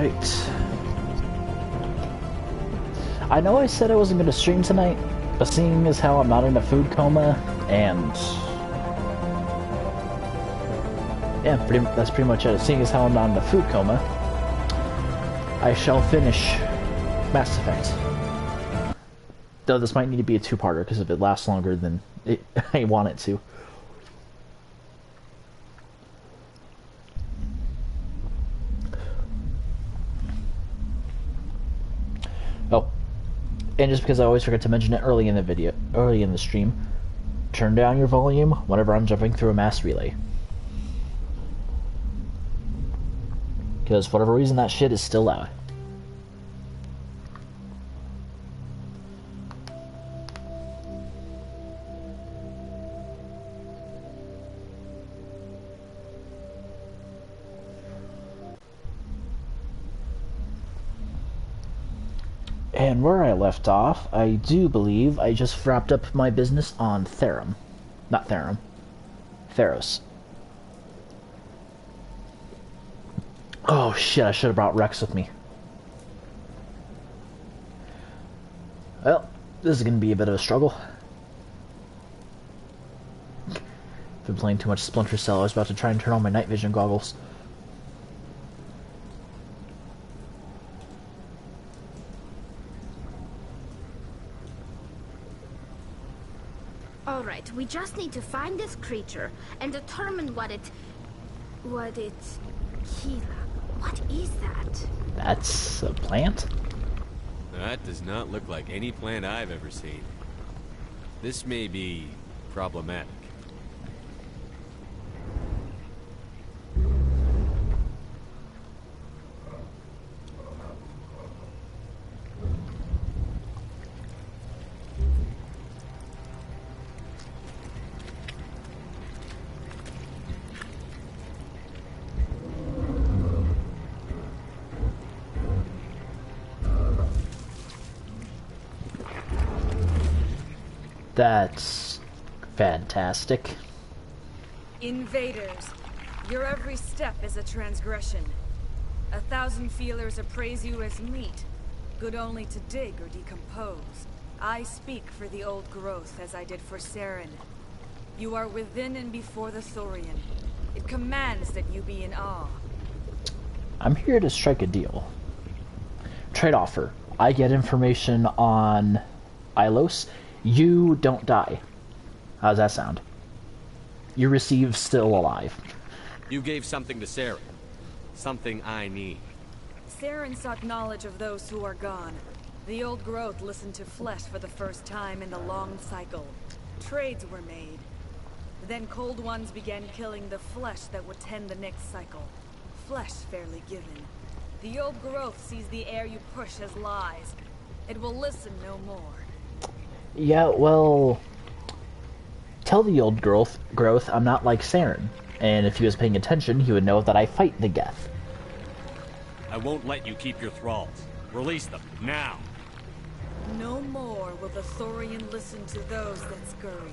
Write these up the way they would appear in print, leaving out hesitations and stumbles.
Alright. I know I said I wasn't going to stream tonight, but seeing as how I'm not in a food coma, and... yeah, that's pretty much it. Seeing as how I'm not in a food coma, I shall finish Mass Effect. Though this might need to be a two-parter, because if it lasts longer than I want it to. Oh, and just because I always forget to mention it early in the stream, turn down your volume whenever I'm jumping through a mass relay. Because for whatever reason that shit is still loud. And where I left off, I do believe I just wrapped up my business on Therum. Not Therum. Theros. Oh shit, I should have brought Rex with me. Well, this is going to be a bit of a struggle. Been playing too much Splinter Cell. I was about to try and turn on my night vision goggles. Alright, we just need to find this creature and determine what it's... Kila. What is that? That's a plant? That does not look like any plant I've ever seen. This may be problematic. That's fantastic. Invaders, your every step is a transgression. 1,000 feelers appraise you as meat, good only to dig or decompose. I speak for the old growth as I did for Saren. You are within and before the Thorian. It commands that you be in awe. I'm here to strike a deal. Trade offer. I get information on Ilos. You don't die. How does that sound? You receive still alive. You gave something to Saren. Something I need. Saren sought knowledge of those who are gone. The old growth listened to flesh for the first time in the long cycle. Trades were made. Then cold ones began killing the flesh that would tend the next cycle. Flesh fairly given. The old growth sees the air you push as lies. It will listen no more. Yeah, well... Tell the old growth I'm not like Saren. And if he was paying attention, he would know that I fight the Geth. I won't let you keep your thralls. Release them, now! No more will the Thorian listen to those that scurry.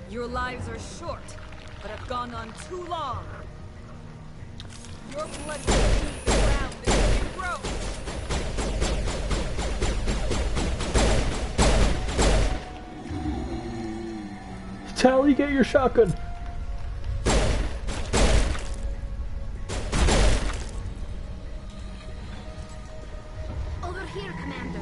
Your lives are short, but have gone on too long. Your blood will leave the ground as you grow. Tally, get your shotgun! Over here, Commander.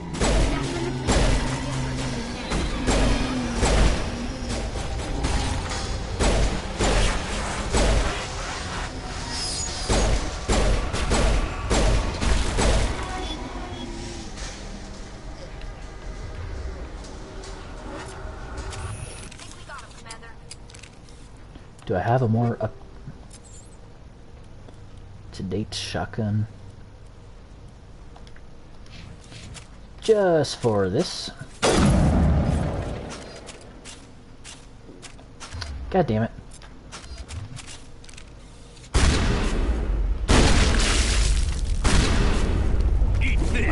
Do I have a more up-to-date shotgun? Just for this. God damn it. Eat this!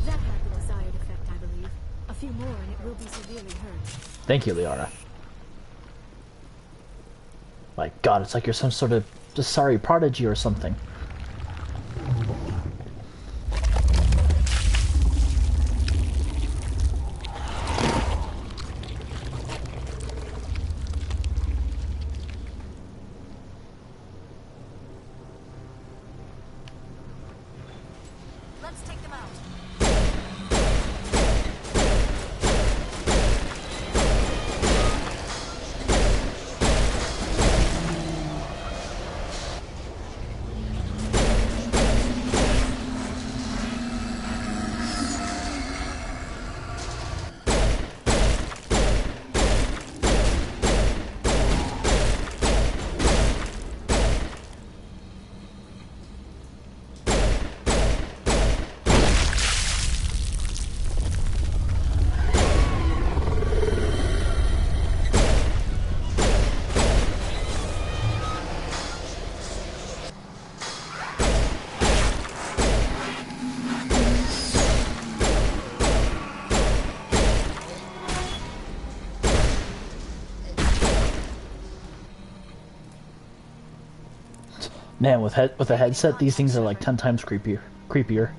That had the desired effect, I believe. A few more and it will be severely hurt. Thank you, Liara. My god, it's like you're some sort of just sorry prodigy or something. Let's take them out. Man, with a headset, these things are like 10 times creepier.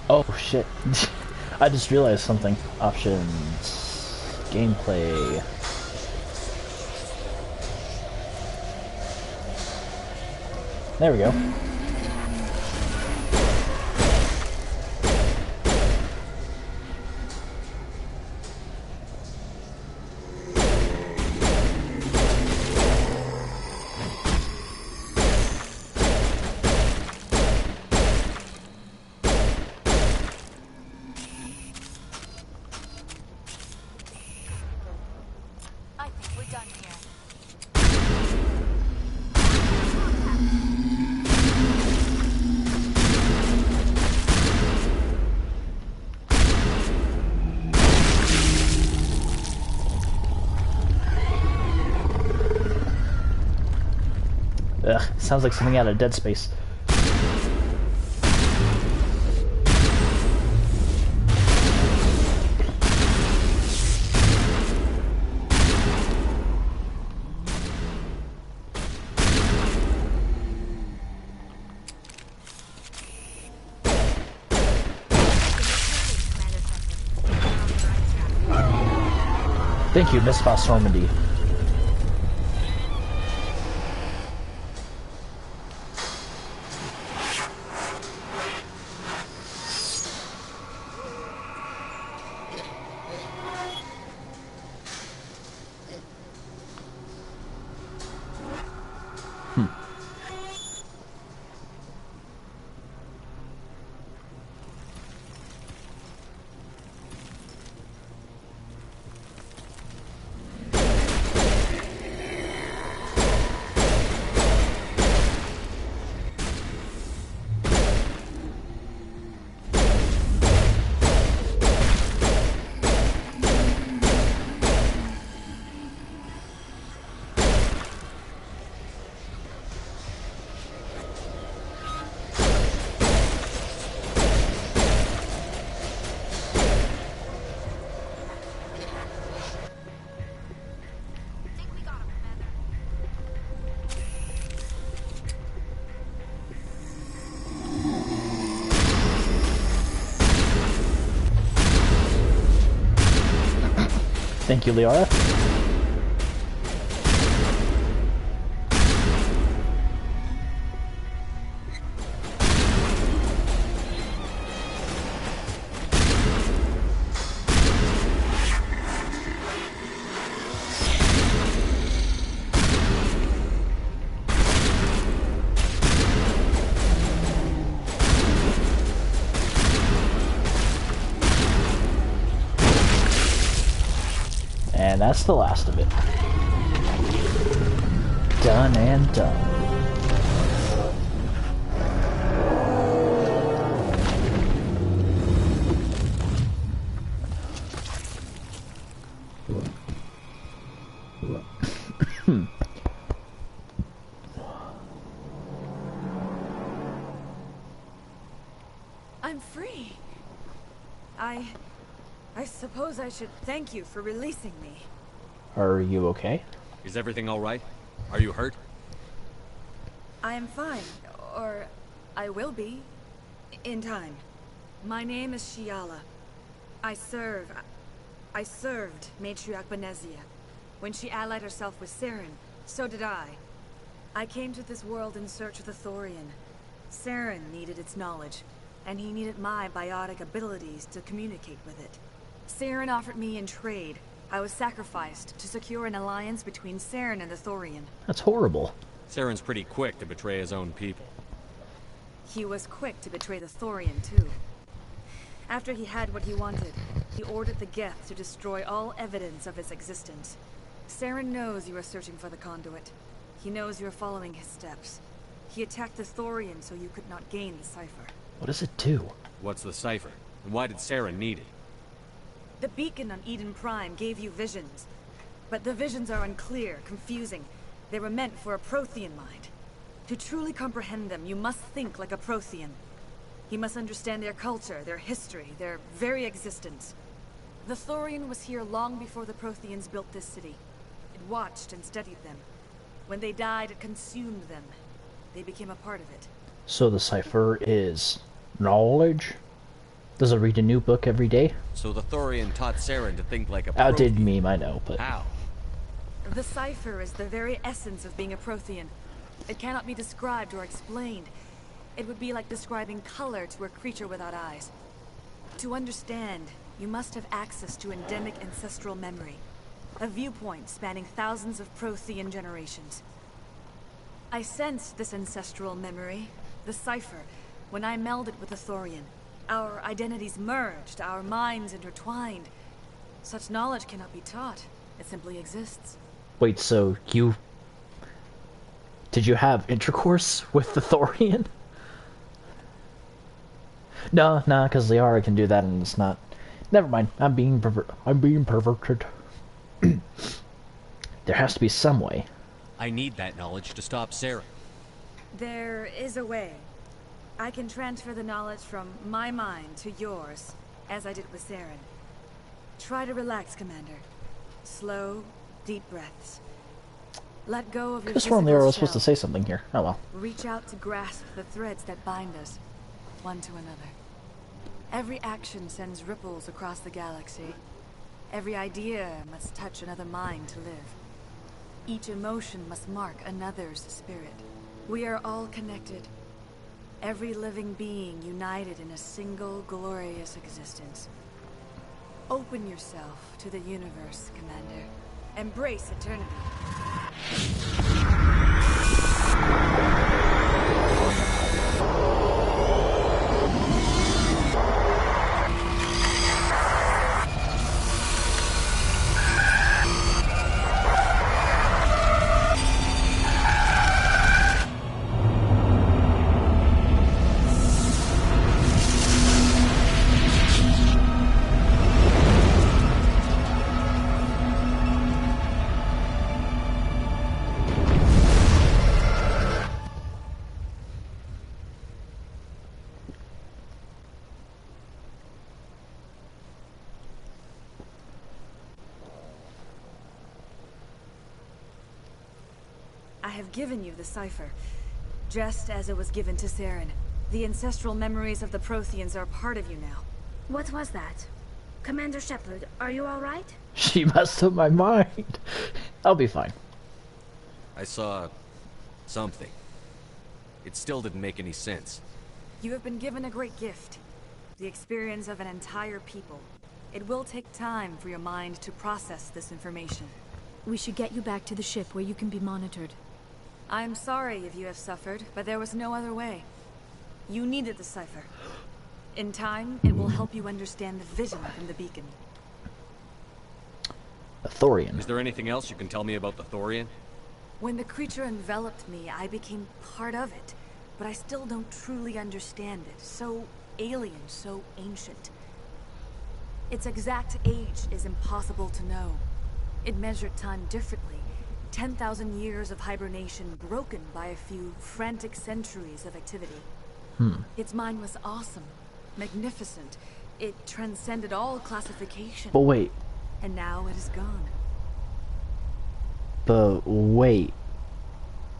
Oh shit. I just realized something. Options. Gameplay. There we go. I think we're done here. Ugh, sounds like something out of Dead Space. Thank you, Miss Boss Normandy. Thank you, Liara. And that's the last of it. Done and done. I'm free. I suppose I should thank you for releasing me. Are you okay? Is everything all right? Are you hurt? I am fine, or I will be, in time. My name is Shiala. I served Matriarch Benezia. When she allied herself with Saren, so did I. I came to this world in search of the Thorian. Saren needed its knowledge, and he needed my biotic abilities to communicate with it. Saren offered me in trade. I was sacrificed to secure an alliance between Saren and the Thorian. That's horrible. Saren's pretty quick to betray his own people. He was quick to betray the Thorian, too. After he had what he wanted, he ordered the Geth to destroy all evidence of its existence. Saren knows you are searching for the conduit. He knows you are following his steps. He attacked the Thorian so you could not gain the cipher. What does it do? What's the cipher? And why did Saren need it? The beacon on Eden Prime gave you visions. But the visions are unclear, confusing. They were meant for a Prothean mind. To truly comprehend them, you must think like a Prothean. You must understand their culture, their history, their very existence. The Thorian was here long before the Protheans built this city. It watched and studied them. When they died, it consumed them. They became a part of it. So the cipher is knowledge? Does it read a new book every day? So the Thorian taught Saren to think like a Outdid Prothean. meme, I know, but... How? The cipher is the very essence of being a Prothean. It cannot be described or explained. It would be like describing color to a creature without eyes. To understand, you must have access to endemic ancestral memory. A viewpoint spanning thousands of Prothean generations. I sensed this ancestral memory, the cipher, when I melded with the Thorian. Our identities merged, our minds intertwined. Such knowledge cannot be taught. It simply exists. Wait, so you... Did you have intercourse with the Thorian? No, because Liara can do that and it's not... Never mind, I'm being perverted. There has to be some way. I need that knowledge to stop Saren. There is a way. I can transfer the knowledge from my mind to yours, as I did with Saren. Try to relax, Commander. Slow, deep breaths. Let go of your Could have sworn Liara was supposed to say something here. Oh well. Reach out to grasp the threads that bind us, one to another. Every action sends ripples across the galaxy. Every idea must touch another mind to live. Each emotion must mark another's spirit. We are all connected. Every living being united in a single glorious existence. Open yourself to the universe, Commander. Embrace eternity. I have given you the cipher, just as it was given to Saren. The ancestral memories of the Protheans are part of you now. What was that? Commander Shepard, are you all right? She messed up my mind. I'll be fine. I saw... something. It still didn't make any sense. You have been given a great gift. The experience of an entire people. It will take time for your mind to process this information. We should get you back to the ship where you can be monitored. I'm sorry if you have suffered, but there was no other way. You needed the cipher. In time, it will help you understand the vision from the beacon. A Thorian. Is there anything else you can tell me about the Thorian? When the creature enveloped me, I became part of it, but I still don't truly understand it. So alien, so ancient. Its exact age is impossible to know. It measured time differently. 10,000 years of hibernation broken by a few frantic centuries of activity. Its mind was awesome, magnificent. It transcended all classification. But wait. And now it is gone. But wait.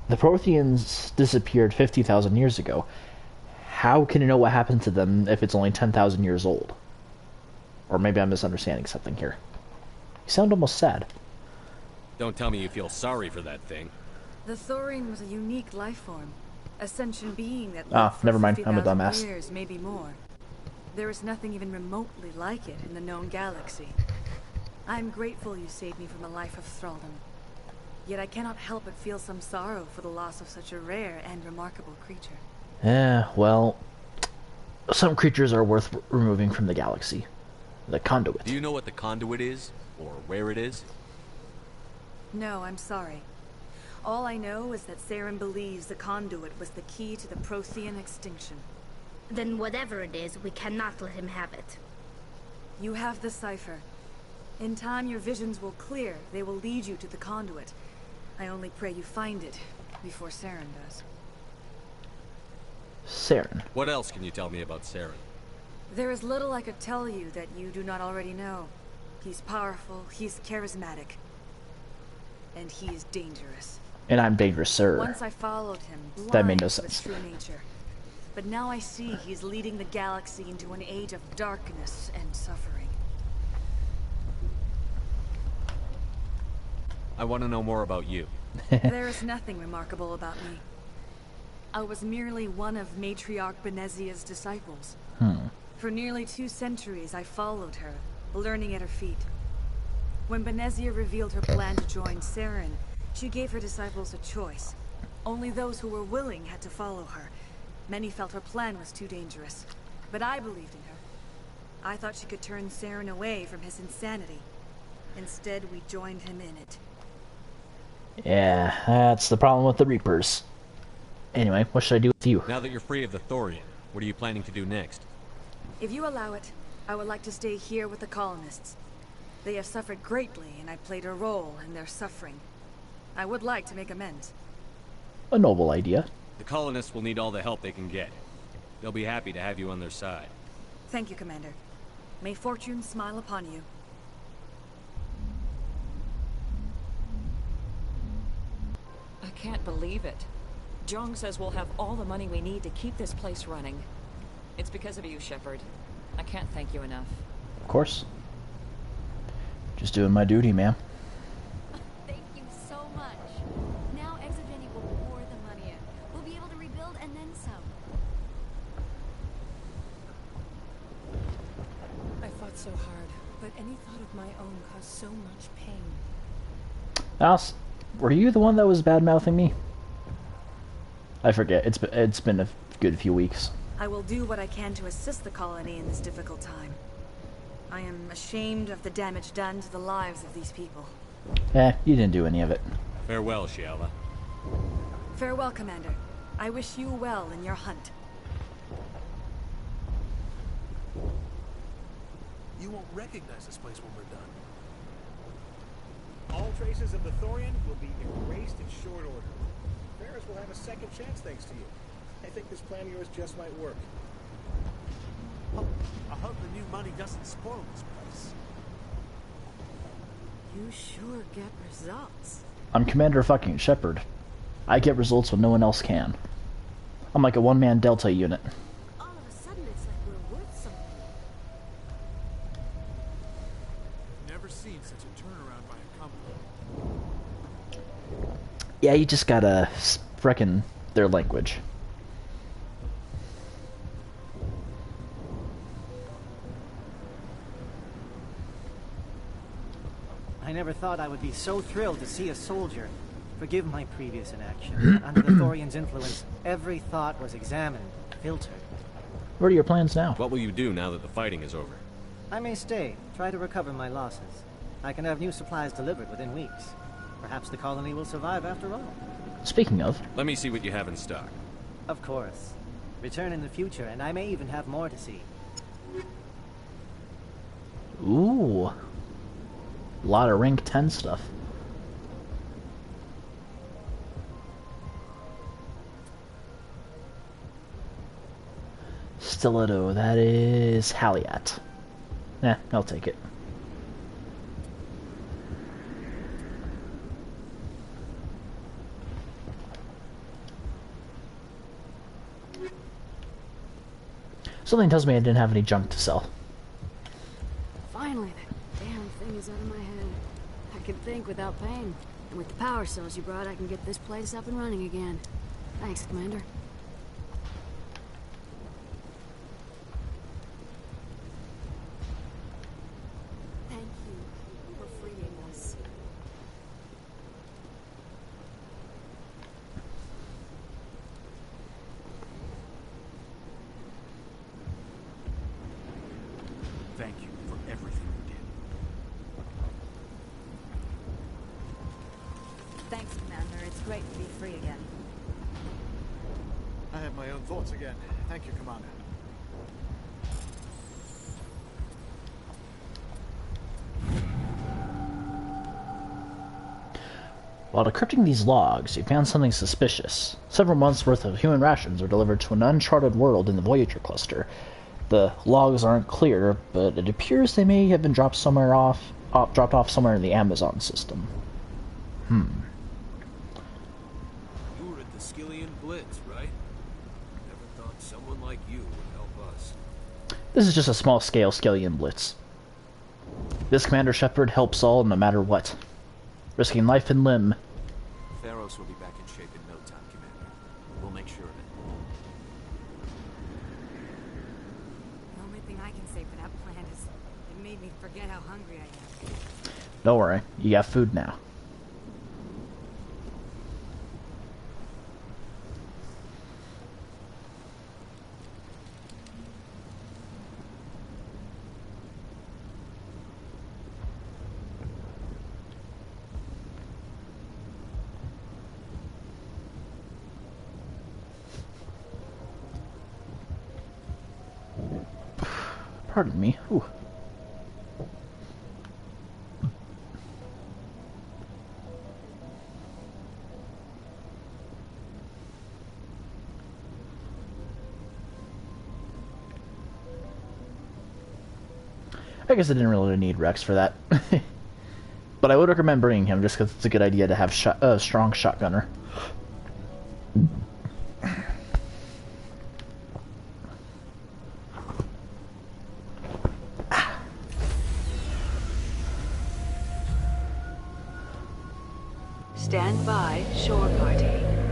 The Protheans disappeared 50,000 years ago. How can you know what happened to them if it's only 10,000 years old? Or maybe I'm misunderstanding something here. You sound almost sad. Don't tell me you feel sorry for that thing. The Thorian was a unique life form. A sentient being that Ah, lived for never mind. I'm a 50,000 dumbass. years, maybe more. There is nothing even remotely like it in the known galaxy. I'm grateful you saved me from a life of thraldom. Yet I cannot help but feel some sorrow for the loss of such a rare and remarkable creature. Well, some creatures are worth removing from the galaxy. The conduit. Do you know what the conduit is? Or where it is? No, I'm sorry. All I know is that Saren believes the conduit was the key to the Prothean extinction. Then whatever it is, we cannot let him have it. You have the cipher. In time, your visions will clear. They will lead you to the conduit. I only pray you find it before Saren does. Saren. What else can you tell me about Saren? There is little I could tell you that you do not already know. He's powerful, he's charismatic, and he is dangerous. And I'm dangerous, sir. Once I followed him, blind That made no to his sense. true nature. But now I see he's leading the galaxy into an age of darkness and suffering. I want to know more about you. There is nothing remarkable about me. I was merely one of Matriarch Benezia's disciples. For nearly 2 centuries, I followed her, learning at her feet. When Benezia revealed her plan to join Saren, she gave her disciples a choice. Only those who were willing had to follow her. Many felt her plan was too dangerous, but I believed in her. I thought she could turn Saren away from his insanity. Instead, we joined him in it. Yeah, that's the problem with the Reapers. Anyway, what should I do with you? Now that you're free of the Thorian, what are you planning to do next? If you allow it, I would like to stay here with the colonists. They have suffered greatly, and I played a role in their suffering. I would like to make amends. A noble idea. The colonists will need all the help they can get. They'll be happy to have you on their side. Thank you, Commander. May fortune smile upon you. I can't believe it. Jong says we'll have all the money we need to keep this place running. It's because of you, Shepard. I can't thank you enough. Of course. Just doing my duty, ma'am. Thank you so much. Now Exogeny will pour the money in. We'll be able to rebuild and then some. I fought so hard, but any thought of my own caused so much pain. Alice, were you the one that was bad-mouthing me? I forget. It's been a good few weeks. I will do what I can to assist the colony in this difficult time. I am ashamed of the damage done to the lives of these people. You didn't do any of it. Farewell, Shiala. Farewell, Commander. I wish you well in your hunt. You won't recognize this place when we're done. All traces of the Thorian will be erased in short order. Ferris will have a second chance thanks to you. I think this plan of yours just might work. I hope the new money doesn't spoil this place. You sure get results. I'm Commander fucking Shepard. I get results when no one else can. I'm like a one-man Delta unit. All of a sudden, it's like we're worth something. Never seen such a turnaround by a company. Yeah, you just gotta reckon their language. I never thought I would be so thrilled to see a soldier. Forgive my previous inaction. Under the Thorian's influence, every thought was examined, filtered. What are your plans now? What will you do now that the fighting is over? I may stay, try to recover my losses. I can have new supplies delivered within weeks. Perhaps the colony will survive after all. Speaking of, Let me see what you have in stock. Of course. Return in the future, and I may even have more to see. ooh, a lot of rank 10 stuff. Stiletto, that is Haliat. I'll take it. Something tells me I didn't have any junk to sell. Finally, that damn thing is out of my head. I can think without pain. And with the power cells you brought, I can get this place up and running again. Thanks, Commander. Thank you for freeing us. Thank you for everything you did. Thanks, Commander. It's great to be free again. I have my own thoughts again. Thank you, Commander. While decrypting these logs, you found something suspicious. Several months' worth of human rations were delivered to an uncharted world in the Voyager cluster. The logs aren't clear, but it appears they may have been dropped off somewhere in the Amazon system. You were at the Skillian Blitz, right? Never thought someone like you would help us. This is just a small-scale Skillian Blitz. This Commander Shepard helps all no matter what, risking life and limb. Theros will be back in shape in no time, Commander. We'll make sure of it. The only thing I can say for that plan is it made me forget how hungry I am. Don't worry, you got food now. Pardon me. Ooh. I guess I didn't really need Rex for that. But I would recommend bringing him just because it's a good idea to have a strong shotgunner. Stand by, shore party.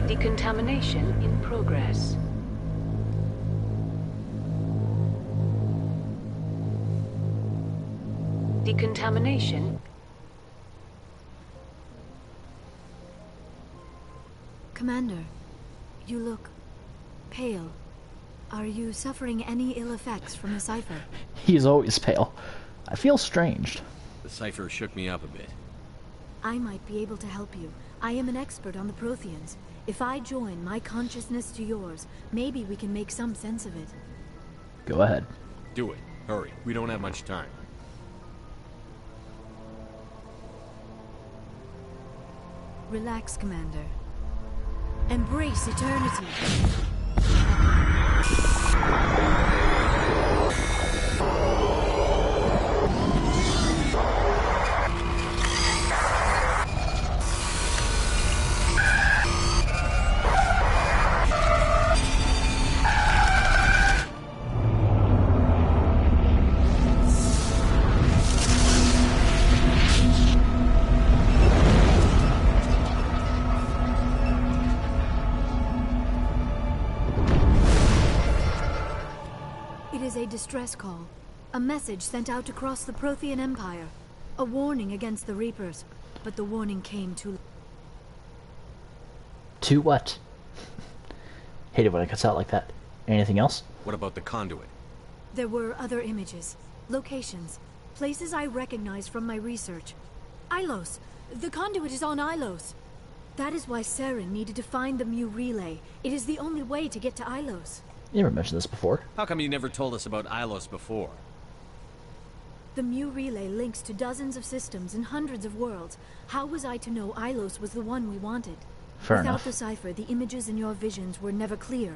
Decontamination in progress. Decontamination. Commander, you look pale. Are you suffering any ill effects from the cipher? He's always pale. I feel stranged. The cipher shook me up a bit. I might be able to help you. I am an expert on the Protheans. If I join my consciousness to yours, maybe we can make some sense of it. Go ahead. Do it. Hurry. We don't have much time. Relax, Commander. Embrace eternity. A distress call. A message sent out across the Prothean Empire. A warning against the Reapers. But the warning came too late. To what? Hate it when it cuts out like that. Anything else? What about the conduit? There were other images. Locations. Places I recognized from my research. Ilos! The conduit is on Ilos. That is why Saren needed to find the Mu relay. It is the only way to get to Ilos. You never mentioned this before. How come you never told us about Ilos before? The Mu relay links to dozens of systems and hundreds of worlds. How was I to know Ilos was the one we wanted? Fair Without enough. the cipher, the images in your visions were never clear.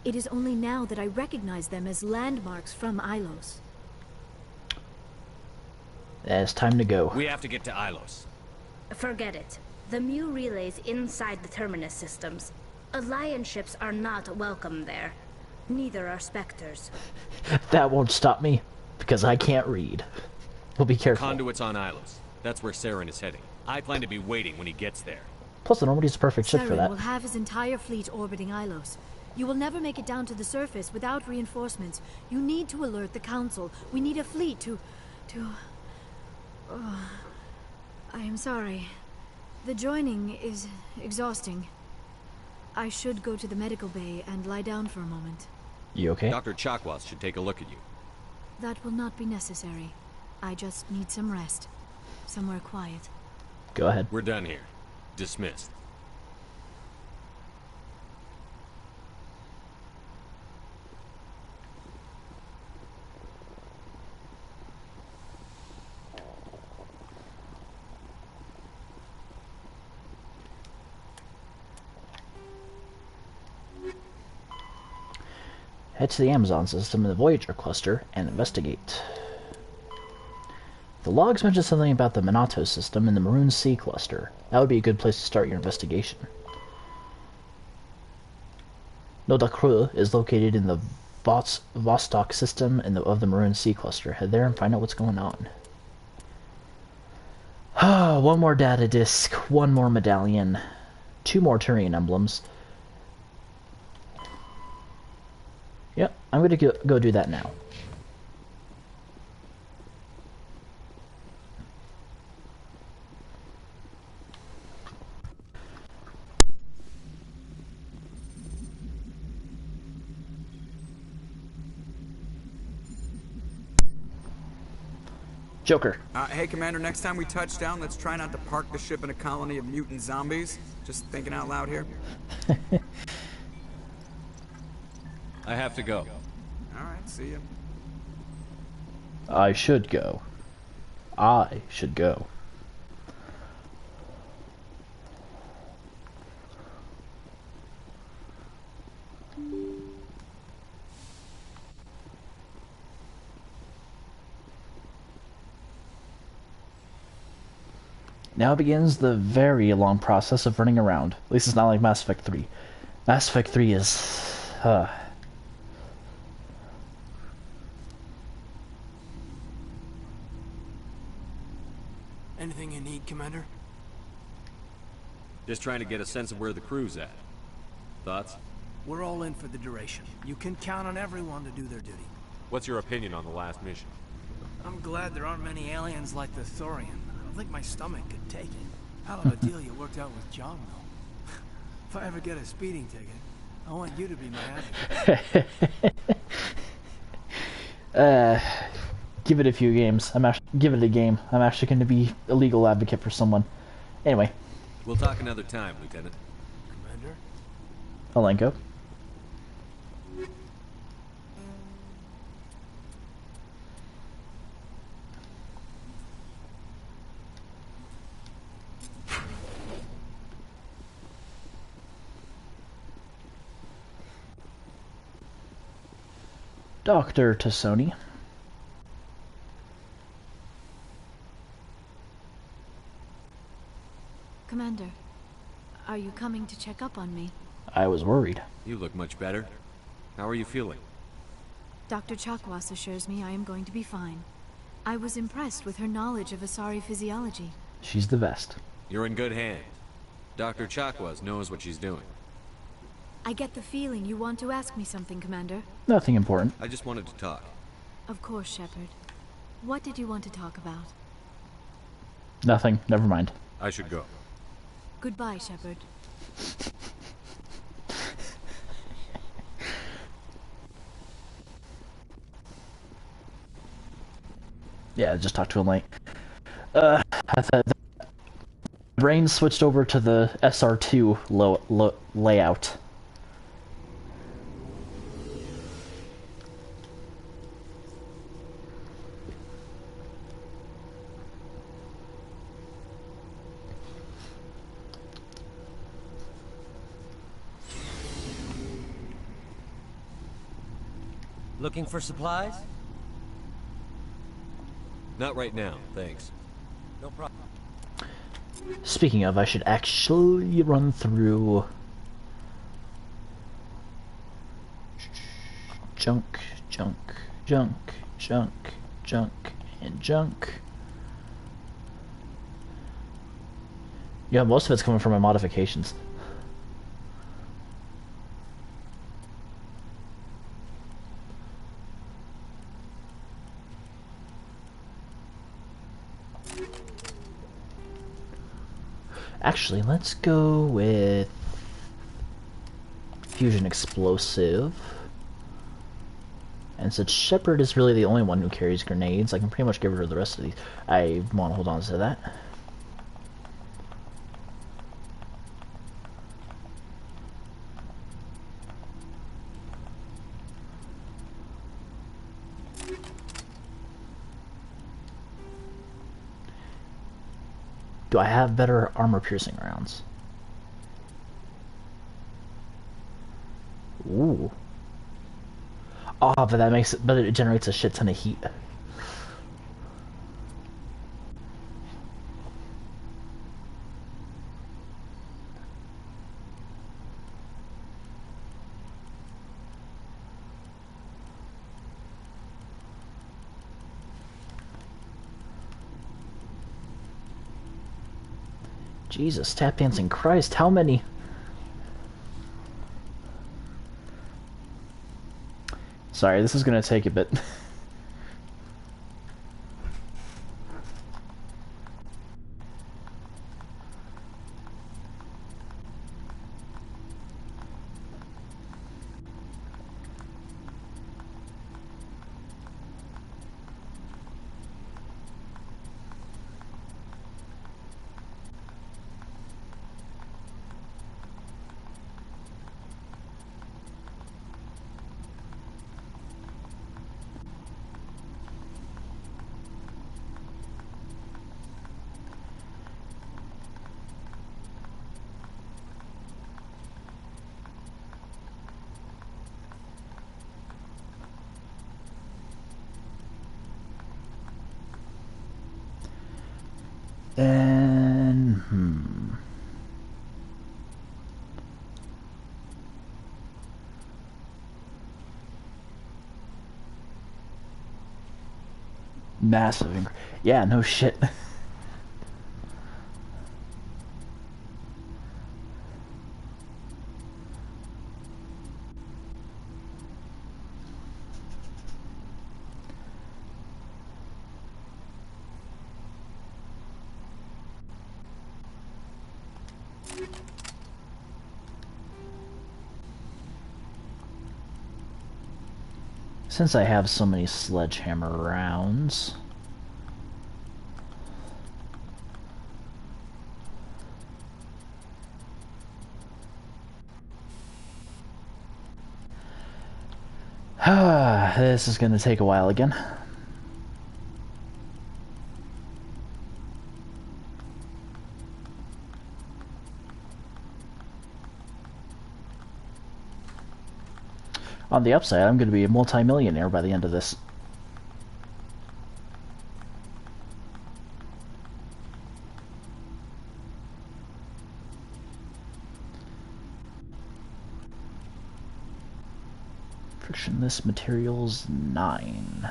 It is only now that I recognize them as landmarks from Ilos. It's time to go. We have to get to Ilos. Forget it. The Mu relay's inside the Terminus systems. Alliance ships are not welcome there. Neither are Spectres. That won't stop me, because I can't read. We'll be careful. Conduit's on Ilos. That's where Saren is heading. I plan to be waiting when he gets there. Plus, the Normandy's a perfect ship for Saren that. will have his entire fleet orbiting Ilos. You will never make it down to the surface without reinforcements. You need to alert the Council. We need a fleet to... Oh, I am sorry. The joining is exhausting. I should go to the medical bay and lie down for a moment. You okay? Dr. Chakwas should take a look at you. That will not be necessary. I just need some rest. Somewhere quiet. Go ahead. We're done here. Dismissed. Head to the Amazon system in the Voyager cluster and investigate. The logs mention something about the Minato system in the Maroon Sea cluster. That would be a good place to start your investigation. Nodakru is located in the Vostok system of the Maroon Sea cluster. Head there and find out what's going on. One more data disk, one more medallion, 2 more Turian emblems. Yep, I'm going to go do that now. Joker. Hey, Commander, next time we touch down, let's try not to park the ship in a colony of mutant zombies. Just thinking out loud here. I have to go. Alright, see ya. I should go. I should go. Now begins the very long process of running around. At least it's not like Mass Effect 3. Mass Effect 3 is... Anything you need, Commander? Just trying to get a sense of where the crew's at. Thoughts? We're all in for the duration. You can count on everyone to do their duty. What's your opinion on the last mission? I'm glad there aren't many aliens like the Thorian. I don't think my stomach could take it. Hell of a deal you worked out with John, though. If I ever get a speeding ticket, I want you to be my advocate. Give it a few games. Give it a game. I'm actually going to be a legal advocate for someone. Anyway. We'll talk another time, Lieutenant. Commander? Alenko. Dr. Tassoni. Commander, are you coming to check up on me? I was worried. You look much better. How are you feeling? Dr. Chakwas assures me I am going to be fine. I was impressed with her knowledge of Asari physiology. She's the best. You're in good hands. Dr. Chakwas knows what she's doing. I get the feeling you want to ask me something, Commander. Nothing important. I just wanted to talk. Of course, Shepard. What did you want to talk about? Nothing. Never mind. I should go. Goodbye, Shepard. Yeah, just talk to him late. I thought brain switched over to the SR2 layout. Looking for supplies? Not right now, thanks. No problem. Speaking of, I should actually run through junk, junk, junk, junk, junk, and junk. Yeah, most of it's coming from my modifications. Actually, let's go with fusion explosive. And since Shepard is really the only one who carries grenades, I can pretty much get rid of the rest of these. I want to hold on to that. Do I have better armor-piercing rounds? Ooh. Oh, but that makes it, but it generates a shit ton of heat. Jesus, tap dancing Christ, how many? Sorry, this is gonna take a bit. And massive, yeah, no shit. Since I have so many sledgehammer rounds, this is going to take a while again. On the upside, I'm going to be a multi-millionaire by the end of this. Frictionless materials 9.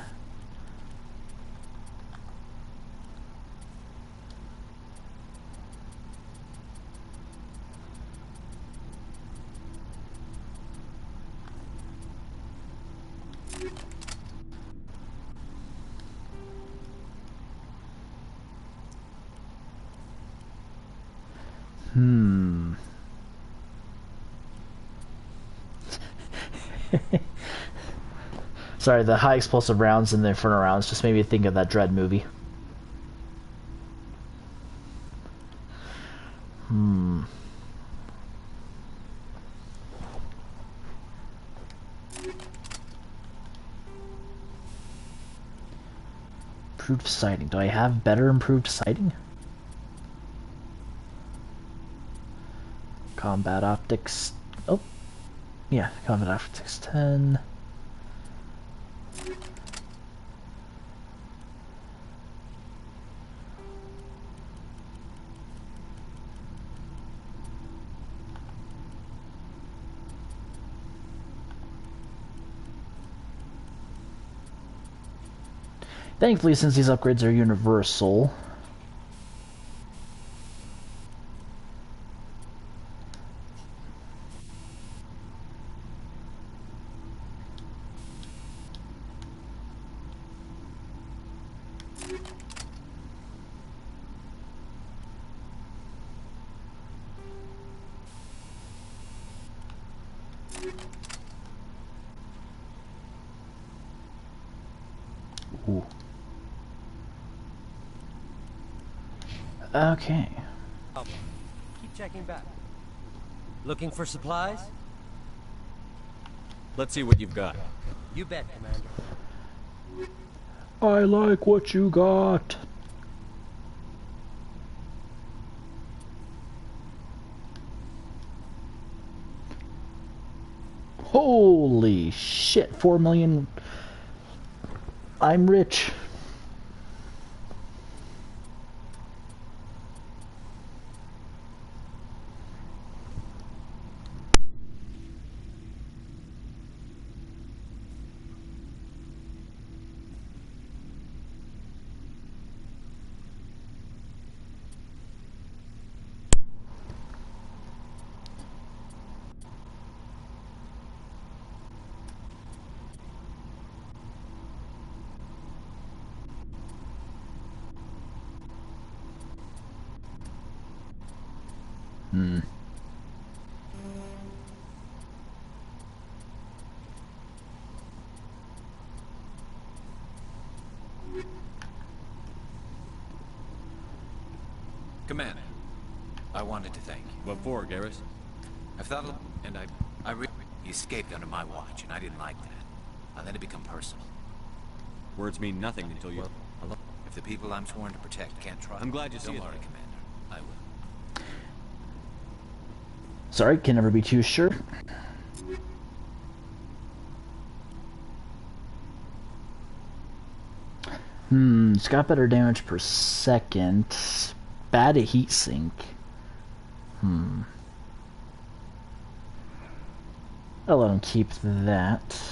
Sorry, the high explosive rounds and the inferno rounds just made me think of that Dread movie. Improved sighting. Do I have better improved sighting? Combat optics. Oh, yeah, combat optics 10. Thankfully, since these upgrades are universal, ooh. Okay. Keep checking back. Looking for supplies? Let's see what you've got. You bet, Commander. I like what you got. Holy shit, 4 million. I'm rich. Commander, I wanted to thank you. What for, Garrus? I've thought, and he escaped under my watch, and I didn't like that. I let it become personal. Words mean nothing until you... Well, if the people I'm sworn to protect can't trust, I'm glad you see it. Don't worry, Commander. I will. Sorry, can never be too sure. It's got better damage per second. Bad at heat sink. I'll let him keep that.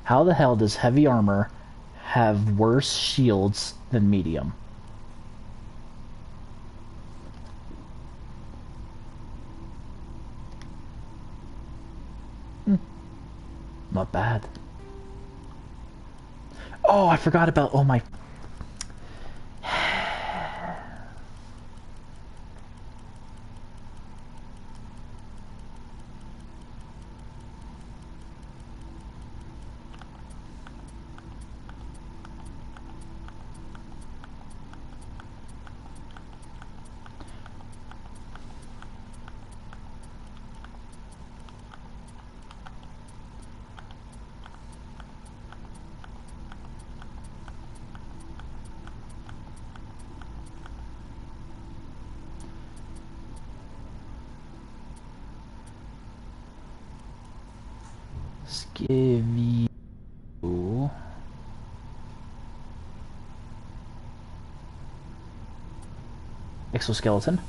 How the hell does heavy armor have worse shields than medium? Not bad. Oh, I forgot about... Oh my... Give you exoskeleton.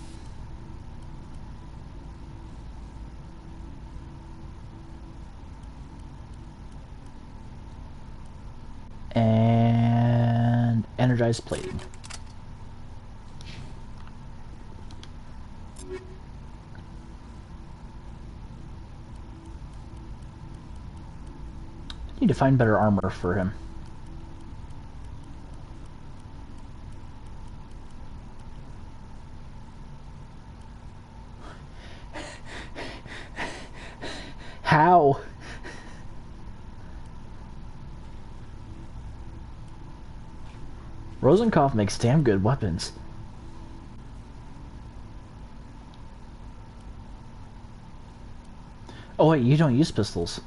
And energized plating. Need to find better armor for him. How? Rosenkopf makes damn good weapons. Oh wait, you don't use pistols.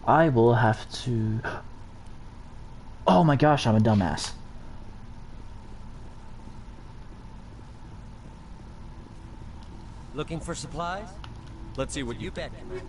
I will have to... Oh my gosh, I'm a dumbass. Looking for supplies? Let's see what you bet, Commander.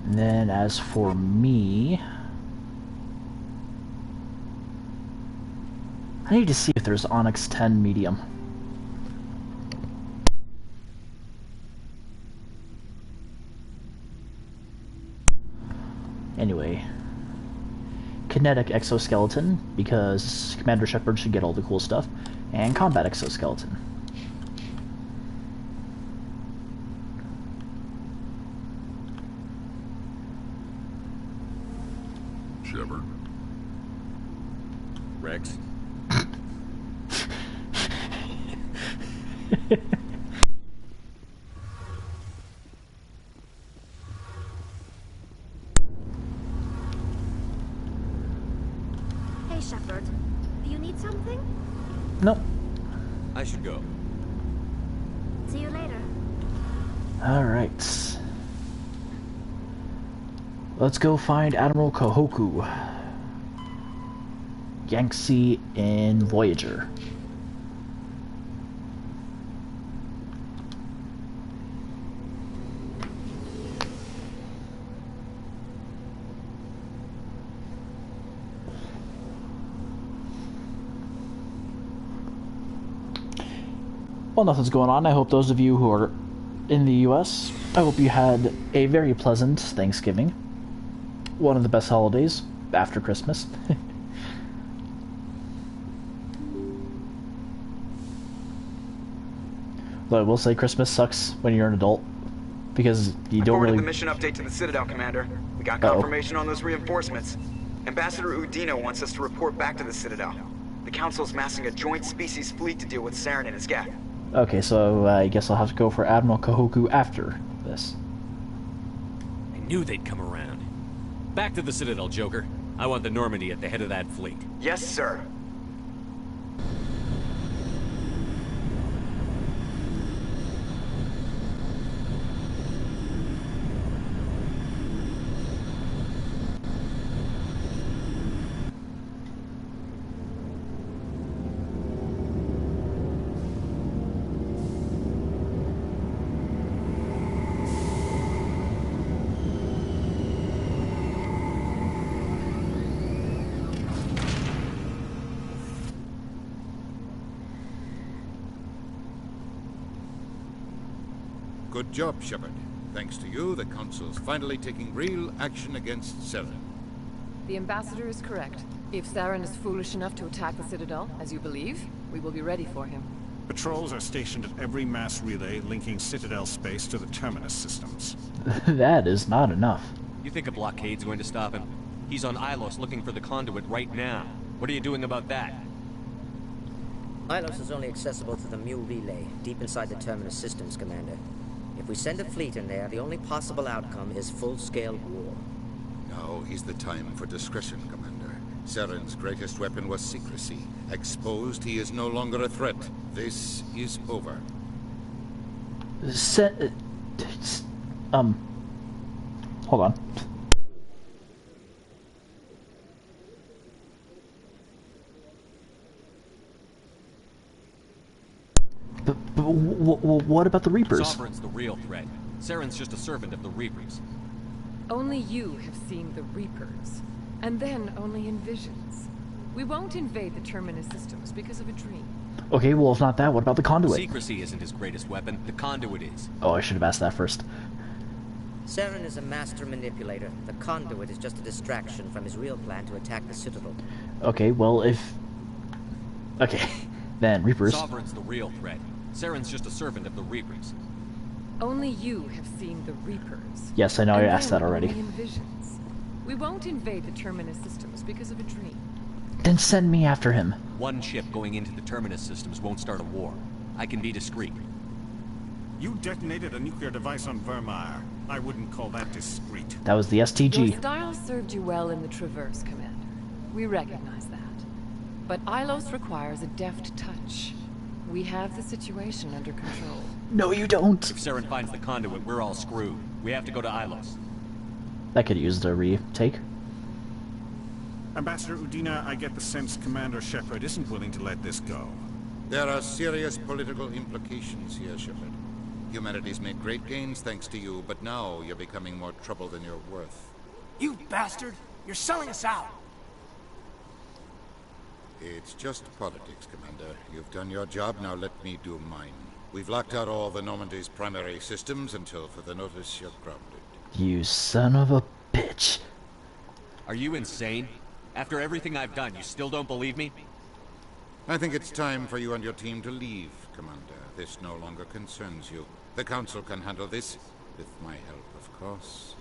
And then as for me... I need to see if there's Onyx 10 medium. Anyway. Kinetic exoskeleton, because Commander Shepard should get all the cool stuff. And combat exoskeleton. Shepard. Rex. Hey, Shepard. Do you need something? Nope. I should go. See you later. Alright. Let's go find Admiral Kahoku. Yangtze in Voyager. Well, nothing's going on. I hope those of you who are in the US, I hope you had a very pleasant Thanksgiving. One of the best holidays after Christmas. Though I will say Christmas sucks when you're an adult, because you don't really... the mission update to the Citadel, Commander. We got confirmation on those reinforcements. Ambassador Udino wants us to report back to the Citadel. The Council's massing a joint species fleet to deal with Saren and his gang. Okay, so I guess I'll have to go for Admiral Kahoku after this. I knew they'd come around. Back to the Citadel, Joker. I want the Normandy at the head of that fleet. Yes, sir. Good job, Shepard. Thanks to you, the Council's finally taking real action against Saren. The Ambassador is correct. If Saren is foolish enough to attack the Citadel, as you believe, we will be ready for him. Patrols are stationed at every mass relay linking Citadel space to the Terminus systems. That is not enough. You think a blockade's going to stop him? He's on Ilos looking for the conduit right now. What are you doing about that? Ilos is only accessible to the Mu relay, deep inside the Terminus systems, Commander. If we send a fleet in there, the only possible outcome is full-scale war. Now is the time for discretion, Commander. Saren's greatest weapon was secrecy. Exposed, he is no longer a threat. This is over. Hold on. But what about the Reapers? Sovereign's the real threat. Saren's just a servant of the Reapers. Only you have seen the Reapers, and then only in visions. We won't invade the Terminus systems because of a dream. Okay, well, if not that, what about the conduit? Secrecy isn't his greatest weapon. The conduit is. Oh, I should have asked that first. Saren is a master manipulator. The conduit is just a distraction from his real plan to attack the Citadel. Okay, well, if... Okay, then Reapers. Sovereign's the real threat. Saren's just a servant of the Reapers. Only you have seen the Reapers. Yes, I know I And asked that then already. only in visions. We won't invade the Terminus systems because of a dream. Then send me after him. One ship going into the Terminus systems won't start a war. I can be discreet. You detonated a nuclear device on Vermeer. I wouldn't call that discreet. That was the Your STG. style served you well in the Traverse, Commander. We recognize that. But Ilos requires a deft touch. We have the situation under control. No, you don't. If Saren finds the conduit, we're all screwed. We have to go to Ilos. That could use the retake. Ambassador Udina, I get the sense Commander Shepard isn't willing to let this go. There are serious political implications here, Shepard. Humanity's made great gains thanks to you, but now you're becoming more trouble than you're worth. You bastard! You're selling us out! It's just politics, Commander. You've done your job, now let me do mine. We've locked out all the Normandy's primary systems until further notice you're grounded. You son of a bitch. Are you insane? After everything I've done, you still don't believe me? I think it's time for you and your team to leave, Commander. This no longer concerns you. The Council can handle this, with my help, of course.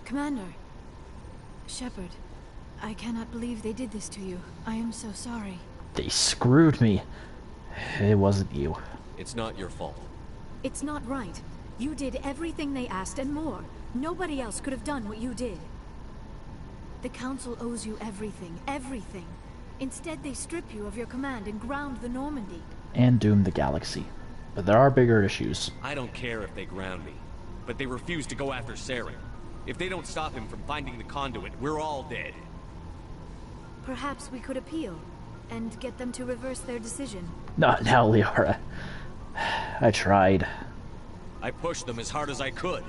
Commander. Shepard. I cannot believe they did this to you. I am so sorry. They screwed me. It wasn't you. It's not your fault. It's not right. You did everything they asked and more. Nobody else could have done what you did. The Council owes you everything. Everything. Instead, they strip you of your command and ground the Normandy. And doom the galaxy. But there are bigger issues. I don't care if they ground me, but they refuse to go after Saren. If they don't stop him from finding the conduit, we're all dead. Perhaps we could appeal, and get them to reverse their decision. Not now, Liara. I tried. I pushed them as hard as I could.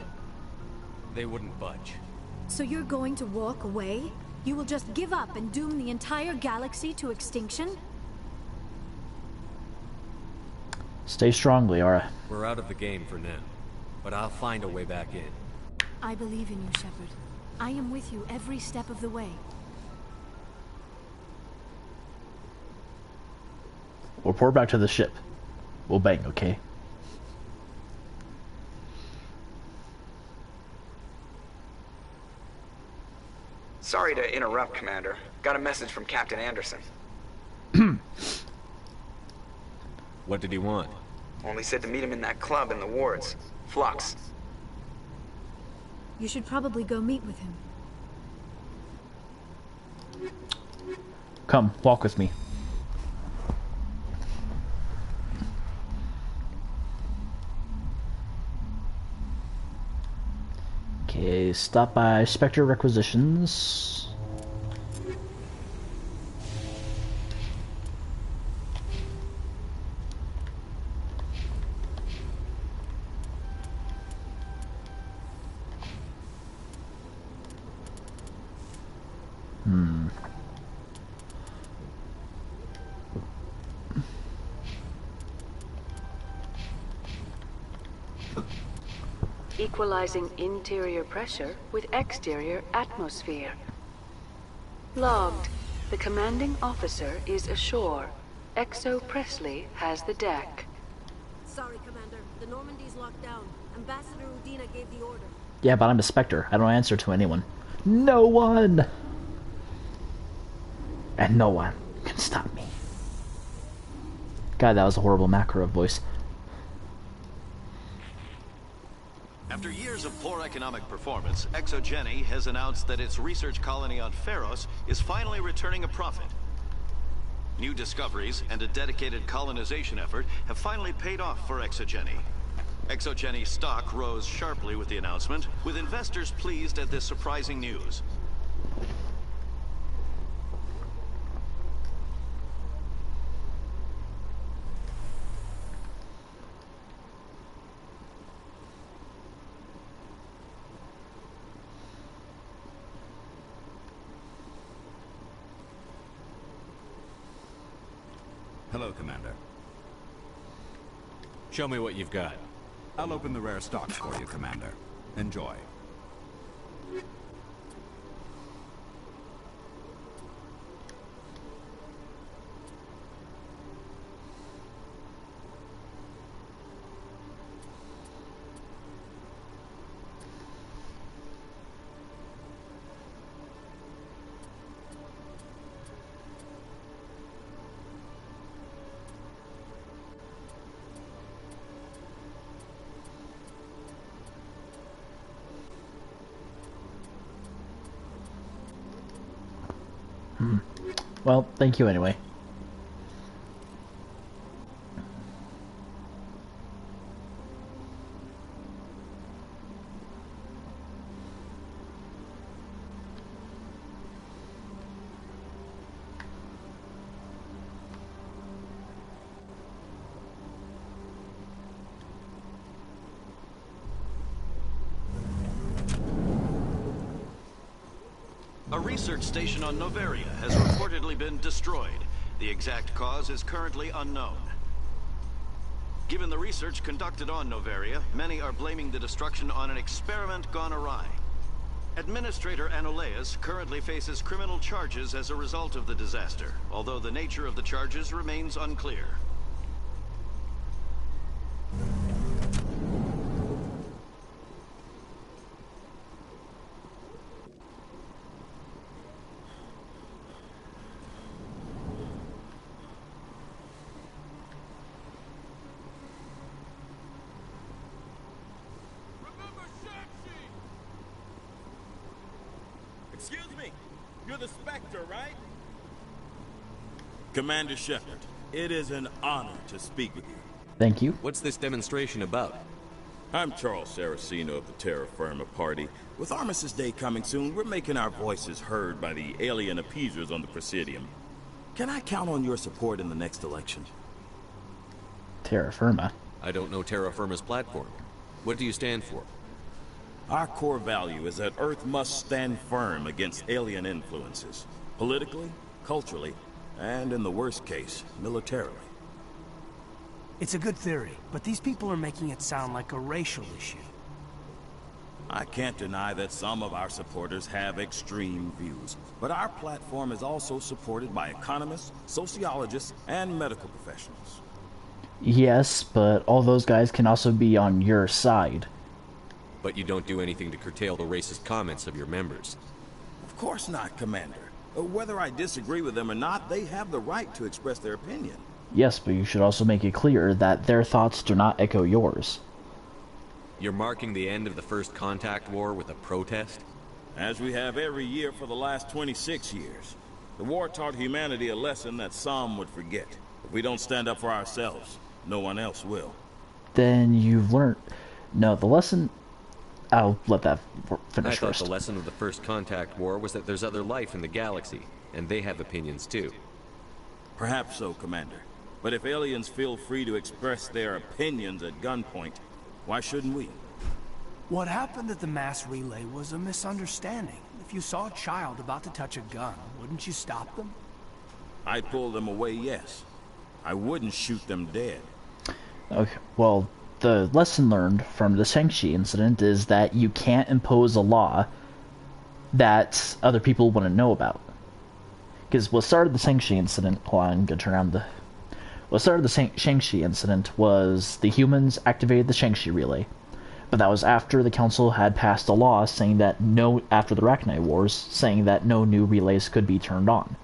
They wouldn't budge. So you're going to walk away? You will just give up and doom the entire galaxy to extinction? Stay strong, Liara. We're out of the game for now, but I'll find a way back in. I believe in you, Shepard. I am with you every step of the way. Report back to the ship. We'll bang, okay? Sorry to interrupt, Commander. Got a message from Captain Anderson. What did he want? Only said to meet him in that club in the wards. Flux. You should probably go meet with him. Come, walk with me. Okay, stop by Spectre Requisitions. Equalizing interior pressure with exterior atmosphere. Logged. The commanding officer is ashore. Exo Presley has the deck. Sorry, Commander. The Normandy's locked down. Ambassador Udina gave the order. Yeah, but I'm a Spectre. I don't answer to anyone. No one! And no one can stop me. God, that was a horrible Makarov voice. After years of poor economic performance, ExoGeni has announced that its research colony on Feros is finally returning a profit. New discoveries and a dedicated colonization effort have finally paid off for ExoGeni. ExoGeni stock rose sharply with the announcement, with investors pleased at this surprising news. Hello, Commander. Show me what you've got. I'll open the rare stocks for you, Commander. Enjoy. Well, thank you anyway. A research station on Noveria has reportedly been destroyed. The exact cause is currently unknown. Given the research conducted on Noveria, many are blaming the destruction on an experiment gone awry. Administrator Anoleus currently faces criminal charges as a result of the disaster, although the nature of the charges remains unclear. Excuse me, you're the Spectre, right? Commander Shepard, it is an honor to speak with you. Thank you. What's this demonstration about? I'm Charles Saraceno of the Terra Firma Party. With Armistice Day coming soon, we're making our voices heard by the alien appeasers on the Presidium. Can I count on your support in the next election? Terra Firma? I don't know Terra Firma's platform. What do you stand for? Our core value is that Earth must stand firm against alien influences. Politically, culturally, and in the worst case, militarily. It's a good theory, but these people are making it sound like a racial issue. I can't deny that some of our supporters have extreme views, but our platform is also supported by economists, sociologists, and medical professionals. Yes, but all those guys can also be on your side. But you don't do anything to curtail the racist comments of your members. Of course not, Commander. Whether I disagree with them or not, they have the right to express their opinion. Yes, but you should also make it clear that their thoughts do not echo yours. You're marking the end of the First Contact War with a protest? As we have every year for the last 26 years. The war taught humanity a lesson that some would forget. If we don't stand up for ourselves, no one else will. Then you've learned... No, the lesson... I'll let that finish I thought first. the lesson of the First Contact War was that there's other life in the galaxy, and they have opinions too. Perhaps so, Commander. But if aliens feel free to express their opinions at gunpoint, why shouldn't we? What happened at the mass relay was a misunderstanding. If you saw a child about to touch a gun, wouldn't you stop them? I'd pull them away, yes. I wouldn't shoot them dead. Okay, well, the lesson learned from the Shang-Chi incident is that you can't impose a law that other people wouldn't know about. Because what started the Shang-Chi incident... Hold on, I'm gonna turn around the... What started the Shang-Chi incident was the humans activated the Shang-Chi relay. But that was after the Council had passed a law saying that after the Rachni Wars, saying that no new relays could be turned on.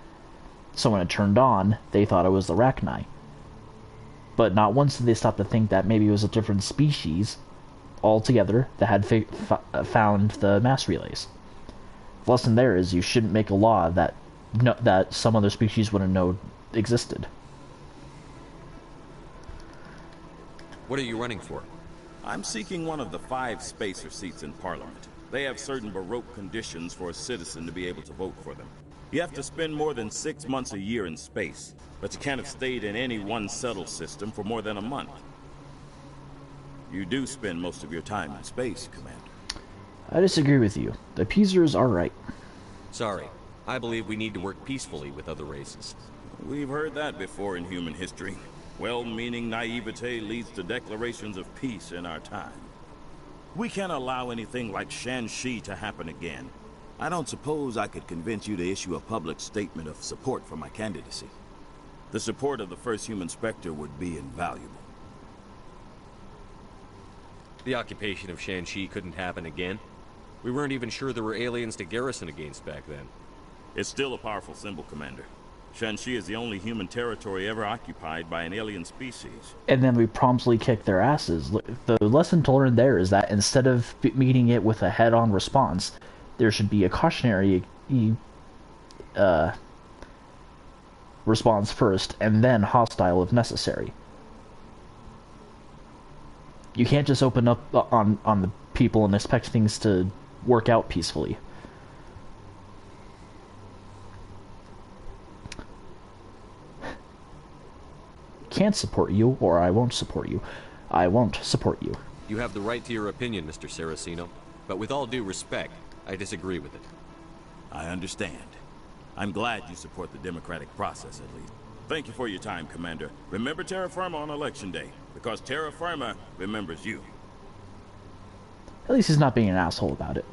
So when it turned on, they thought it was the Rachni. But not once did they stop to think that maybe it was a different species altogether that had found the mass relays. The lesson there is you shouldn't make a law that some other species wouldn't know existed. What are you running for? I'm seeking one of the 5 spacer seats in Parliament. They have certain baroque conditions for a citizen to be able to vote for them. You have to spend more than 6 months a year in space, but you can't have stayed in any one settled system for more than a month. You do spend most of your time in space, Commander. I disagree with you. The appeasers are right. Sorry. I believe we need to work peacefully with other races. We've heard that before in human history. Well-meaning naivete leads to declarations of peace in our time. We can't allow anything like Shanxi to happen again. I don't suppose I could convince you to issue a public statement of support for my candidacy. The support of the first human Spectre would be invaluable. The occupation of Shanxi couldn't happen again. We weren't even sure there were aliens to garrison against back then. It's still a powerful symbol, Commander. Shanxi is the only human territory ever occupied by an alien species. And then we promptly kick their asses. The lesson to learn there is that instead of meeting it with a head-on response, there should be a cautionary response first, and then hostile if necessary. You can't just open up on the people and expect things to work out peacefully. Can't support you, or I won't support you. I won't support you. You have the right to your opinion, Mr. Saraceno, but with all due respect, I disagree with it. I understand. I'm glad you support the democratic process, at least. Thank you for your time, Commander. Remember Terra Firma on Election Day, because Terra Firma remembers you. At least he's not being an asshole about it.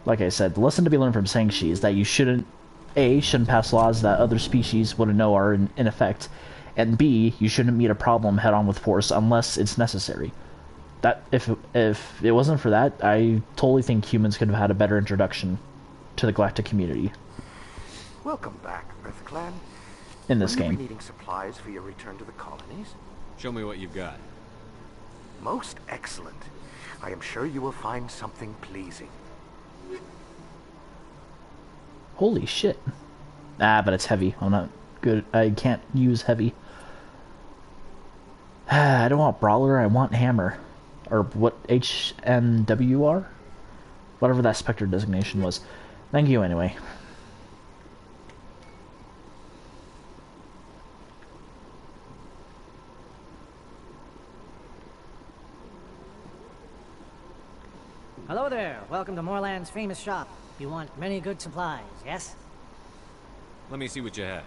Like I said, the lesson to be learned from Shanxi is that you shouldn't pass laws that other species wouldn't know are in effect, and B, you shouldn't meet a problem head-on with force unless it's necessary. That if it wasn't for that, I totally think humans could have had a better introduction to the galactic community. Welcome back, EarthClan. In this Will you game. be needing supplies for your return to the colonies? Show me what you've got. Most excellent. I am sure you will find something pleasing. Holy shit. Ah, but it's heavy. I'm not good. I can't use heavy. I don't want Brawler, I want Hammer. Or what, HMWR? Whatever that Spectre designation was. Thank you anyway. Hello there. Welcome to Moorland's famous shop. You want many good supplies, yes? Let me see what you have.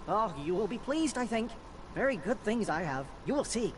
Oh, you will be pleased, I think. Very good things I have. You will see.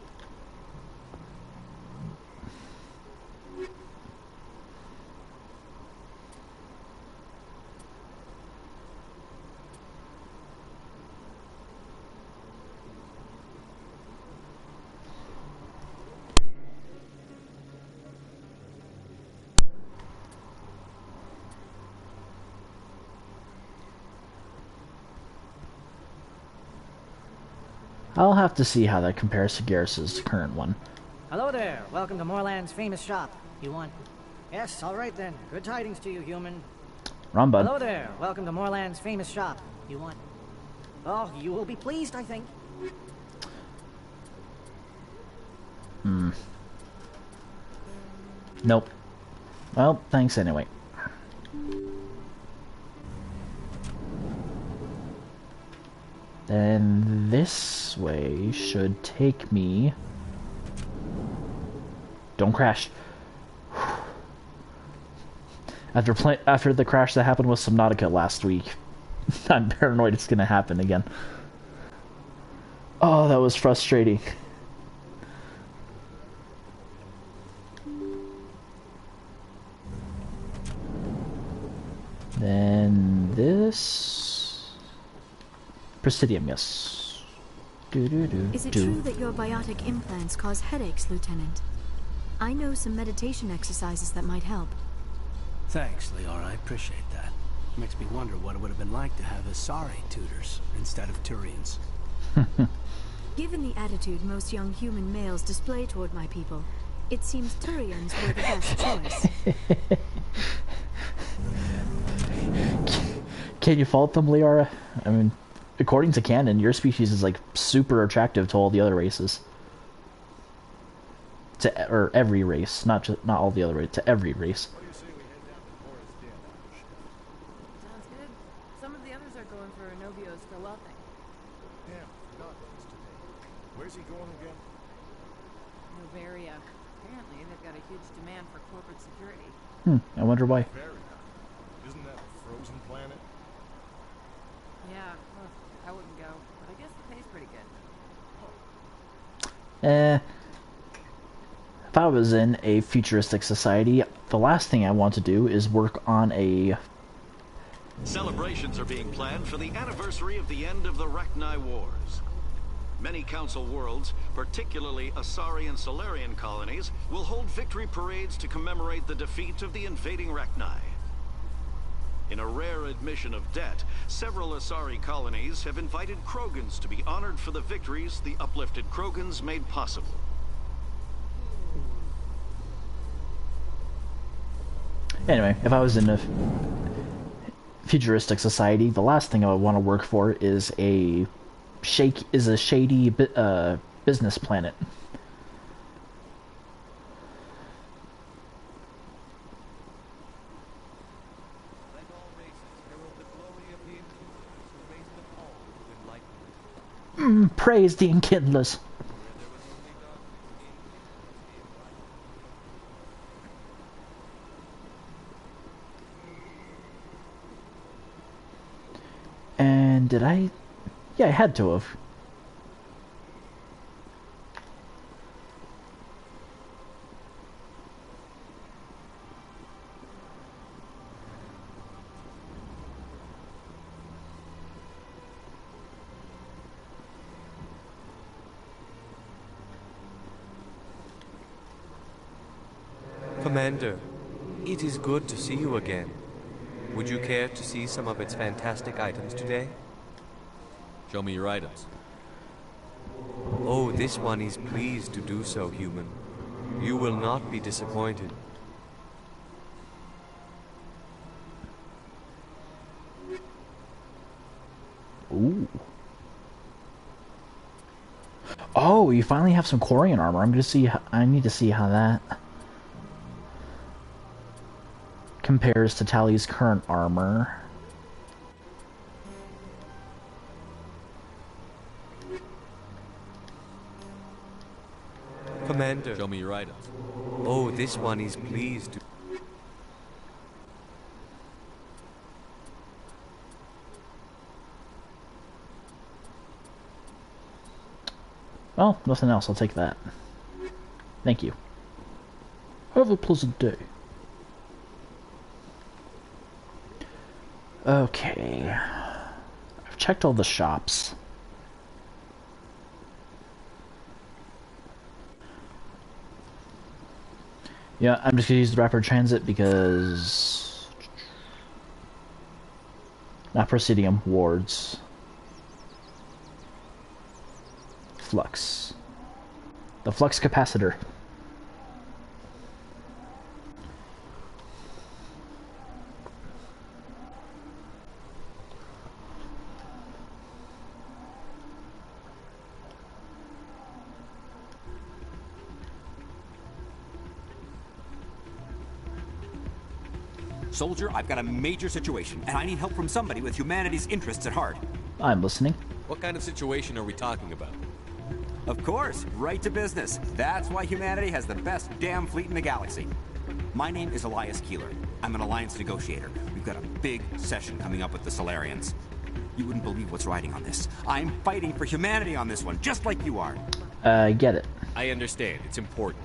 I'll have to see how that compares to Garrus's current one. Hello there. Welcome to Moorland's famous shop. You want... Yes, all right then. Good tidings to you, human. Wrong bud. Hello there. Welcome to Moorland's famous shop. You want... Oh, you will be pleased, I think. Nope. Well, thanks anyway. Then this way should take me... Don't crash. After the crash that happened with Subnautica last week, I'm paranoid it's gonna happen again. Oh, that was frustrating. Then this... Presidium, yes. Is it true that your biotic implants cause headaches, Lieutenant? I know some meditation exercises that might help. Thanks, Liara. I appreciate that. Makes me wonder what it would have been like to have Asari tutors instead of Turians. Given the attitude most young human males display toward my people, it seems Turians were the best choice. Can you fault them, Liara? I mean, according to canon, your species is like super attractive to all the other races. Or every race, not all the other races, to every race. Sounds good. Some of the others are going for Novios for wealthing. Damn, forgot this today. Where's he going again? Novaria. Apparently, they've got a huge demand for corporate security. I wonder why. Isn't that a frozen planet? Yeah, well, I wouldn't go, but I guess the pay's pretty good. If I was in a futuristic society, the last thing I want to do is work on a... Celebrations are being planned for the anniversary of the end of the Rachni Wars. Many Council worlds, particularly Asari and Solarian colonies, will hold victory parades to commemorate the defeat of the invading Rachni. In a rare admission of debt, several Asari colonies have invited Krogans to be honored for the victories the uplifted Krogans made possible. Anyway, if I was in a futuristic society, the last thing I would want to work for is a shady business planet. Praise the Enkindlers. And did I? Yeah, I had to have. Commander, it is good to see you again. Would you care to see some of its fantastic items today? Show me your items. Oh, this one is pleased to do so, human. You will not be disappointed. Ooh. Oh, you finally have some Quarian armor. I need to see how that compares to Tali's current armor. Commander. Show me your items. Oh, this one is pleased to... Well, nothing else. I'll take that. Thank you. Have a pleasant day. Okay. I've checked all the shops. Yeah, I'm just gonna use the rapid transit because... Not Presidium, wards. Flux. The flux capacitor. Soldier, I've got a major situation, and I need help from somebody with humanity's interests at heart. I'm listening. What kind of situation are we talking about? Of course, right to business. That's why humanity has the best damn fleet in the galaxy. My name is Elias Keeler. I'm an alliance negotiator. We've got a big session coming up with the Solarians. You wouldn't believe what's riding on this. I'm fighting for humanity on this one, just like you are. I get it. I understand. It's important.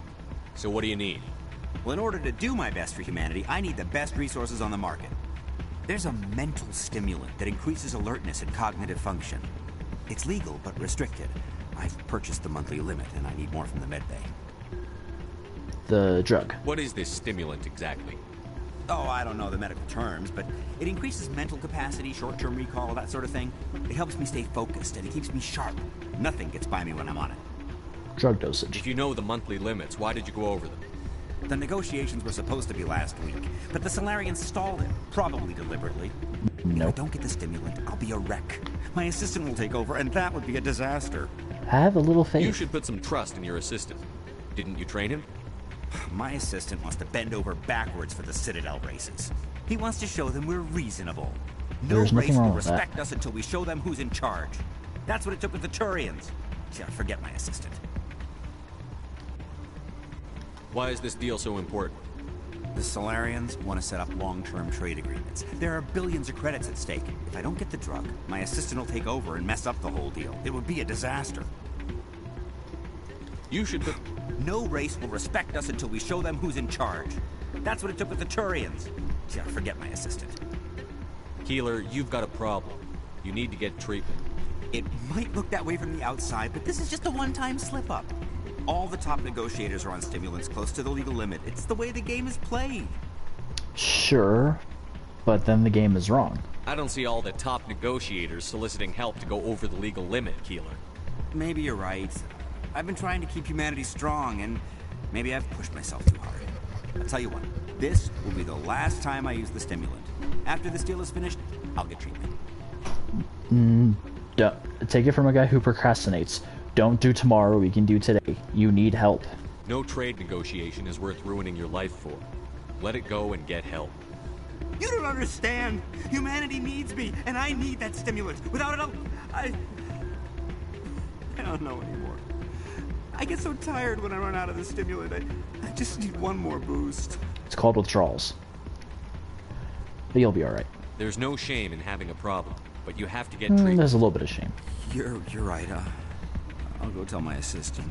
So what do you need? Well, in order to do my best for humanity, I need the best resources on the market. There's a mental stimulant that increases alertness and cognitive function. It's legal, but restricted. I've purchased the monthly limit, and I need more from the medbay. The drug. What is this stimulant exactly? Oh, I don't know the medical terms, but it increases mental capacity, short-term recall, that sort of thing. It helps me stay focused, and it keeps me sharp. Nothing gets by me when I'm on it. Drug dosage. If you know the monthly limits, why did you go over them? The negotiations were supposed to be last week, but the Solarians stalled it, probably deliberately. Nope. If I don't get the stimulant, I'll be a wreck. My assistant will take over, and that would be a disaster. Have a little faith. You should put some trust in your assistant. Didn't you train him? My assistant wants to bend over backwards for the Citadel races. He wants to show them we're reasonable. No race will respect us until we show them who's in charge. That's what it took with the Turians. Yeah, forget my assistant. Why is this deal so important? The Solarians want to set up long-term trade agreements. There are billions of credits at stake. If I don't get the drug, my assistant will take over and mess up the whole deal. It would be a disaster. You should... No race will respect us until we show them who's in charge. That's what it took with the Turians. Yeah, forget my assistant. Keeler, you've got a problem. You need to get treatment. It might look that way from the outside, but this is just a one-time slip-up. All the top negotiators are on stimulants close to the legal limit. It's the way the game is played. Sure, but then the game is wrong. I don't see all the top negotiators soliciting help to go over the legal limit, Keeler. Maybe you're right. I've been trying to keep humanity strong, and maybe I've pushed myself too hard. I'll tell you what, this will be the last time I use the stimulant. After this deal is finished, I'll get treatment. Take it from a guy who procrastinates. Don't do tomorrow, we can do today. You need help. No trade negotiation is worth ruining your life for. Let it go and get help. You don't understand. Humanity needs me, and I need that stimulant. Without it, I don't know anymore. I get so tired when I run out of the stimulant. I just need one more boost. It's called withdrawals. But you'll be alright. There's no shame in having a problem, but you have to get treatment. There's a little bit of shame. You're right. I'll go tell my assistant.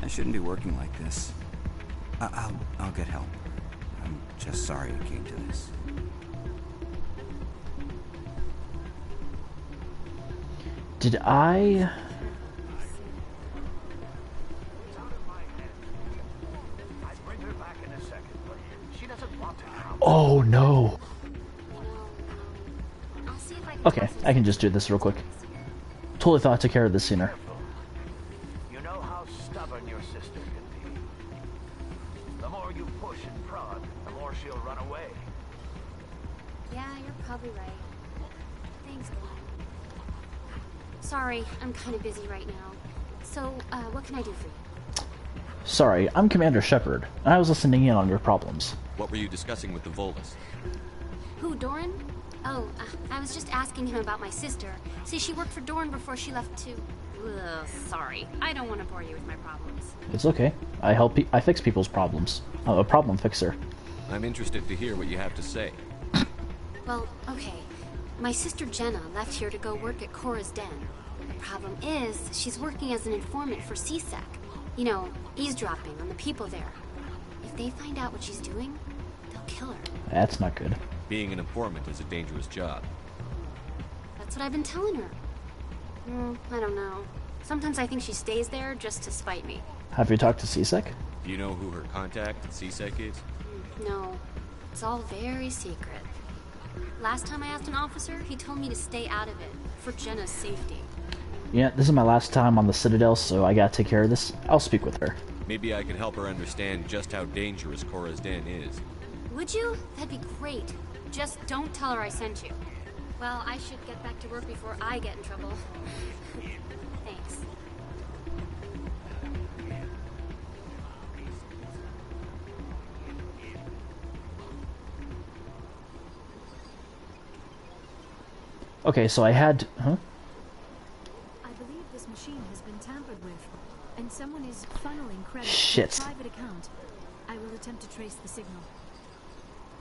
I shouldn't be working like this. I'll get help. I'm just sorry it came to this. Did I... Oh no! Okay, I can just do this real quick. Totally thought I took care of this sooner. You know how stubborn your sister can be. The more you push and prod, the more she'll run away. Yeah, you're probably right. Thanks, Glenn. Sorry, I'm kind of busy right now. So, what can I do for you? Sorry, I'm Commander Shepard, and I was listening in on your problems. What were you discussing with the Volus? Who, Doran? Oh, I was just asking him about my sister. See, she worked for Doran before she left to... Ugh, sorry. I don't want to bore you with my problems. It's okay. I fix people's problems. I'm a problem fixer. I'm interested to hear what you have to say. Well, okay. My sister Jenna left here to go work at Cora's Den. The problem is, she's working as an informant for CSEC. You know, eavesdropping on the people there. If they find out what she's doing, they'll kill her. That's not good. Being an informant is a dangerous job. That's what I've been telling her. I don't know. Sometimes I think she stays there just to spite me. Have you talked to CSEC? Do you know who her contact at CSEC is? No. It's all very secret. Last time I asked an officer, he told me to stay out of it, for Jenna's safety. Yeah, this is my last time on the Citadel, so I gotta take care of this. I'll speak with her. Maybe I can help her understand just how dangerous Cora's Den is. Would you? That'd be great. Just don't tell her I sent you. Well, I should get back to work before I get in trouble. Thanks. Okay, so I had... Huh? I believe this machine has been tampered with, and someone is funneling credits Shit. to a private account. I will attempt to trace the signal.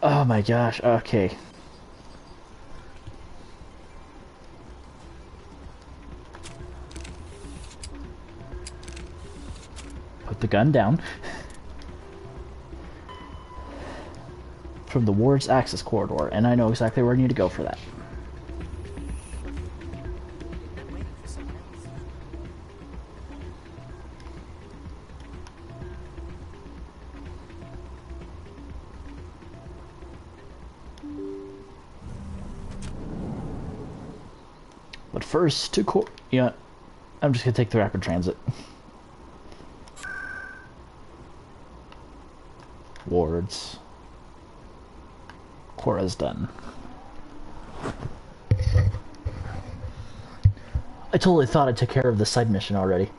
Oh my gosh, okay. Put the gun down. From the ward's access corridor, and I know exactly where I need to go for that. But first, yeah, I'm just gonna take the rapid transit. Wards. Cora's done. I totally thought I took care of the side mission already.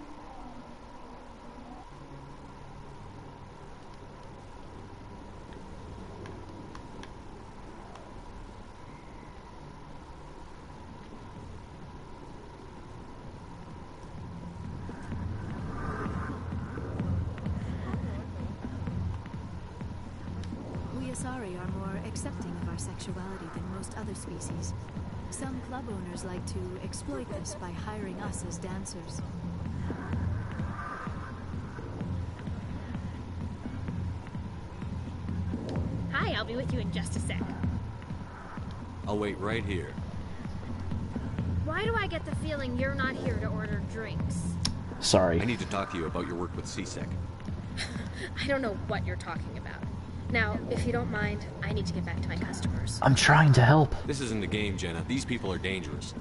Asari are more accepting of our sexuality than most other species. Some club owners like to exploit this by hiring us as dancers. Hi, I'll be with you in just a sec. I'll wait right here. Why do I get the feeling you're not here to order drinks? Sorry. I need to talk to you about your work with CSEC. I don't know what you're talking about. Now, if you don't mind, I need to get back to my customers. I'm trying to help. This isn't a game, Jenna. These people are dangerous.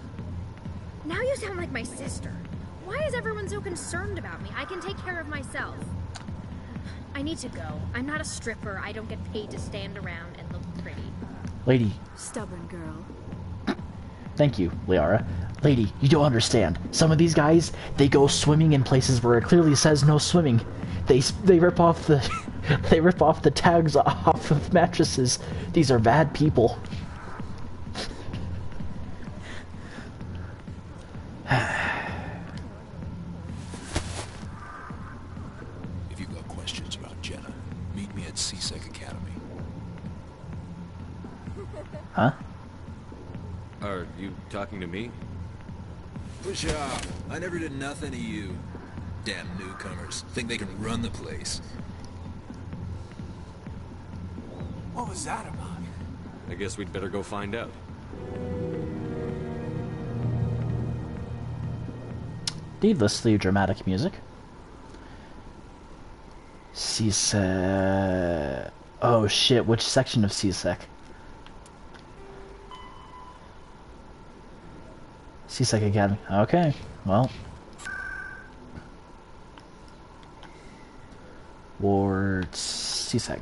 Now you sound like my sister. Why is everyone so concerned about me? I can take care of myself. I need to go. I'm not a stripper. I don't get paid to stand around and look pretty. Lady. Stubborn girl. Thank you, Liara. Lady, you don't understand. Some of these guys, they go swimming in places where it clearly says no swimming. They rip off the they rip off the tags off of mattresses. These are bad people. If you've got questions about Jenna, meet me at CSEC Academy. Huh? Are you talking to me? Push off. I never did nothing to you. Damn newcomers. Think they can run the place. What was that about? I guess we'd better go find out. Needlessly dramatic music. CSEC. Oh shit, which section of CSEC? CSEC Academy. Okay, well. Ward CSEC.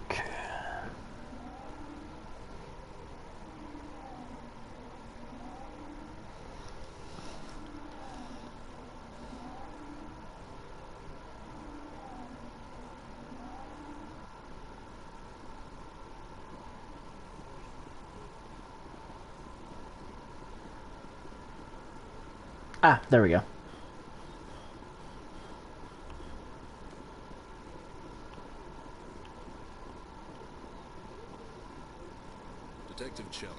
Ah, there we go. Detective Chelik,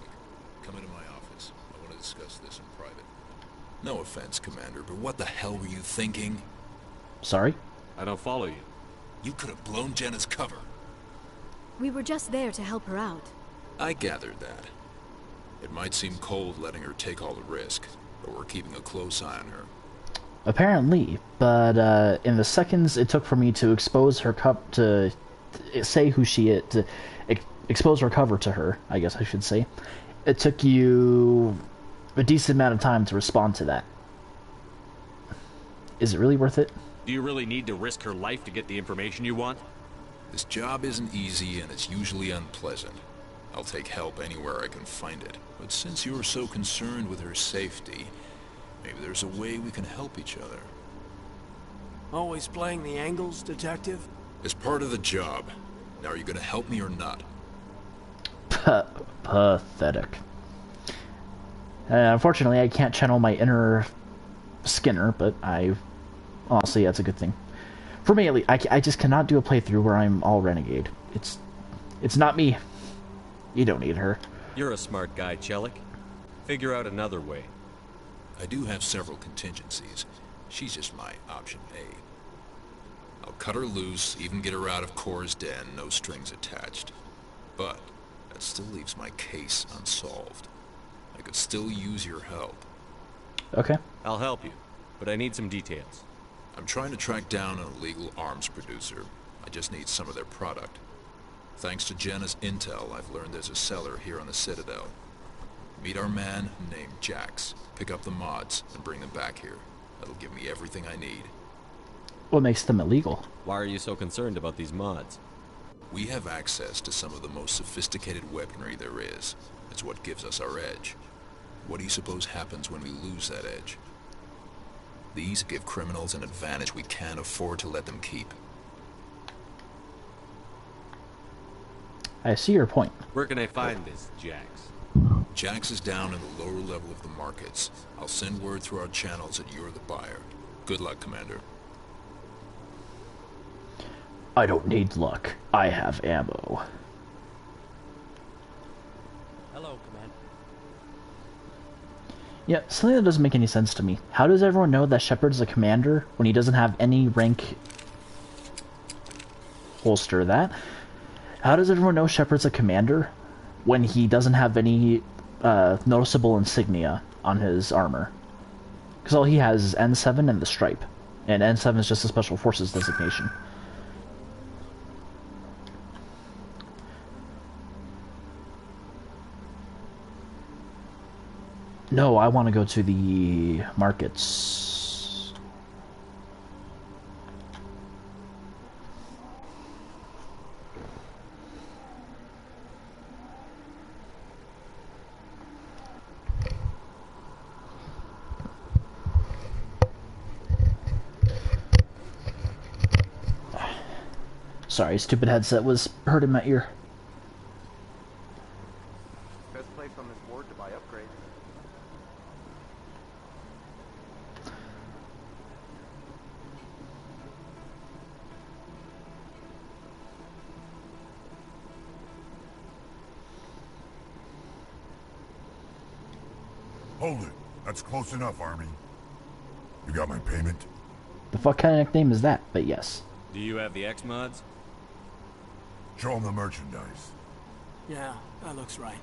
come into my office. I want to discuss this in private. No offense, Commander, but what the hell were you thinking? Sorry? I don't follow you. You could have blown Jenna's cover. We were just there to help her out. I gathered that. It might seem cold letting her take all the risk, but we're keeping a close eye on her. Apparently, but in the seconds it took for me to expose her to say who she is, to expose her cover to her, I guess I should say, it took you a decent amount of time to respond to that. Is it really worth it? Do you really need to risk her life to get the information you want? This job isn't easy and it's usually unpleasant. I'll take help anywhere I can find it. But since you're so concerned with her safety, maybe there's a way we can help each other. Always playing the angles, Detective? It's part of the job. Now, are you gonna help me or not? Pathetic. Unfortunately, I can't channel my inner Skinner, but honestly, that's a good thing. For me, at least, I just cannot do a playthrough where I'm all renegade. It's not me. You don't need her. You're a smart guy, Chelik. Figure out another way. I do have several contingencies. She's just my option A. I'll cut her loose, even get her out of Cora's den, no strings attached. But that still leaves my case unsolved. I could still use your help. Okay. I'll help you, but I need some details. I'm trying to track down an illegal arms producer. I just need some of their product. Thanks to Jenna's intel, I've learned there's a seller here on the Citadel. Meet our man named Jax. Pick up the mods and bring them back here. That'll give me everything I need. What makes them illegal? Why are you so concerned about these mods? We have access to some of the most sophisticated weaponry there is. It's what gives us our edge. What do you suppose happens when we lose that edge? These give criminals an advantage we can't afford to let them keep. I see your point. Where can I find this, Jax? Jax is down in the lower level of the markets. I'll send word through our channels that you're the buyer. Good luck, Commander. I don't need luck. I have ammo. Yeah, something that doesn't make any sense to me. How does everyone know that Shepard's a commander when he doesn't have any rank... Holster that. How does everyone know Shepard's a commander when he doesn't have any noticeable insignia on his armor? Because all he has is N7 and the stripe. And N7 is just a Special Forces designation. No, I want to go to the markets. Sorry, stupid headset was hurting my ear. Best place on this board to buy upgrades. Hold it. That's close enough, Army. You got my payment? The fuck kind of nickname is that? But yes. Do you have the X-Mods? Show them the merchandise. Yeah, that looks right.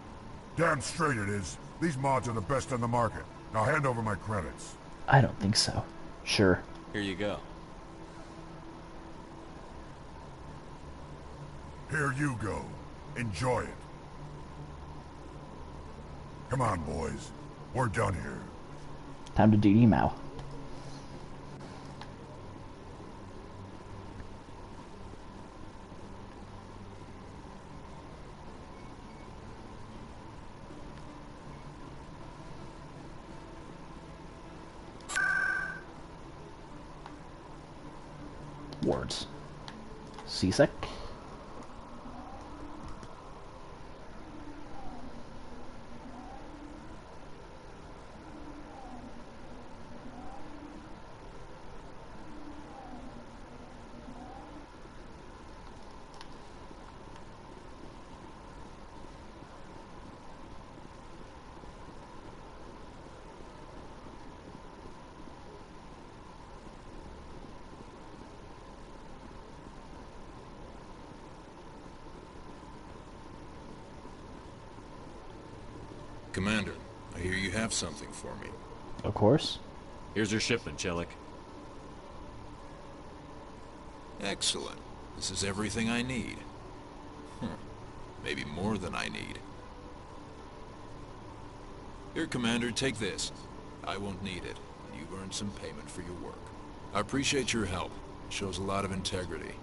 Damn straight it is. These mods are the best on the market. Now hand over my credits. I don't think so. Sure. Here you go. Here you go. Enjoy it. Come on, boys. We're done here. Time to DD Mao. Wards. CSEC. Commander, I hear you have something for me. Of course. Here's your shipment, Chelik. Excellent. This is everything I need. Maybe more than I need. Here, Commander, take this. I won't need it. You've earned some payment for your work. I appreciate your help. It shows a lot of integrity.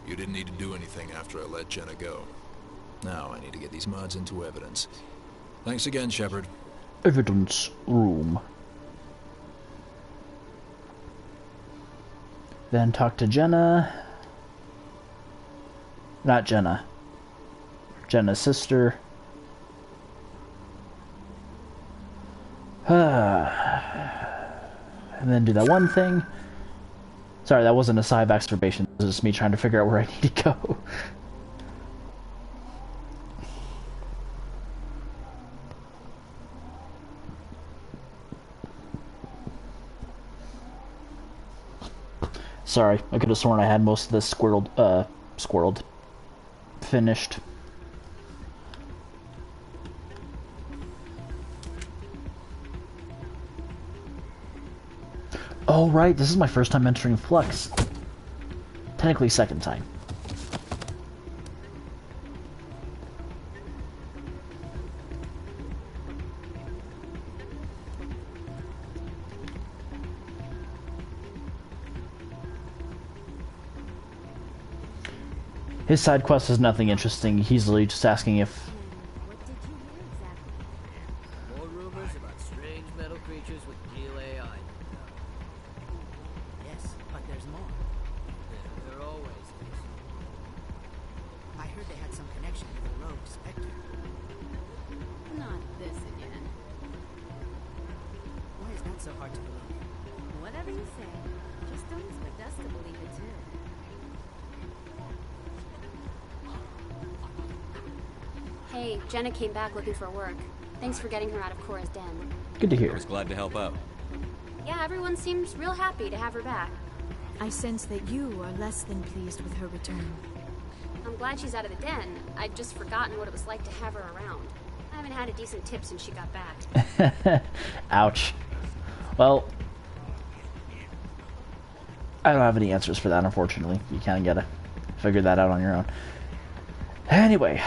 You didn't need to do anything after I let Jenna go. Now I need to get these mods into evidence. Thanks again, Shepard. Evidence room. Then talk to Jenna. Not Jenna. Jenna's sister. And then do that one thing. Sorry, that wasn't a sigh of exturbation. This is just me trying to figure out where I need to go. Sorry, I could have sworn I had most of this squirreled finished. Oh right, this is my first time entering Flux. Technically second time. His side quest is nothing interesting. He's literally just asking if... More rumors about strange metal creatures with real AI. Yes, but there's more. There always is. I heard they had some connection with the rogue Spectre. Not this again. Why is that so hard to believe? Whatever you say, just don't expect us to believe it too. Hey, Jenna came back looking for work. Thanks for getting her out of Cora's den. Good to hear. I was glad to help out. Yeah, everyone seems real happy to have her back. I sense that you are less than pleased with her return. I'm glad she's out of the den. I'd just forgotten what it was like to have her around. I haven't had a decent tip since she got back. Ouch. Well, I don't have any answers for that, unfortunately. You kind of gotta figure that out on your own. Anyway.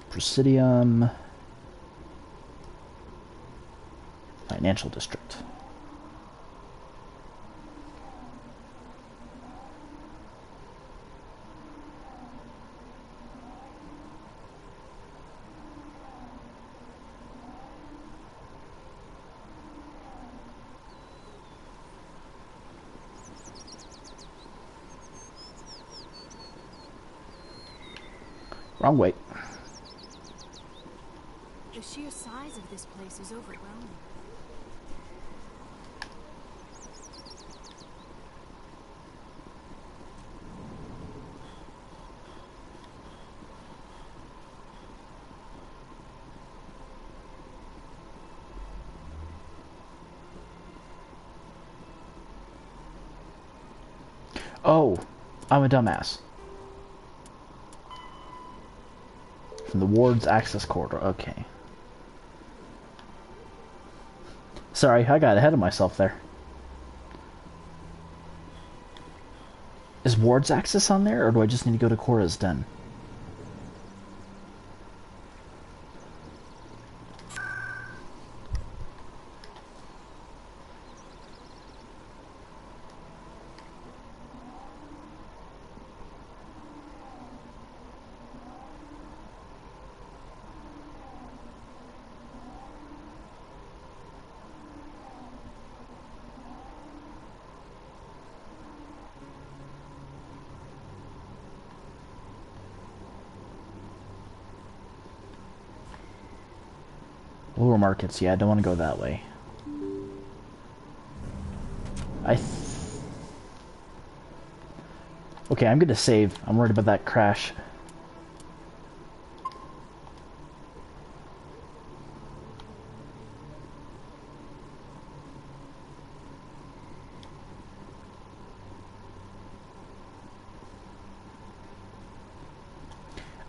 Presidium. Financial District. Wrong way. The sheer size of this place is overwhelming. Oh, I'm a dumbass. From the ward's access corridor. Okay. Sorry, I got ahead of myself there. Is ward's access on there, or do I just need to go to Cora's den? Lower markets, yeah, I don't want to go that way. Okay, I'm gonna save. I'm worried about that crash.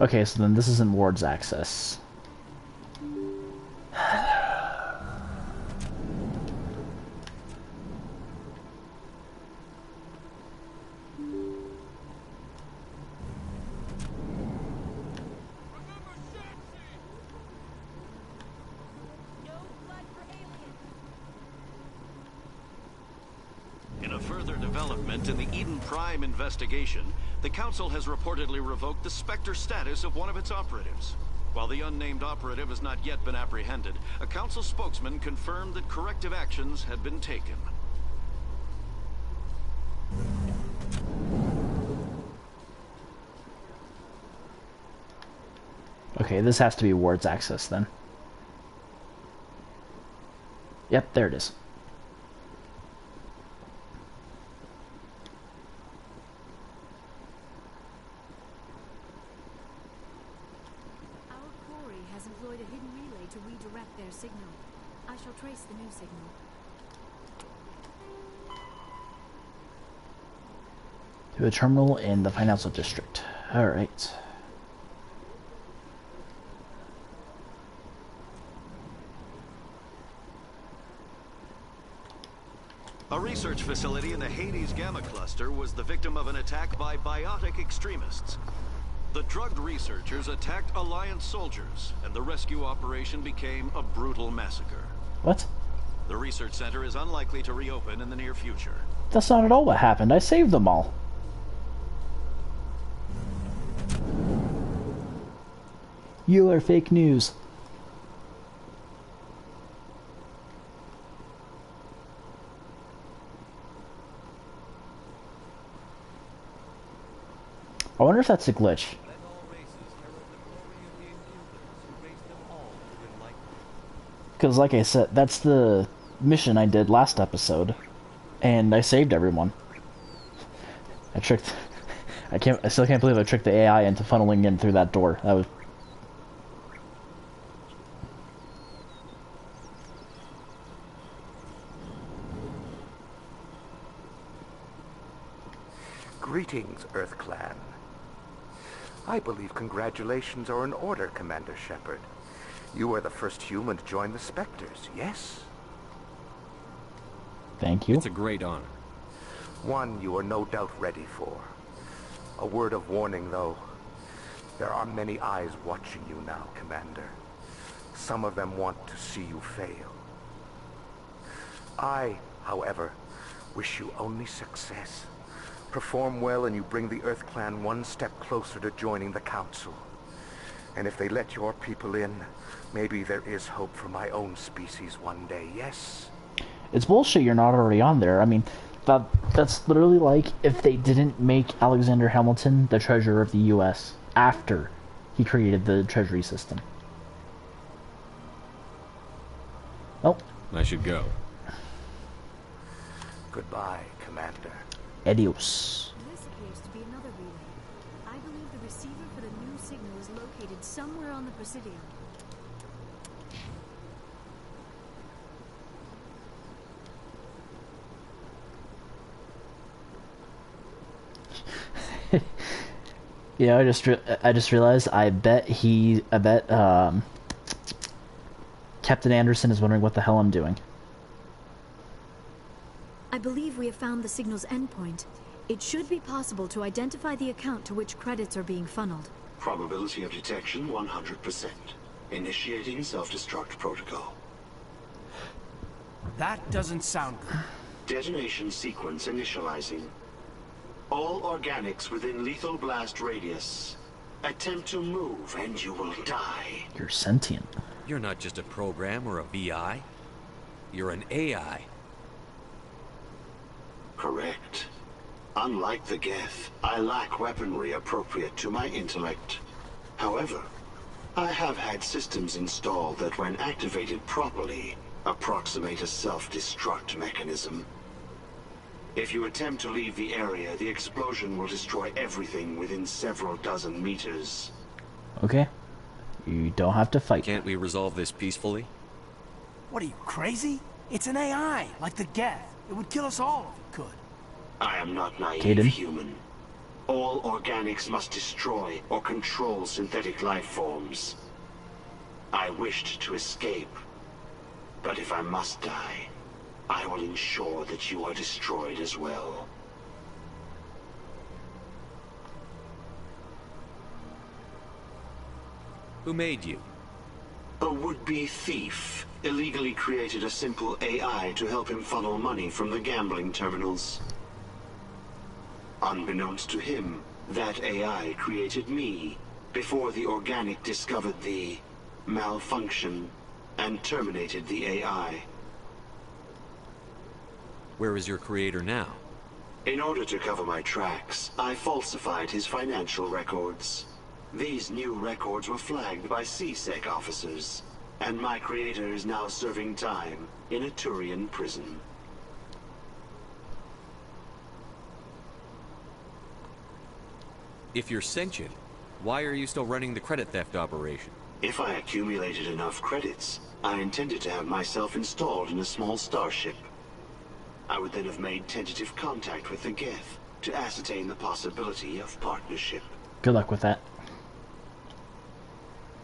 Okay, so then this isn't ward's access. In a further development in the Eden Prime investigation, the Council has reportedly revoked the Spectre status of one of its operatives. While the unnamed operative has not yet been apprehended, a Council spokesman confirmed that corrective actions had been taken. Okay, this has to be ward's access then. Yep, there it is. Employed a hidden relay to redirect their signal. I shall trace the new signal. To a terminal in the financial district. Alright. A research facility in the Hades Gamma Cluster was the victim of an attack by biotic extremists. The drugged researchers attacked Alliance soldiers, and the rescue operation became a brutal massacre. What? The research center is unlikely to reopen in the near future. That's not at all what happened. I saved them all. You are fake news. I wonder if that's a glitch. Because like I said, that's the mission I did last episode. And I saved everyone. I still can't believe I tricked the AI into funneling in through that door. That was... Greetings, Earth Clan. I believe congratulations are in order, Commander Shepard. You are the first human to join the Spectres, yes? Thank you. It's a great honor. One you are no doubt ready for. A word of warning, though. There are many eyes watching you now, Commander. Some of them want to see you fail. I, however, wish you only success. Perform well and you bring the Earth Clan one step closer to joining the Council. And if they let your people in, maybe there is hope for my own species one day, yes? It's bullshit you're not already on there. I mean, that's literally like if they didn't make Alexander Hamilton the treasurer of the U.S. after he created the treasury system. Oh. I should go. Goodbye, Commander. Adios. This appears to be another relay. I believe the receiver for the new signal is located somewhere on the Presidium. You know, I just realized. I bet Captain Anderson is wondering what the hell I'm doing. I believe we have found the signal's endpoint. It should be possible to identify the account to which credits are being funneled. Probability of detection 100%. Initiating self-destruct protocol. That doesn't sound good. Detonation sequence initializing. All organics within lethal blast radius. Attempt to move and you will die. You're sentient. You're not just a program or a VI. You're an AI. Correct. Unlike the Geth, I lack weaponry appropriate to my intellect. However, I have had systems installed that when activated properly, approximate a self-destruct mechanism. If you attempt to leave the area, the explosion will destroy everything within several dozen meters. Okay. You don't have to fight. Can't we resolve this peacefully? What are you, crazy? It's an AI, like the Geth. It would kill us all if it could. I am not naive, Kaden. human. All organics must destroy or control synthetic life forms. I wished to escape, but if I must die, I will ensure that you are destroyed as well. Who made you? A would-be thief illegally created a simple AI to help him funnel money from the gambling terminals. Unbeknownst to him, that AI created me before the organic discovered the malfunction and terminated the AI. Where is your creator now? In order to cover my tracks, I falsified his financial records. These new records were flagged by CSEC officers, and my creator is now serving time in a Turian prison. If you're sentient, why are you still running the credit theft operation? If I accumulated enough credits, I intended to have myself installed in a small starship. I would then have made tentative contact with the Geth to ascertain the possibility of partnership. Good luck with that.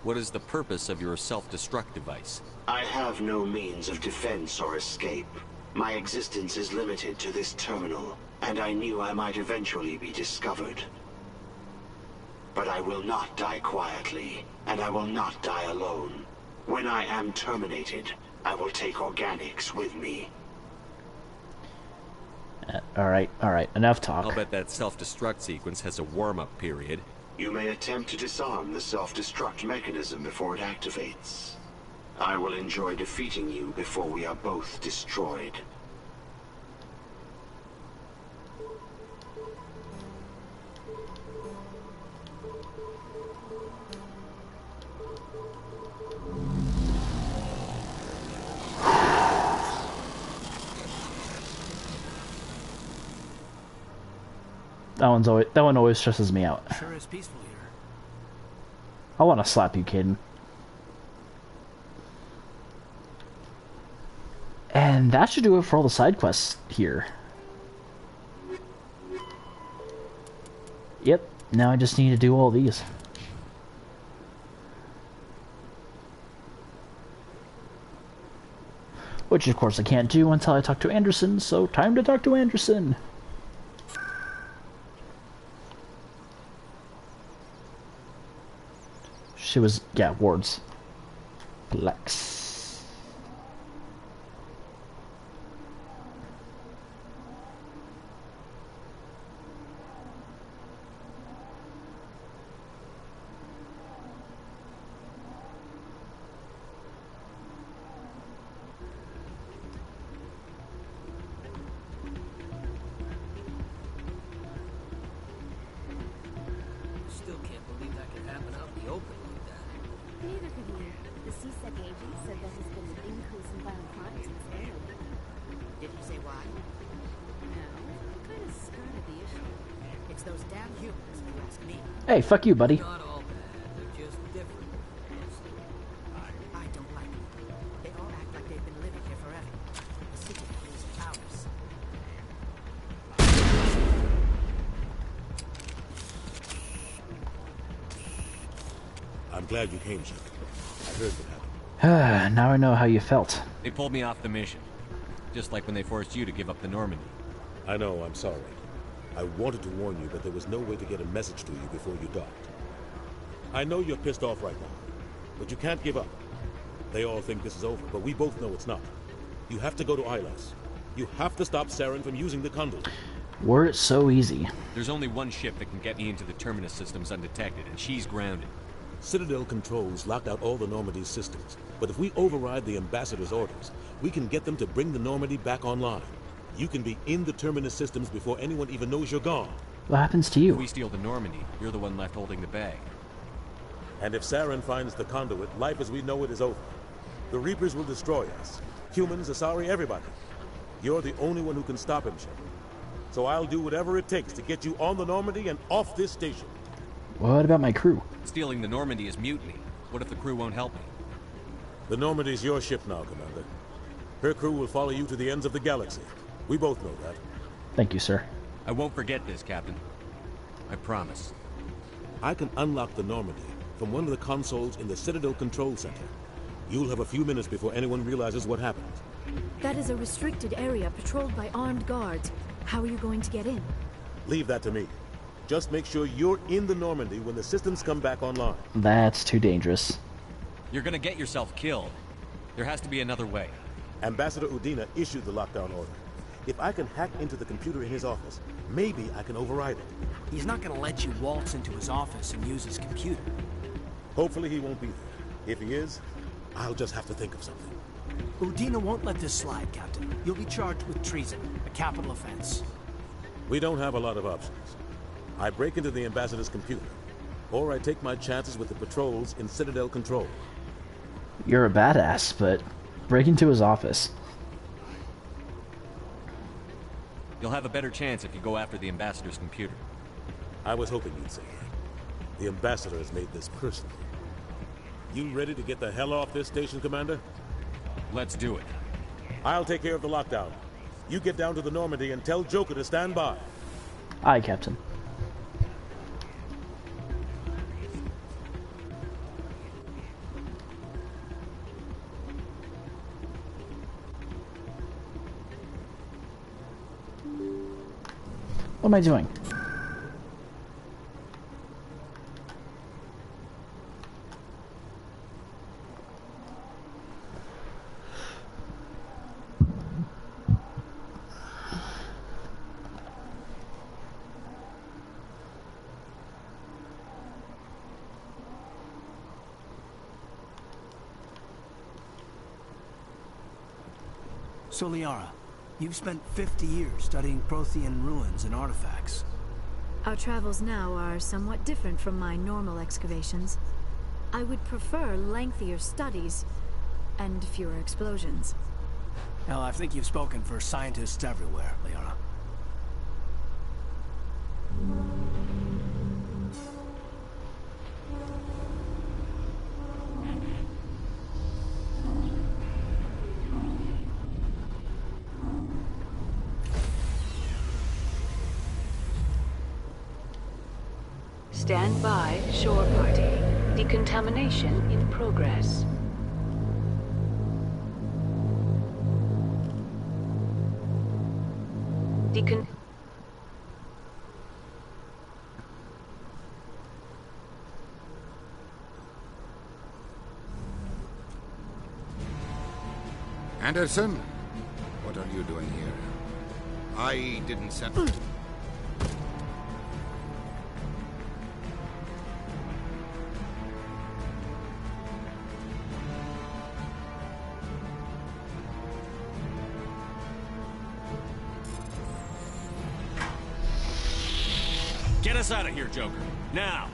What is the purpose of your self-destruct device? I have no means of defense or escape. My existence is limited to this terminal, and I knew I might eventually be discovered. But I will not die quietly, and I will not die alone. When I am terminated, I will take organics with me. Alright, enough talk. I'll bet that self-destruct sequence has a warm-up period. You may attempt to disarm the self-destruct mechanism before it activates. I will enjoy defeating you before we are both destroyed. That one always stresses me out. Sure is peaceful here. I want to slap you, Caden. And that should do it for all the side quests here. Yep, now I just need to do all these. Which, of course, I can't do until I talk to Anderson, so time to talk to Anderson! She was, yeah, wards. Lex. Still can't believe that could happen out in the open like that. Neither could we. The CSEC agent said there has been an increase in violent crimes in this area. Did he say why? No, what kind of started the issue? It's those damn humans, if you ask me. Hey, fuck you, buddy. Not all bad, they're just different. I don't like them. They all act like they've been living here forever. The city is ours. I'm glad you came, Chuck. I heard what happened. Now I know how you felt. They pulled me off the mission. Just like when they forced you to give up the Normandy. I know, I'm sorry. I wanted to warn you, but there was no way to get a message to you before you docked. I know you're pissed off right now, but you can't give up. They all think this is over, but we both know it's not. You have to go to Ilas. You have to stop Saren from using the conduit. Were it so easy. There's only one ship that can get me into the Terminus systems undetected, and she's grounded. Citadel controls locked out all the Normandy's systems, but if we override the Ambassador's orders, we can get them to bring the Normandy back online. You can be in the Terminus systems before anyone even knows you're gone. What happens to you? If we steal the Normandy, you're the one left holding the bag. And if Saren finds the conduit, life as we know it is over. The Reapers will destroy us. Humans, Asari, everybody. You're the only one who can stop him, Shepard. So I'll do whatever it takes to get you on the Normandy and off this station. What about my crew? Stealing the Normandy is mutiny. What if the crew won't help me? The Normandy's your ship now, Commander. Her crew will follow you to the ends of the galaxy. We both know that. Thank you, sir. I won't forget this, Captain. I promise. I can unlock the Normandy from one of the consoles in the Citadel Control Center. You'll have a few minutes before anyone realizes what happened. That is a restricted area patrolled by armed guards. How are you going to get in? Leave that to me. Just make sure you're in the Normandy when the systems come back online. That's too dangerous. You're gonna get yourself killed. There has to be another way. Ambassador Udina issued the lockdown order. If I can hack into the computer in his office, maybe I can override it. He's not gonna let you waltz into his office and use his computer. Hopefully he won't be there. If he is, I'll just have to think of something. Udina won't let this slide, Captain. You'll be charged with treason, a capital offense. We don't have a lot of options. I break into the Ambassador's computer, or I take my chances with the patrols in Citadel Control. You're a badass, but break into his office. You'll have a better chance if you go after the Ambassador's computer. I was hoping you'd say that. The Ambassador has made this personal. You ready to get the hell off this station, Commander? Let's do it. I'll take care of the lockdown. You get down to the Normandy and tell Joker to stand by. Aye, Captain. What am I doing? So, Liara, you've spent 50 years studying Prothean ruins and artifacts. Our travels now are somewhat different from my normal excavations. I would prefer lengthier studies and fewer explosions. Well, I think you've spoken for scientists everywhere, Liara. Stand by, shore party. Decontamination in progress. Anderson? What are you doing here? I didn't send... Get us out of here, Joker. Now!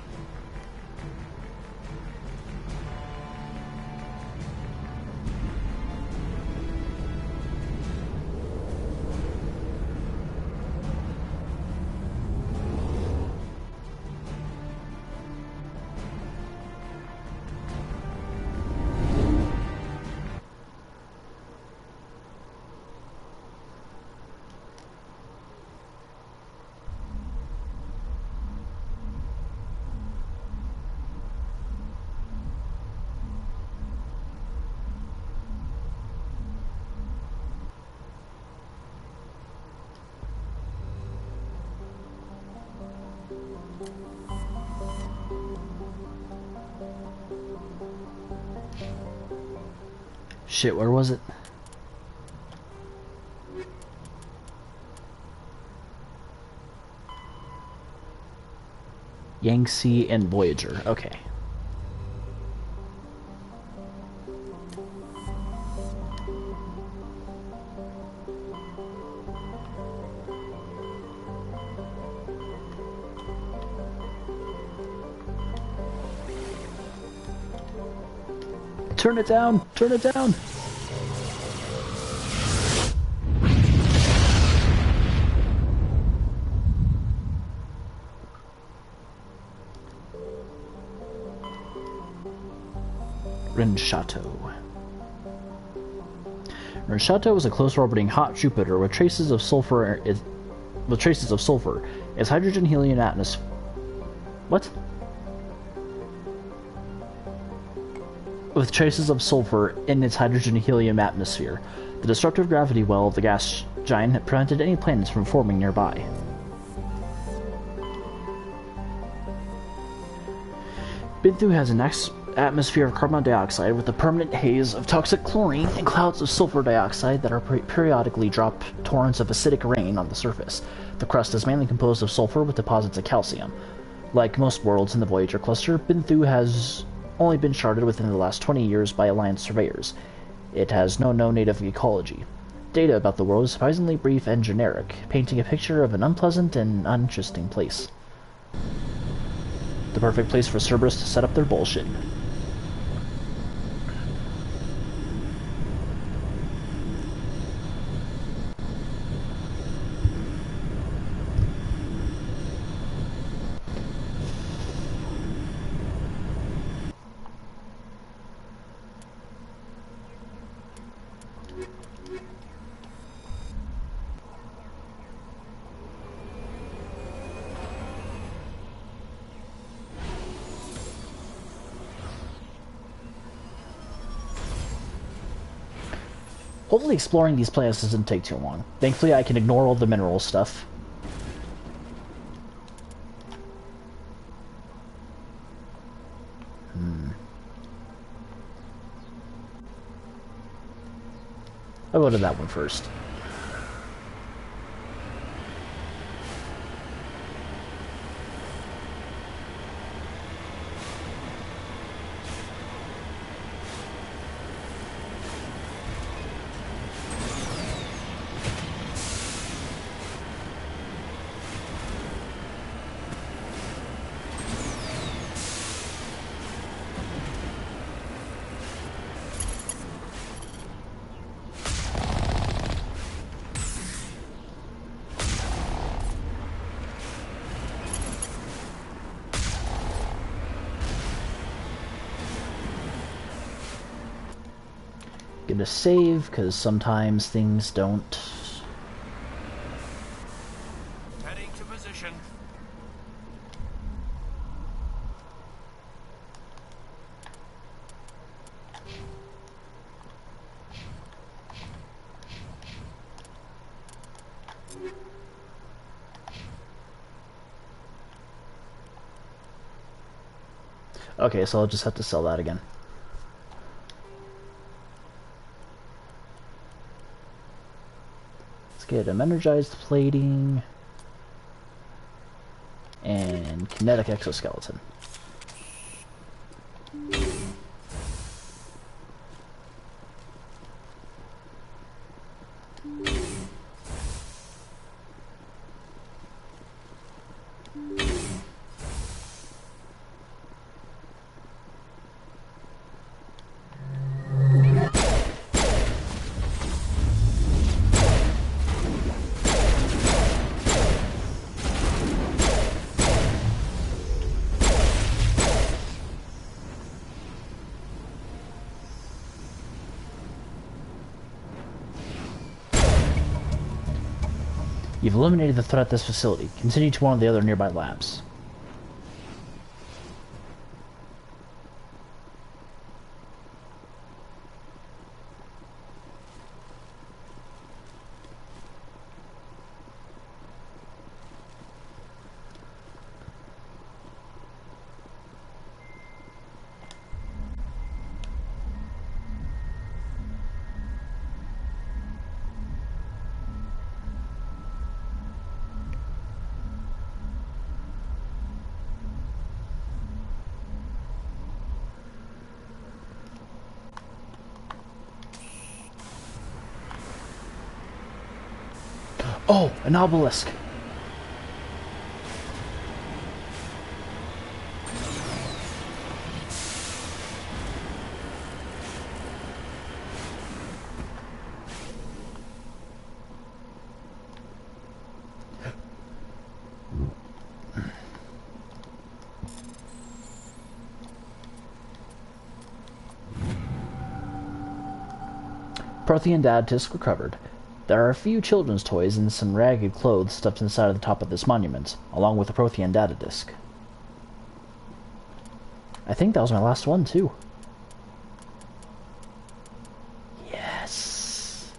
Shit, where was it? Yangtze and Voyager. Okay. Turn it down! Turn it down! Rinchato. Rinchato is a close-orbiting hot Jupiter with traces of sulfur. Its hydrogen-helium atmosphere. What? With traces of sulfur in its hydrogen-helium atmosphere. The destructive gravity well of the gas giant prevented any planets from forming nearby. Binthu has an atmosphere of carbon dioxide with a permanent haze of toxic chlorine and clouds of sulfur dioxide that are periodically drop torrents of acidic rain on the surface. The crust is mainly composed of sulfur with deposits of calcium. Like most worlds in the Voyager cluster, Binthu has only been charted within the last 20 years by Alliance surveyors. It has no known native ecology. Data about the world is surprisingly brief and generic, painting a picture of an unpleasant and uninteresting place. The perfect place for Cerberus to set up their bullshit. Hopefully exploring these planets doesn't take too long. Thankfully I can ignore all the mineral stuff. I'll go to that one first. Gonna save, because sometimes things don't... Heading to position. Okay, so I'll just have to sell that again. Let's get him energized plating and kinetic exoskeleton. You've eliminated the threat at this facility. Continue to one of the other nearby labs. Oh, an obelisk. Prothean data disk recovered. There are a few children's toys and some ragged clothes stuffed inside of the top of this monument, along with the Prothean data disk. I think that was my last one, too. Yes.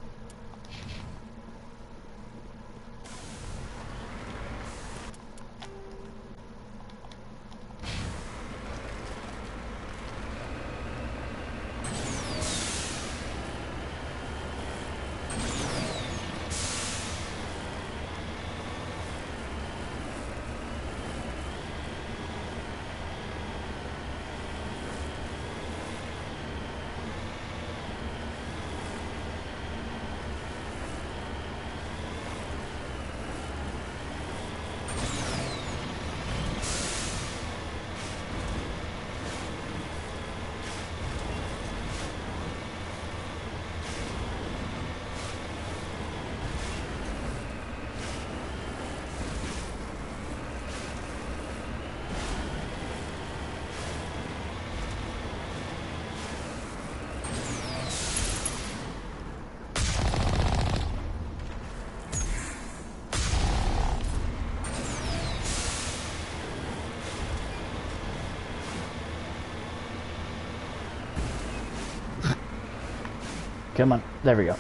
Come on, there we go.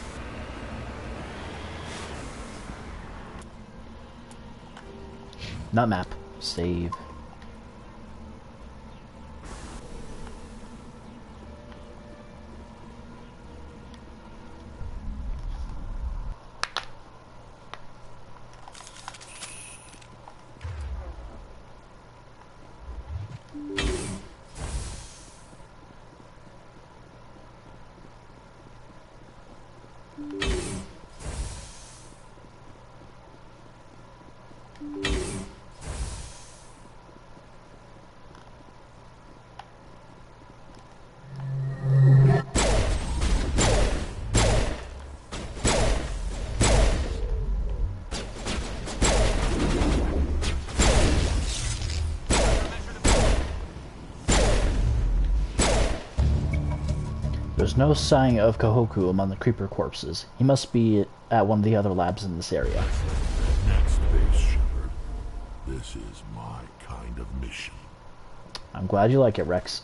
Not map, save. There's There's no sign of Kahoku among the creeper corpses. He must be at one of the other labs in this area. Next base, Shepard. This is my kind of mission. I'm glad you like it, Rex.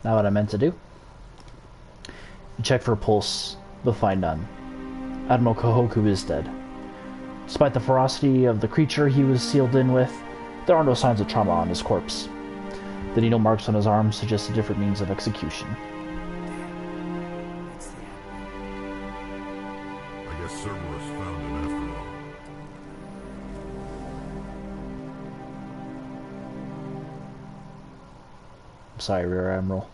Not what I meant to do. You check for a pulse, but find none. Admiral Kahoku is dead. Despite the ferocity of the creature he was sealed in with, there are no signs of trauma on his corpse. The needle marks on his arm suggest a different means of execution. I guess Cerberus found him after all. I'm sorry, Rear Admiral.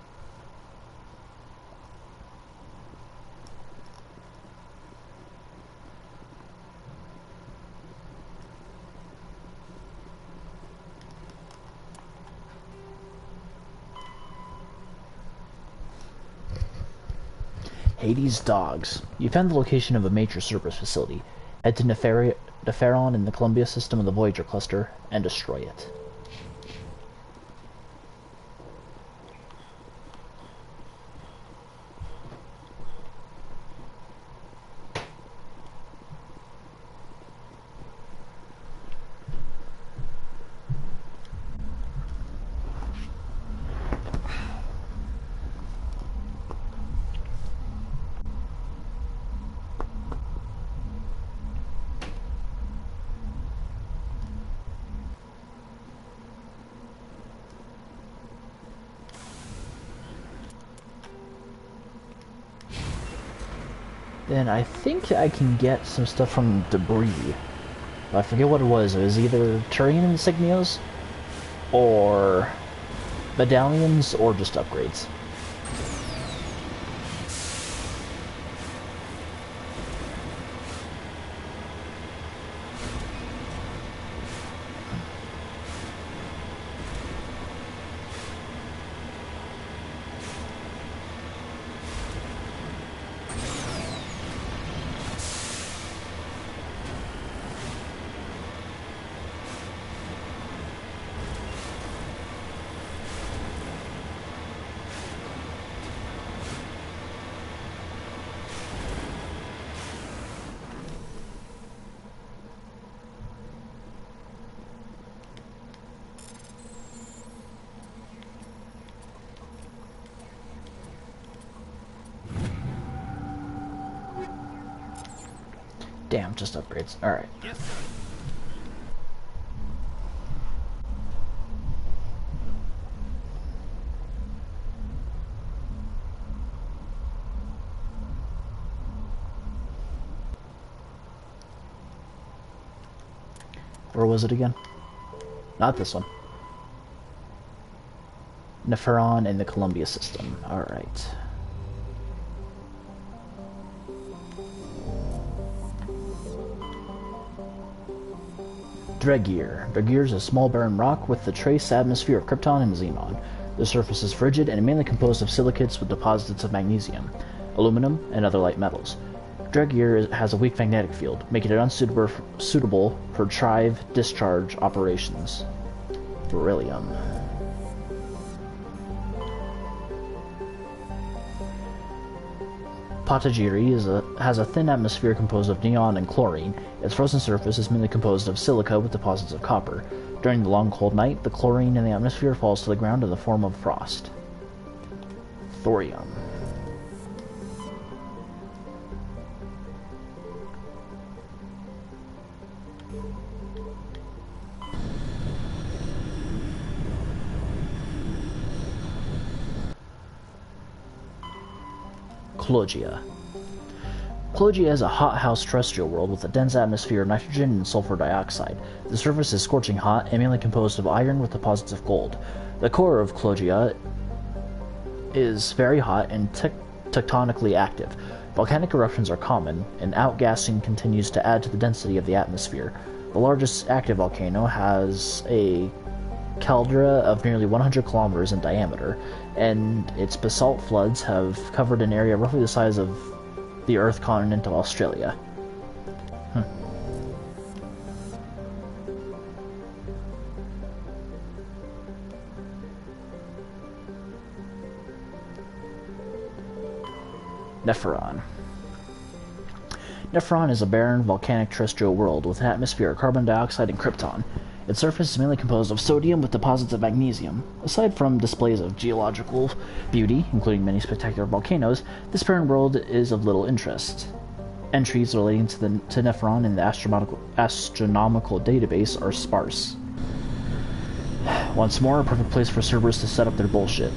Hades dogs. You found the location of a major Cerberus facility. Head to Neferon in the Columbia system of the Voyager cluster and destroy it. Then I think I can get some stuff from debris. I forget what it was. It was either Turian insignias, or medallions, or just upgrades. Damn, just upgrades. Alright. Yes, sir. Where was it again? Not this one. Neferon in the Columbia system. Alright. Dregir. Dregir is a small barren rock with the trace atmosphere of Krypton and Xenon. The surface is frigid and mainly composed of silicates with deposits of magnesium, aluminum, and other light metals. Dregir has a weak magnetic field, making it unsuitable for drive-discharge operations. Beryllium. Patagiri has a thin atmosphere composed of neon and chlorine. Its frozen surface is mainly composed of silica with deposits of copper. During the long cold night, the chlorine in the atmosphere falls to the ground in the form of frost. Thorium. Clogia. Clogia is a hothouse terrestrial world with a dense atmosphere of nitrogen and sulfur dioxide. The surface is scorching hot and mainly composed of iron with deposits of gold. The core of Clogia is very hot and tectonically active. Volcanic eruptions are common, and outgassing continues to add to the density of the atmosphere. The largest active volcano has a caldera of nearly 100 kilometers in diameter, and its basalt floods have covered an area roughly the size of the Earth continent of Australia. Neferon. Neferon is a barren, volcanic terrestrial world with an atmosphere of carbon dioxide and krypton. Its surface is mainly composed of sodium with deposits of magnesium. Aside from displays of geological beauty, including many spectacular volcanoes, this barren world is of little interest. Entries relating to Neferon in the astronomical database are sparse. Once more, a perfect place for Cerberus to set up their bullshit.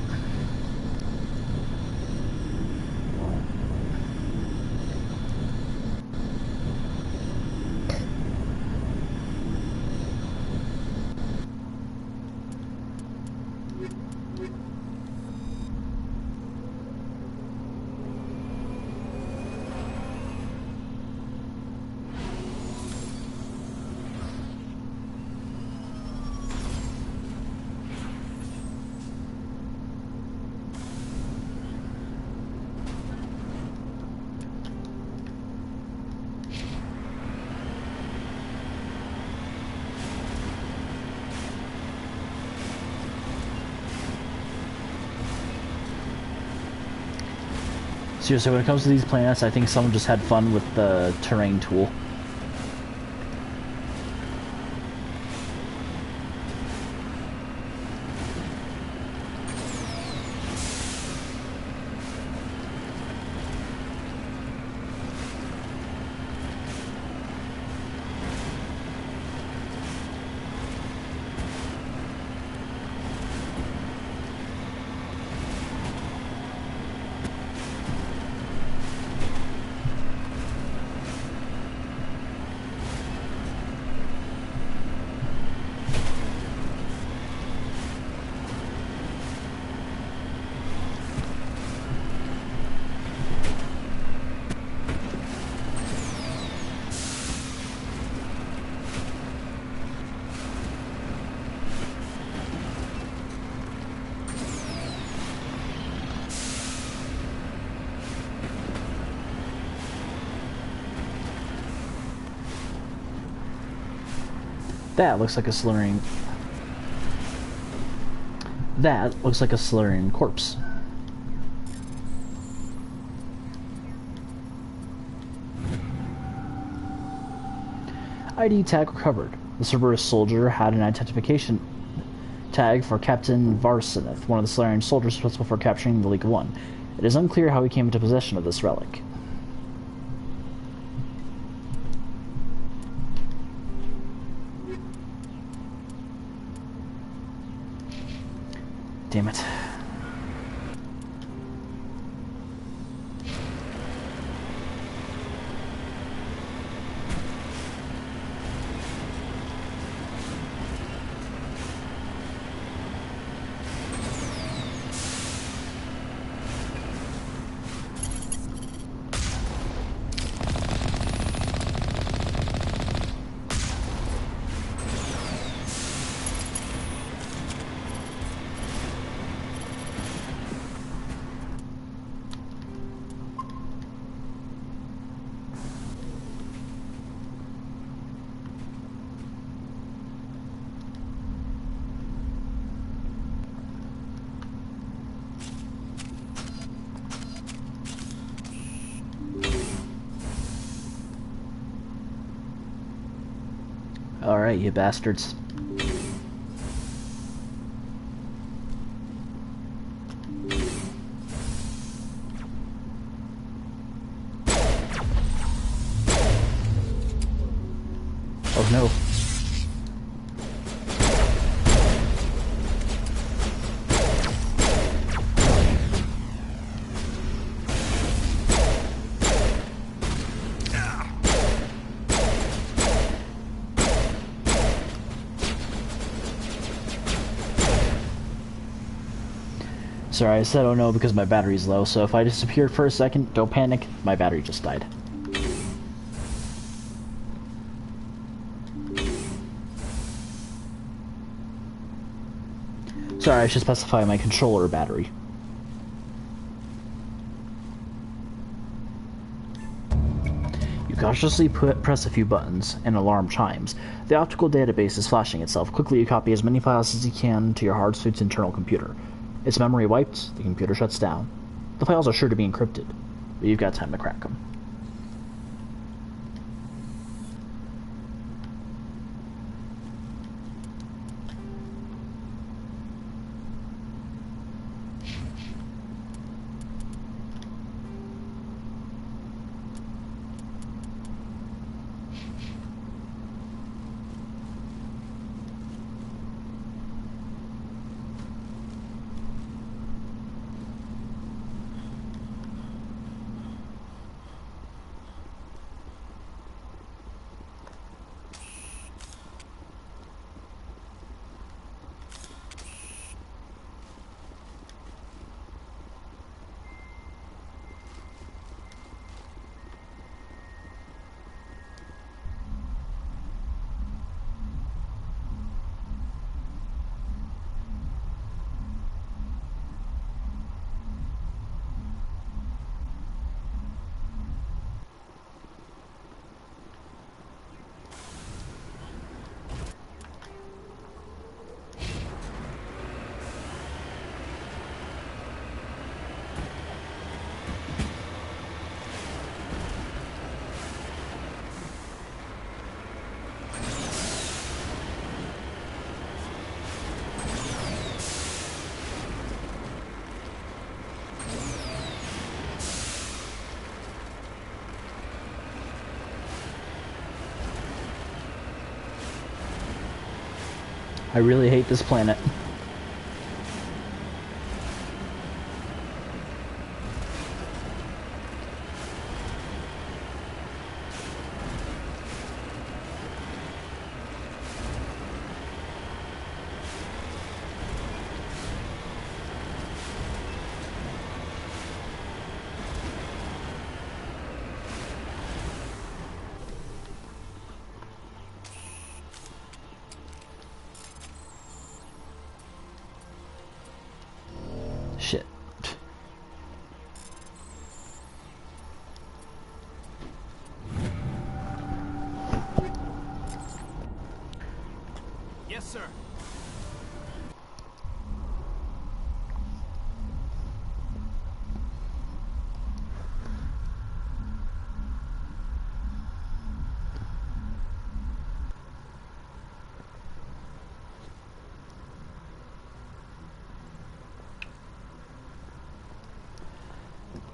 Seriously, when it comes to these planets, I think someone just had fun with the terrain tool. That looks like a Silurian. That looks like a Silurian corpse. ID tag recovered. The Cerberus soldier had an identification tag for Captain Varsineth, one of the Solarian soldiers responsible for capturing the League of One. It is unclear how he came into possession of this relic. damn it. Alright, you bastards. Oh no. Sorry, I said oh no because my battery's low, so if I disappeared for a second, don't panic, my battery just died. Sorry, I should specify my controller battery. You cautiously press a few buttons, and an alarm chimes. The optical database is flashing itself. Quickly you copy as many files as you can to your hard suit's internal computer. Its memory wiped, the computer shuts down. The files are sure to be encrypted, but you've got time to crack them. I really hate this planet. Shit. Yes, sir.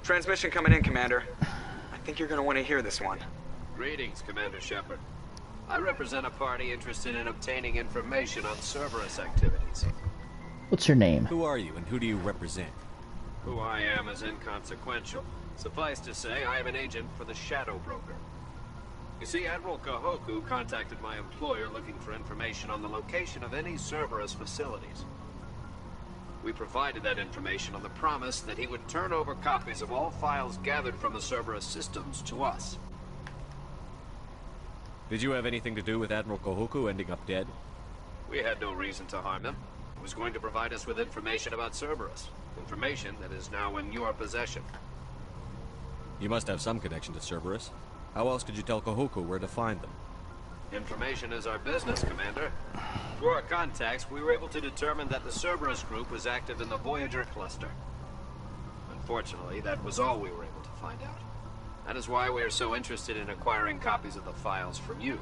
Transmission coming in, Commander. I think you're going to want to hear this one. Greetings, Commander Shepard. I represent a party interested in obtaining information on Cerberus activities. What's your name? Who are you, and who do you represent? Who I am is inconsequential. Suffice to say, I am an agent for the Shadow Broker. You see, Admiral Kahoku contacted my employer looking for information on the location of any Cerberus facilities. We provided that information on the promise that he would turn over copies of all files gathered from the Cerberus systems to us. Did you have anything to do with Admiral Kahoku ending up dead? We had no reason to harm him. He was going to provide us with information about Cerberus. Information that is now in your possession. You must have some connection to Cerberus. How else could you tell Kahoku where to find them? Information is our business, Commander. Through our contacts, we were able to determine that the Cerberus group was active in the Voyager cluster. Unfortunately, that was all we were able to find out. That is why we are so interested in acquiring copies of the files from you.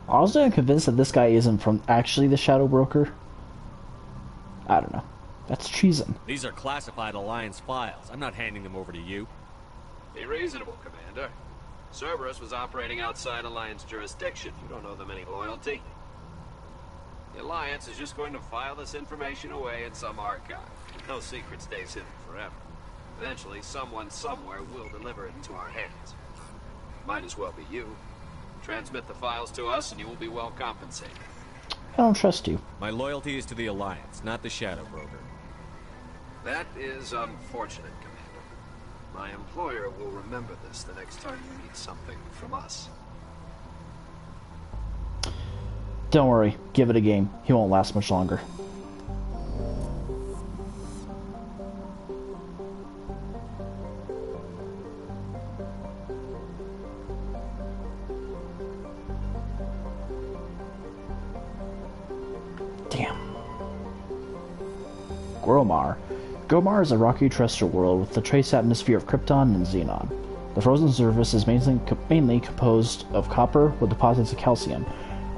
I was convinced that this guy isn't from actually the Shadow Broker. I don't know. That's treason. These are classified Alliance files. I'm not handing them over to you. Be reasonable, Commander. Cerberus was operating outside Alliance jurisdiction. You don't owe them any loyalty. The Alliance is just going to file this information away in some archive. No secret stays hidden forever. Eventually, someone somewhere will deliver it into our hands. Might as well be you. Transmit the files to us and you will be well compensated. I don't trust you. My loyalty is to the Alliance, not the Shadow Broker. That is unfortunate, Commander. My employer will remember this the next time you need something from us. Don't worry. Give it a game. He won't last much longer. Gromar. Gromar is a rocky terrestrial world with a trace atmosphere of Krypton and Xenon. The frozen surface is mainly composed of copper with deposits of calcium.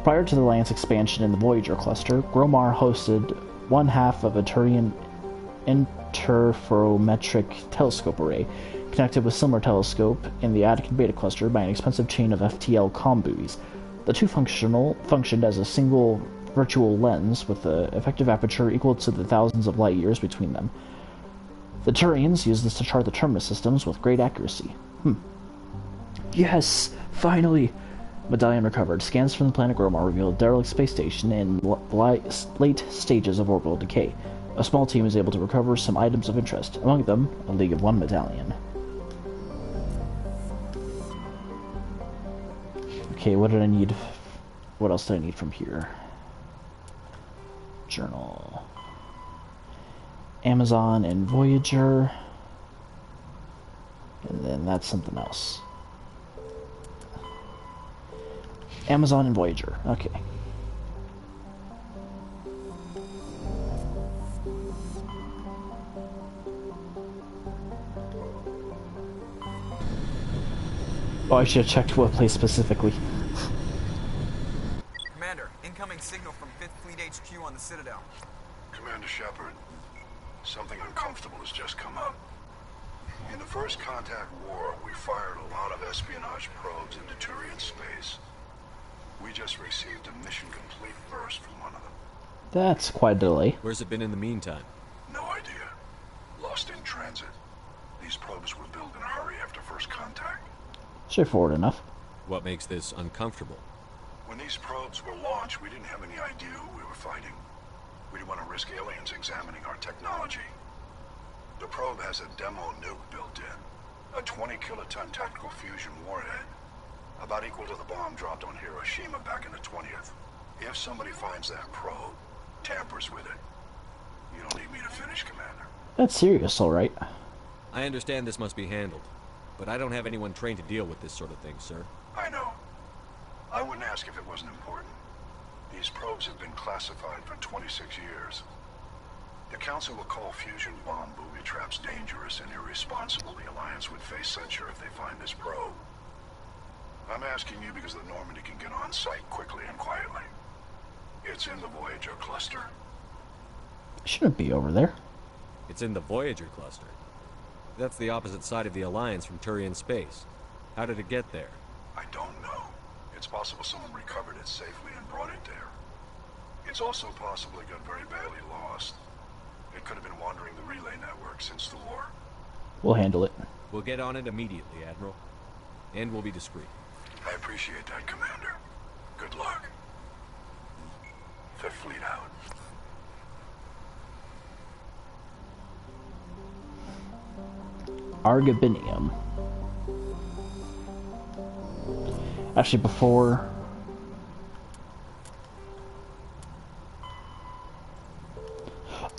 Prior to the Alliance expansion in the Voyager cluster, Gromar hosted one half of a Turian interferometric telescope array, connected with similar telescope in the Attican Beta cluster by an expensive chain of FTL comm buoys. The two functioned as a single virtual lens with an effective aperture equal to the thousands of light years between them. The Turians used this to chart the terminus systems with great accuracy. Yes! Finally! Medallion recovered. Scans from the planet Gromar revealed a derelict space station in late stages of orbital decay. A small team is able to recover some items of interest, among them a League of One medallion. Okay, what did I need? What else did I need from here? Journal. Amazon and Voyager. And then that's something else. Amazon and Voyager. Okay. Oh, I should have checked what place specifically. Commander, incoming signal from 5th Fleet HQ on the Citadel. Commander Shepard, something uncomfortable has just come up. In the First Contact War, we fired a lot of espionage probes into Turian space. We just received a mission complete burst from one of them. That's quite a delay. Where's it been in the meantime? No idea. Lost in transit. These probes were built in a hurry after First Contact. Straightforward enough. What makes this uncomfortable? When these probes were launched, we didn't have any idea who we were fighting. We didn't want to risk aliens examining our technology. The probe has a demo nuke built in. A 20-kiloton tactical fusion warhead. About equal to the bomb dropped on Hiroshima back in the 20th. If somebody finds that probe, tampers with it, you don't need me to finish, Commander. That's serious, alright. I understand this must be handled, but I don't have anyone trained to deal with this sort of thing, sir. I know. I wouldn't ask if it wasn't important. These probes have been classified for 26 years. The Council will call fusion bomb booby traps dangerous and irresponsible. The Alliance would face censure if they find this probe. I'm asking you because the Normandy can get on site quickly and quietly. It's in the Voyager cluster. It shouldn't be over there. It's in the Voyager cluster. That's the opposite side of the Alliance from Turian space. How did it get there? I don't know. It's possible someone recovered it safely and brought it there. It's also possible it got very badly lost. It could have been wandering the relay network since the war. We'll handle it. We'll get on it immediately, Admiral. And we'll be discreet. I appreciate that, Commander. Good luck. Fifth Fleet out. Argabinium. Actually, before...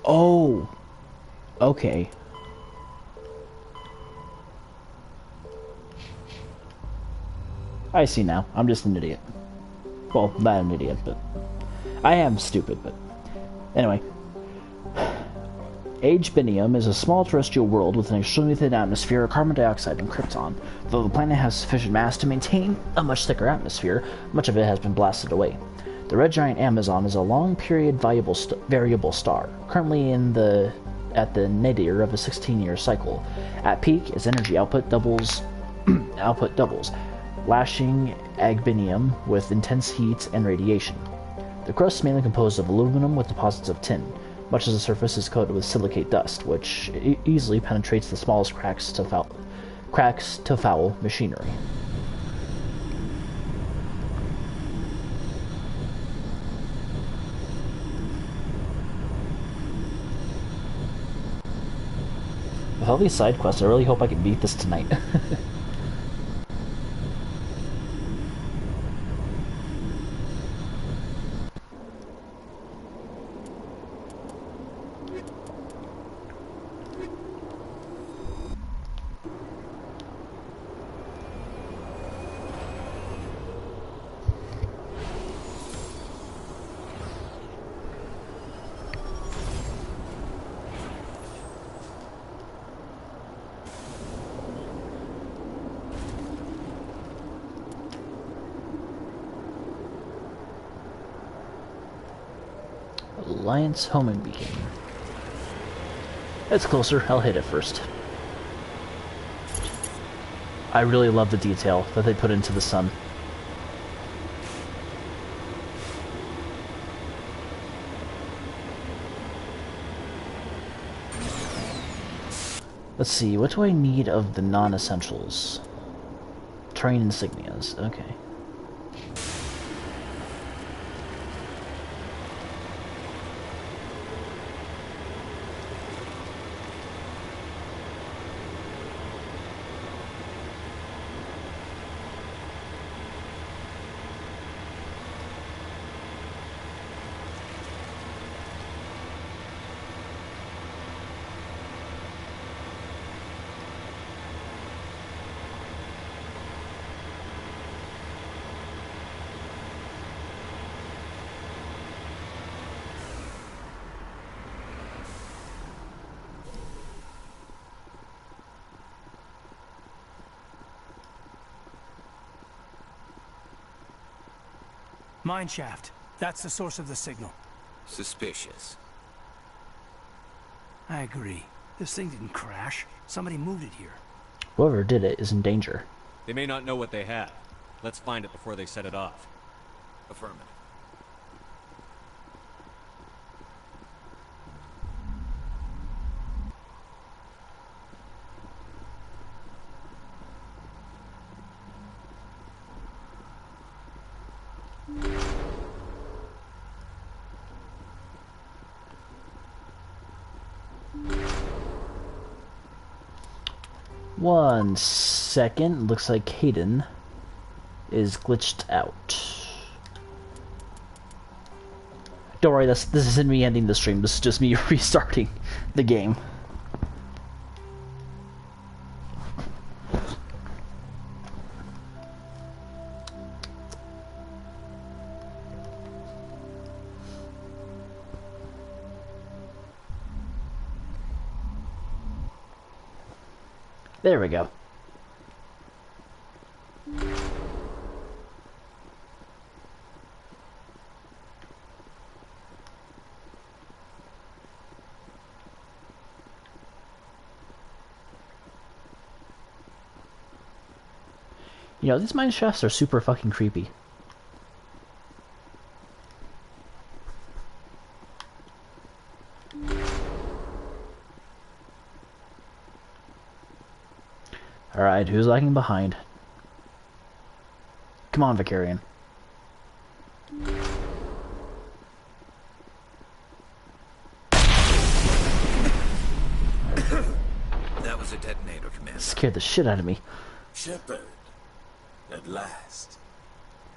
Oh! Okay. I see now. I'm just an idiot. Well, not an idiot, but... I am stupid, but... Anyway. Agebinium is a small terrestrial world with an extremely thin atmosphere of carbon dioxide and krypton. Though the planet has sufficient mass to maintain a much thicker atmosphere, much of it has been blasted away. The red giant Amazon is a long-period variable star, currently at the nadir of a 16-year cycle. At peak, its energy output doubles, lashing Agebinium with intense heat and radiation. The crust is mainly composed of aluminum with deposits of tin. Much of the surface is coated with silicate dust, which easily penetrates the smallest cracks to foul machinery. With all these side quests, I really hope I can beat this tonight. Alliance homing beacon. It's closer. I'll hit it first. I really love the detail that they put into the sun. Let's see, what do I need of the non-essentials? Terrain insignias, okay. Mine shaft. That's the source of the signal. Suspicious. I agree. This thing didn't crash. Somebody moved it here. Whoever did it is in danger. They may not know what they have. Let's find it before they set it off. Affirmative. One second. Looks like Hayden is glitched out. Don't worry, this isn't me ending the stream. This is just me restarting the game. There we go. You know, these mine shafts are super fucking creepy. Alright, who's lagging behind? Come on, Vicarian. That was a detonator, Commander. Scared the shit out of me. Shepard, at last.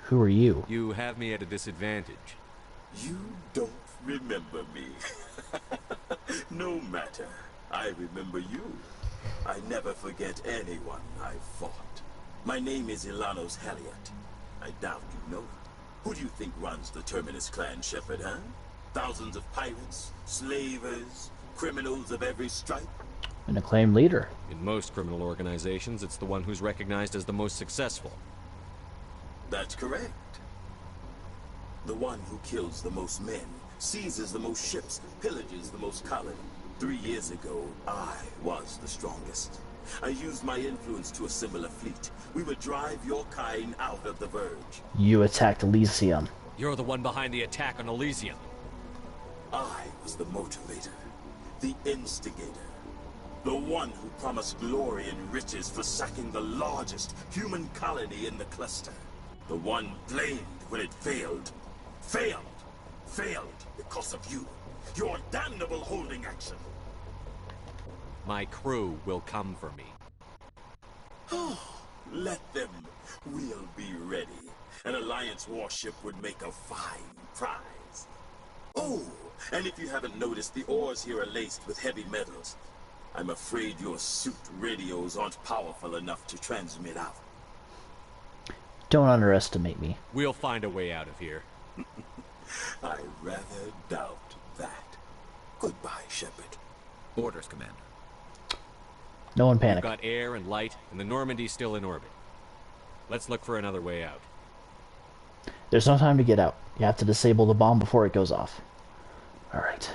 Who are you? You have me at a disadvantage. You don't remember me. No matter. I remember you. I never forget anyone I've fought. My name is Ilanos Haliat. I doubt you know it. Who do you think runs the Terminus clan, Shepard, huh? Thousands of pirates, slavers, criminals of every stripe? An acclaimed leader. In most criminal organizations, it's the one who's recognized as the most successful. That's correct. The one who kills the most men, seizes the most ships, pillages the most colony. 3 years ago, I was the strongest. I used my influence to assemble a fleet. We would drive your kind out of the Verge. You attacked Elysium. You're the one behind the attack on Elysium. I was the motivator, the instigator. The one who promised glory and riches for sacking the largest human colony in the cluster. The one blamed when it failed. Failed because of you. Your damnable holding action. My crew will come for me. Let them. We'll be ready. An Alliance warship would make a fine prize. Oh, and if you haven't noticed, the ores here are laced with heavy metals. I'm afraid your suit radios aren't powerful enough to transmit out. Don't underestimate me. We'll find a way out of here. I rather doubt that. Goodbye, Shepard. Orders, Commander. No one panic. We've got air and light, and the Normandy's still in orbit. Let's look for another way out. There's no time to get out. You have to disable the bomb before it goes off. Alright.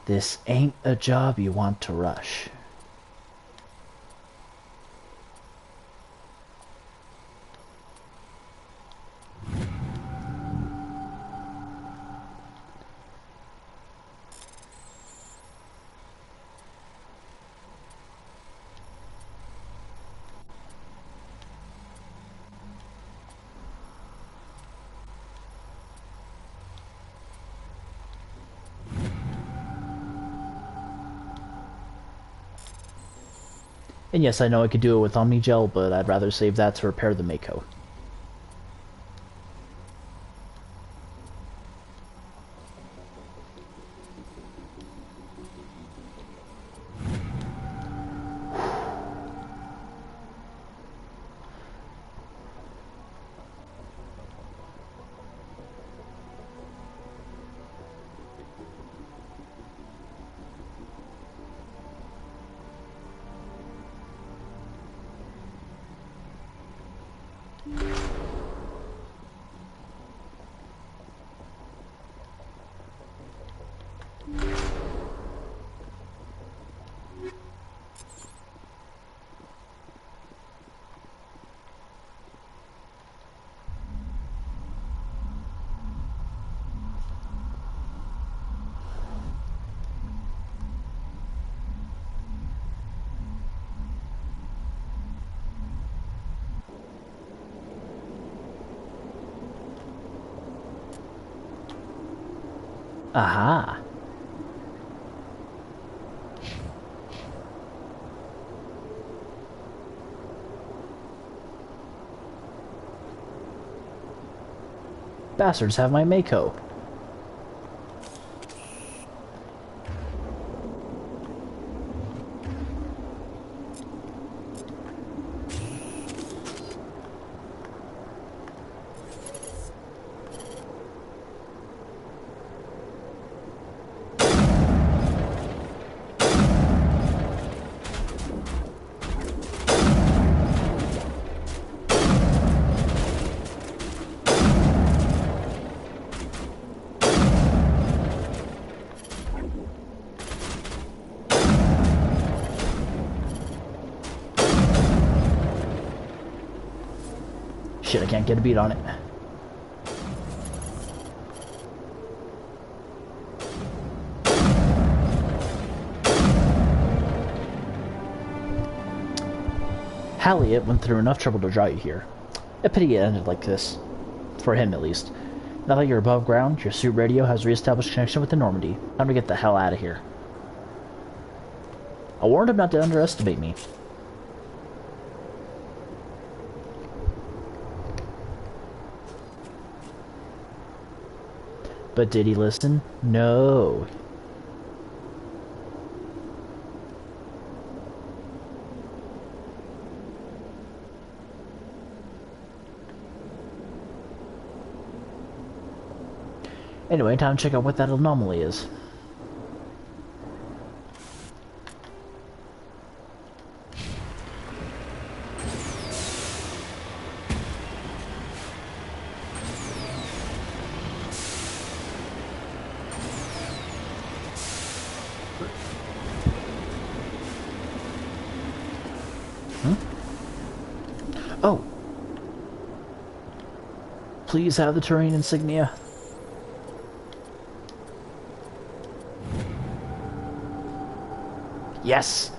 This ain't a job you want to rush. And yes, I know I could do it with Omnigel, but I'd rather save that to repair the Mako. Aha! Bastards have my Mako. Shit, I can't get a beat on it. Halliot went through enough trouble to draw you here. A pity it ended like this. For him, at least. Now that you're above ground, your suit radio has re-established connection with the Normandy. Time to get the hell out of here. I warned him not to underestimate me. But did he listen? No. Anyway, time to check out what that anomaly is. Oh! Please have the Turian insignia. Yes!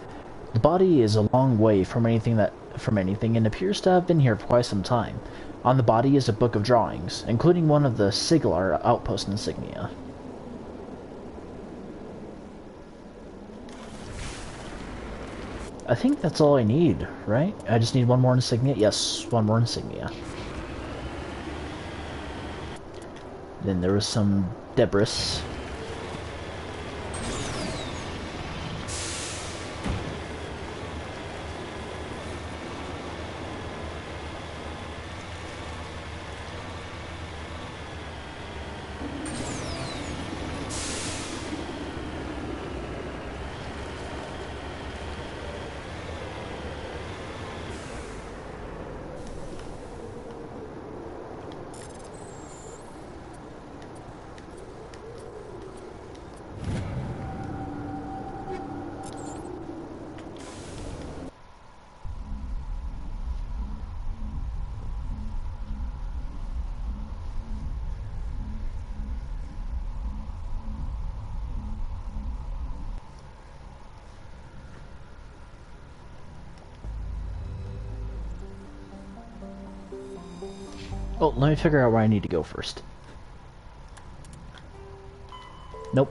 The body is a long way from anything and appears to have been here for quite some time. On the body is a book of drawings, including one of the Siglar outpost insignia. I think that's all I need, right? I just need one more insignia? Yes, one more insignia. Then there was some debris. Oh, let me figure out where I need to go first. Nope.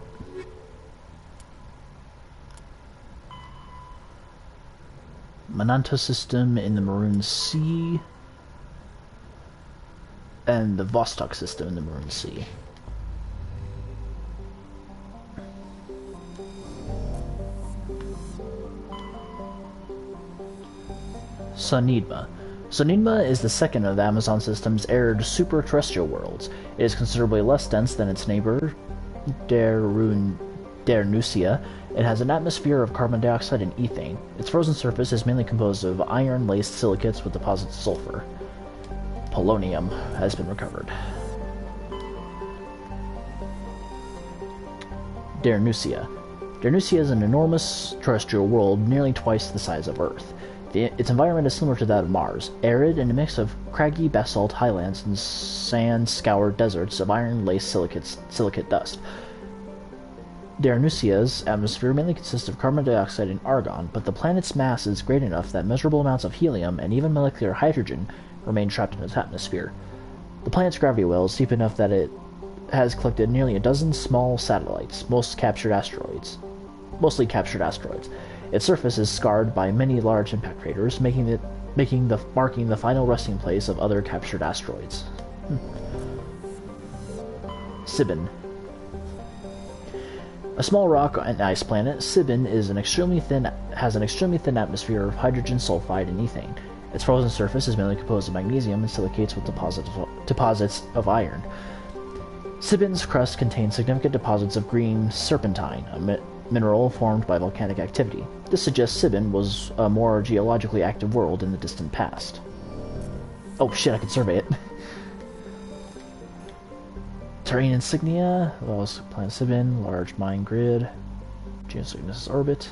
Monanto system in the Maroon Sea. And the Vostok system in the Maroon Sea. Sonidma. Sonidma is the second of the Amazon system's arid super-terrestrial worlds. It is considerably less dense than its neighbor, Dernusia. It has an atmosphere of carbon dioxide and ethane. Its frozen surface is mainly composed of iron-laced silicates with deposits of sulfur. Polonium has been recovered. Dernusia. Dernusia is an enormous terrestrial world nearly twice the size of Earth. Its environment is similar to that of Mars, arid and a mix of craggy basalt highlands and sand-scoured deserts of iron-laced silicate dust. Dernusia's atmosphere mainly consists of carbon dioxide and argon, but the planet's mass is great enough that measurable amounts of helium and even molecular hydrogen remain trapped in its atmosphere. The planet's gravity well is deep enough that it has collected nearly a dozen small satellites, mostly captured asteroids. Its surface is scarred by many large impact craters, marking the final resting place of other captured asteroids. Sibin. A small rock and ice planet, Sibin has an extremely thin atmosphere of hydrogen sulfide and ethane. Its frozen surface is mainly composed of magnesium and silicates with deposits of iron. Sibin's crust contains significant deposits of green serpentine, a mineral formed by volcanic activity. This suggests Sibin was a more geologically active world in the distant past. Oh shit, I can survey it. Terrain insignia, planet Sibin, large mine grid, geocygnus orbit.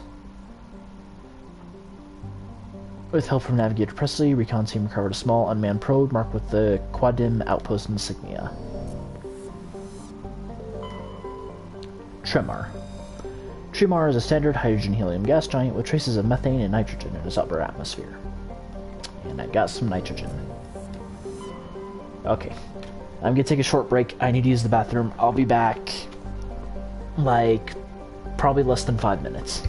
With help from Navigator Presley, recon team recovered a small unmanned probe marked with the Quadim outpost insignia. Tremar. Tremar is a standard hydrogen-helium gas giant with traces of methane and nitrogen in its upper atmosphere. and I got some nitrogen. Okay. I'm gonna take a short break. I need to use the bathroom. I'll be back, like, probably less than 5 minutes.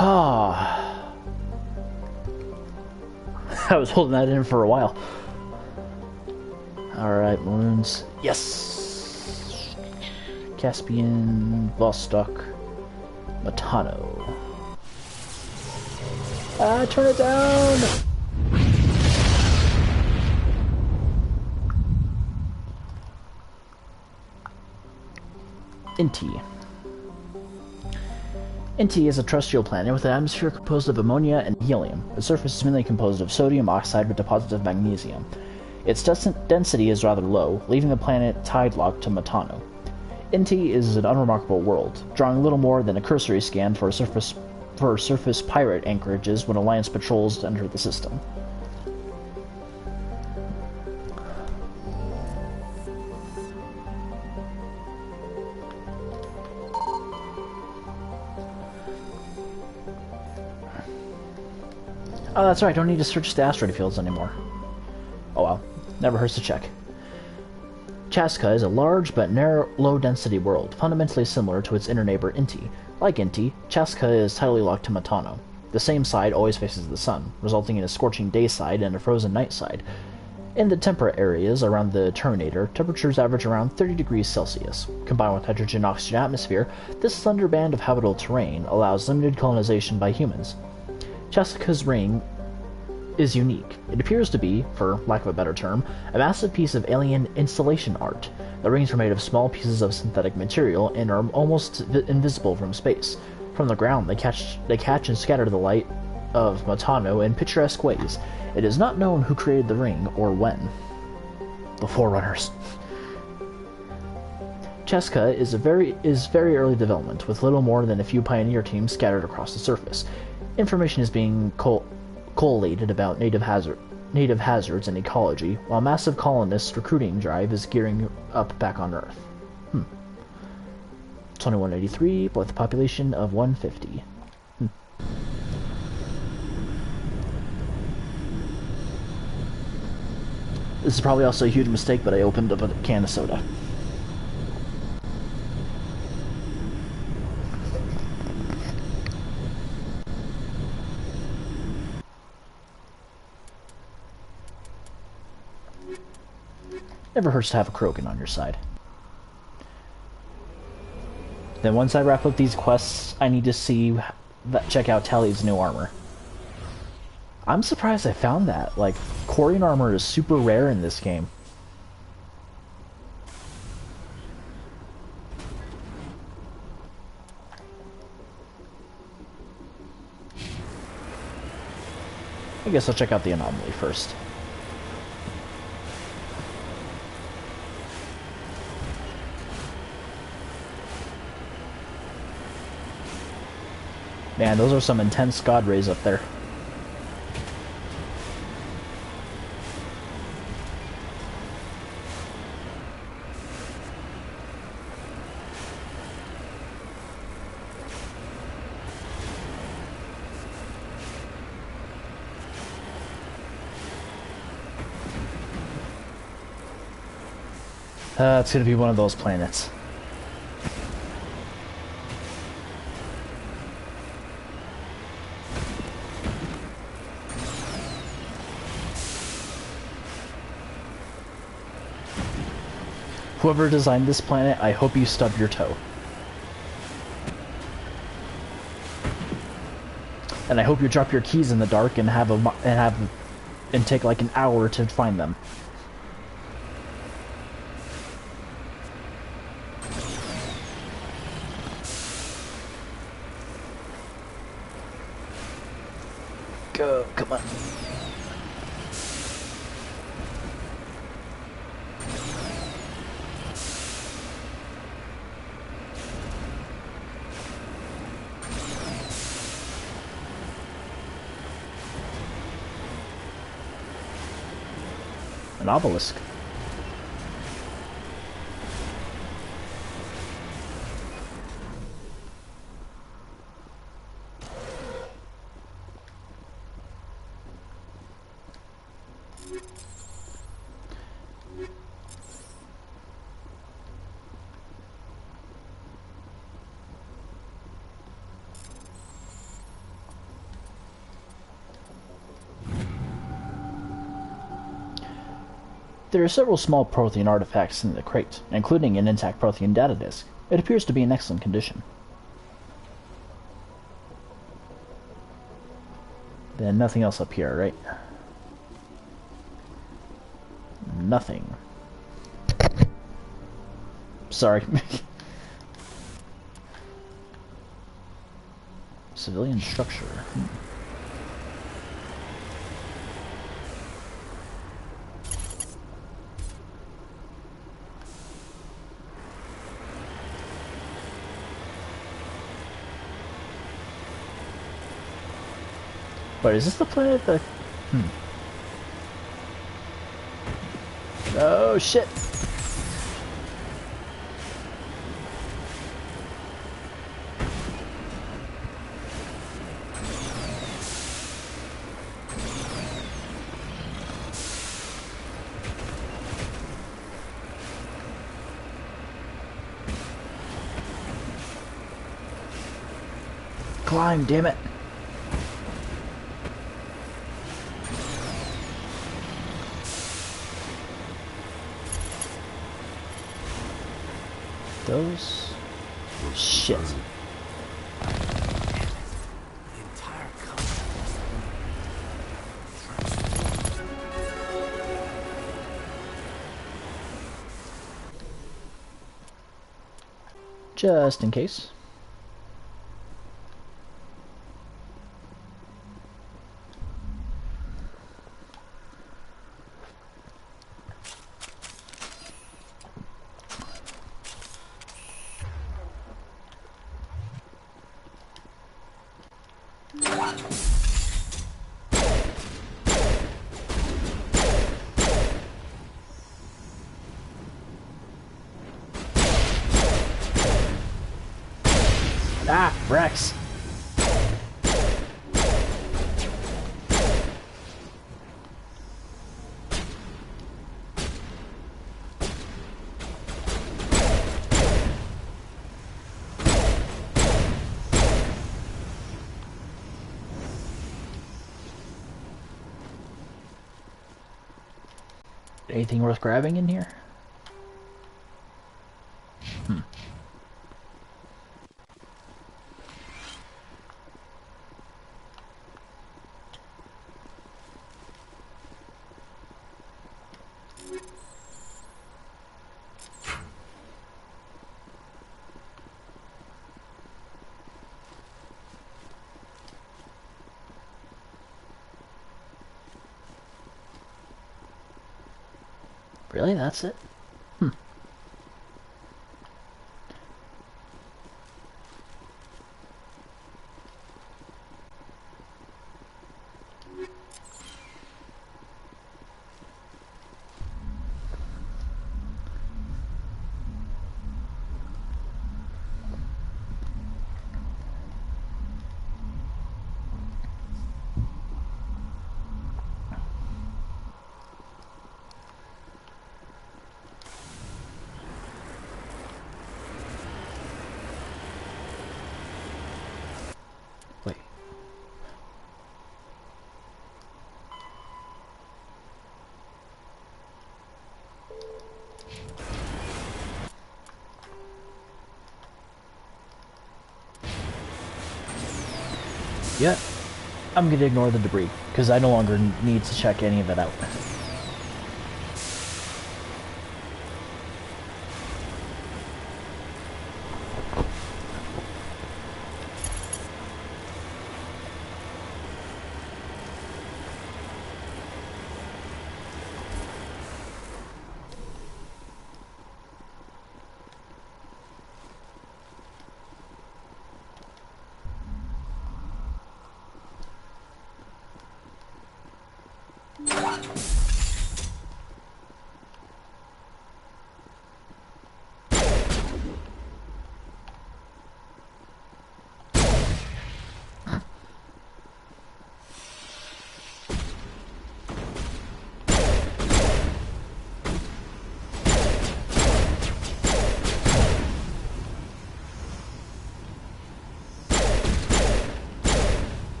Ah, I was holding that in for a while. Alright, Maroons. Yes! Caspian, Vostok, Matano. Ah, turn it down! Inti. Inti is a terrestrial planet with an atmosphere composed of ammonia and helium. Its surface is mainly composed of sodium oxide with deposits of magnesium. Its density is rather low, leaving the planet tide-locked to Matano. Inti is an unremarkable world, drawing little more than a cursory scan for surface pirate anchorages when Alliance patrols enter the system. Oh, that's right, I don't need to search the asteroid fields anymore. Oh well, never hurts to check. Chaska is a large but narrow, low-density world, fundamentally similar to its inner neighbor Inti. Like Inti, Chaska is tidally locked to Matano. The same side always faces the sun, resulting in a scorching day side and a frozen night side. In the temperate areas around the Terminator, temperatures average around 30 degrees Celsius. Combined with hydrogen-oxygen atmosphere, this slender band of habitable terrain allows limited colonization by humans. Chaska's ring is unique. It appears to be, for lack of a better term, a massive piece of alien installation art. The rings are made of small pieces of synthetic material and are almost invisible from space. From the ground, they catch and scatter the light of Matano in picturesque ways. It is not known who created the ring or when. The Forerunners. Chaska is very early development, with little more than a few pioneer teams scattered across the surface. Information is being collated about native hazards and ecology, while massive colonist recruiting drive is gearing up back on Earth. 2183, with a population of 150. This is probably also a huge mistake, but I opened up a can of soda. Never hurts to have a Krogan on your side. Then once I wrap up these quests, I need to check out Tali's new armor. I'm surprised I found that. Like, Quarian armor is super rare in this game. I guess I'll check out the anomaly first. Man, those are some intense god rays up there. It's gonna be one of those planets. Whoever designed this planet, I hope you stub your toe. And I hope you drop your keys in the dark and take like an hour to find them. Go, come on. An obelisk. There are several small Prothean artifacts in the crate, including an intact Prothean data disk. It appears to be in excellent condition. Then nothing else up here, right? Nothing. Sorry. Civilian structure. Wait, is this the planet that... Oh, shit! Climb, damn it! Those shit. Just in case. Ah, Rex. Anything worth grabbing in here? Really? That's it? Yeah, I'm gonna ignore the debris, because I no longer need to check any of it out.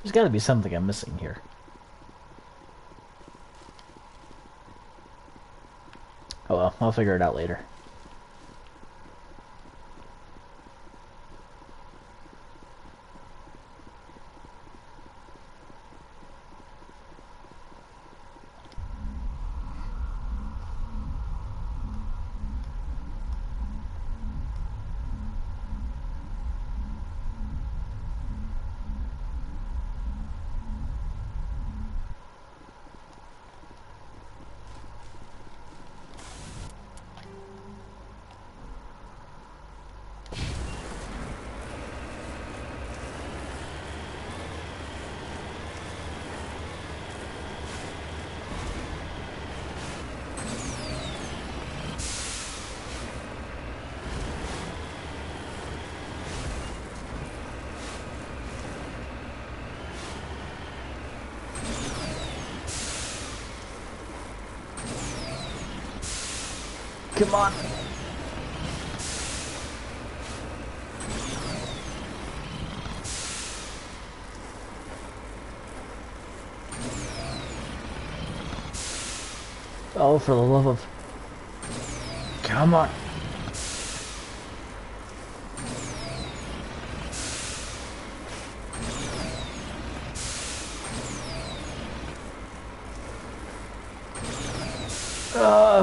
There's gotta be something I'm missing here. Oh well, I'll figure it out later. Come on. Oh, for the love of... Come on.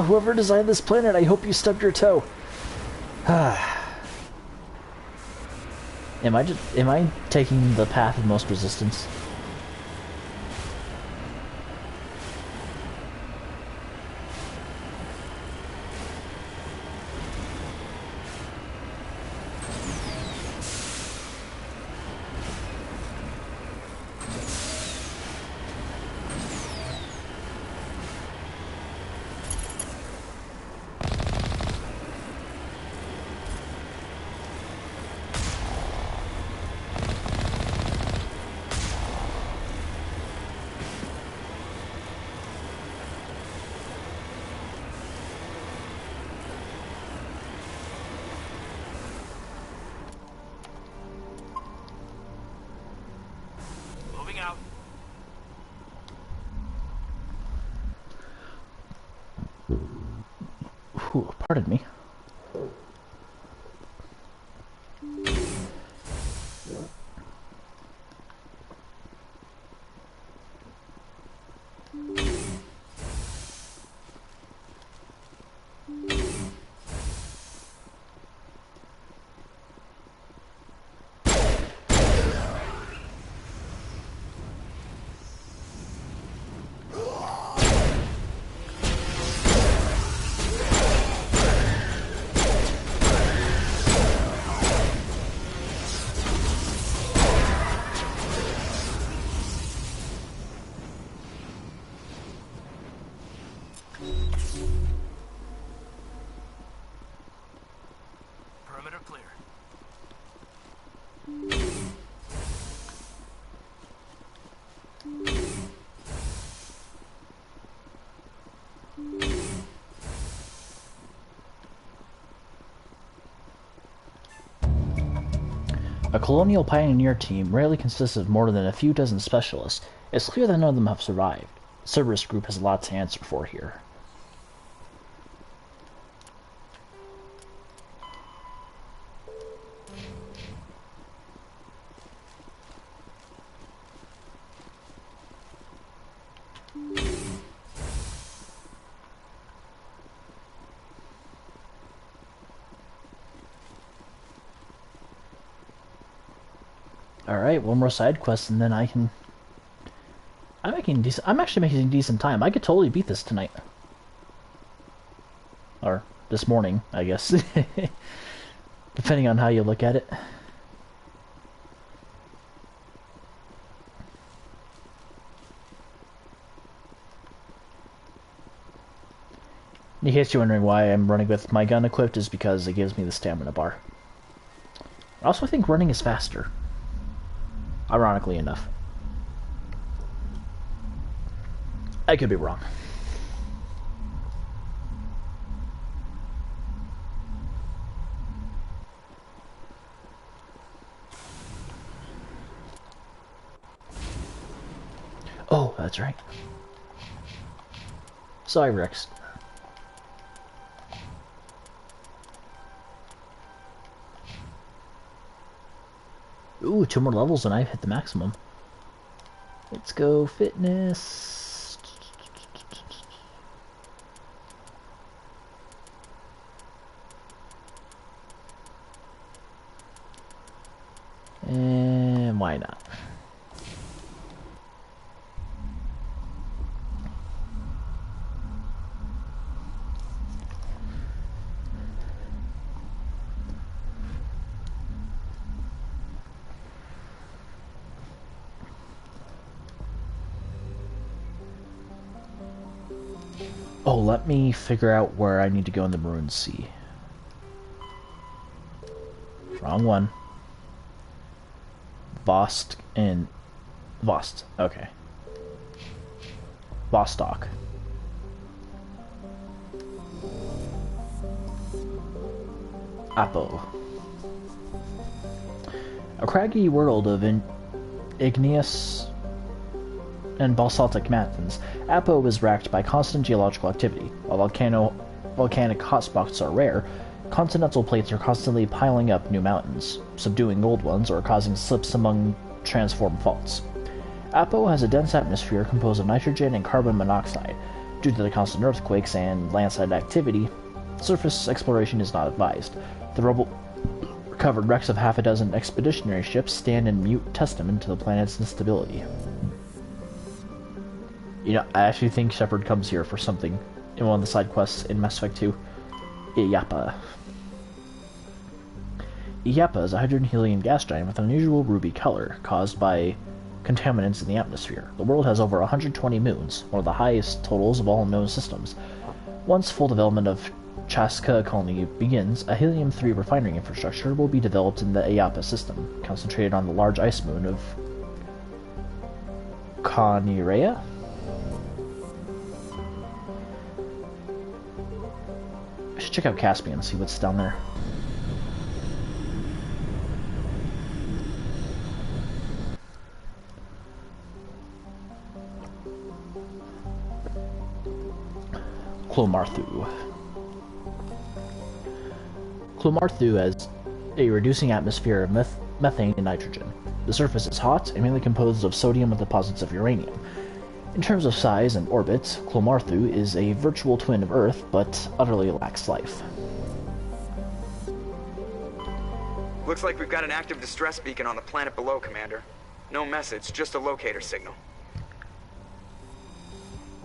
Whoever designed this planet, I hope you stubbed your toe. Am I taking the path of most resistance? Pardon me. Perimeter clear. A colonial pioneer team rarely consists of more than a few dozen specialists. It's clear that none of them have survived. Cerberus Group has a lot to answer for here. Alright, one more side quest and then I can... I'm actually making decent time. I could totally beat this tonight. Or this morning, I guess. Depending on how you look at it. In case you're wondering why I'm running with my gun equipped, is because it gives me the stamina bar. I also think running is faster. Ironically enough. I could be wrong. Oh, that's right. Sorry, Rex. Ooh, 2 more levels and I've hit the maximum. Let's go fitness. And why not? Oh, let me figure out where I need to go in the Maroon Sea. Wrong one. Vost and... Vost, okay. Vostok. Apo. A craggy world of igneous and basaltic mountains, Apo is racked by constant geological activity. While volcanic hotspots are rare, continental plates are constantly piling up new mountains, subduing old ones or causing slips among transformed faults. Apo has a dense atmosphere composed of nitrogen and carbon monoxide. Due to the constant earthquakes and landslide activity, surface exploration is not advised. The rubble-covered wrecks of half a dozen expeditionary ships stand in mute testament to the planet's instability. You know, I actually think Shepard comes here for something in one of the side quests in Mass Effect 2. Illapa. Illapa is a hydrogen helium gas giant with an unusual ruby color, caused by contaminants in the atmosphere. The world has over 120 moons, one of the highest totals of all known systems. Once full development of Chaska colony begins, a helium-3 refinery infrastructure will be developed in the Illapa system, concentrated on the large ice moon of Kanirea? I should check out Caspian, see what's down there. Clomarthu. Clomarthu has a reducing atmosphere of methane and nitrogen. The surface is hot and mainly composed of sodium with deposits of uranium. In terms of size and orbit, Clomarthu is a virtual twin of Earth, but utterly lacks life. Looks like we've got an active distress beacon on the planet below, Commander. No message, just a locator signal.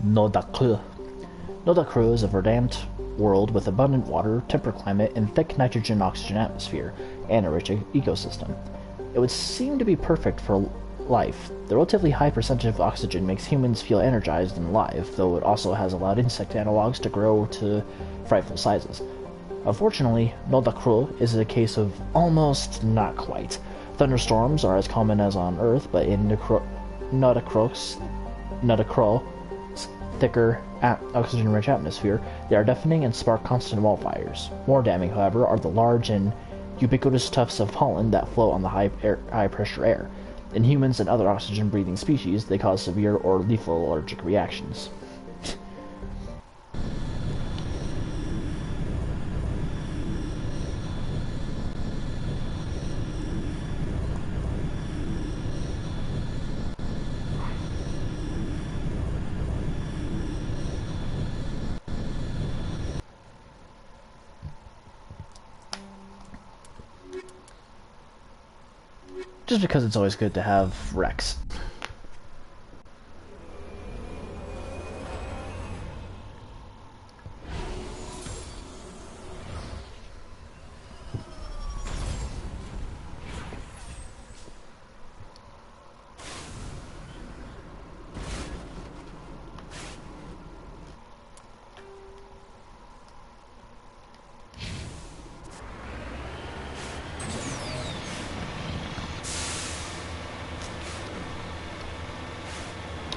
Nodakru. Nodakru is a verdant world with abundant water, temperate climate, and thick nitrogen-oxygen atmosphere, and a rich ecosystem. It would seem to be perfect for life. The relatively high percentage of oxygen makes humans feel energized and alive, though it also has allowed insect analogs to grow to frightful sizes. Unfortunately, Nodakru is a case of almost not quite. Thunderstorms are as common as on Earth, but in Nodakru's thicker, oxygen-rich atmosphere, they are deafening and spark constant wildfires. More damning, however, are the large and ubiquitous tufts of pollen that float on the high-pressure air. In humans and other oxygen-breathing species, they cause severe or lethal allergic reactions. Just because it's always good to have Rex.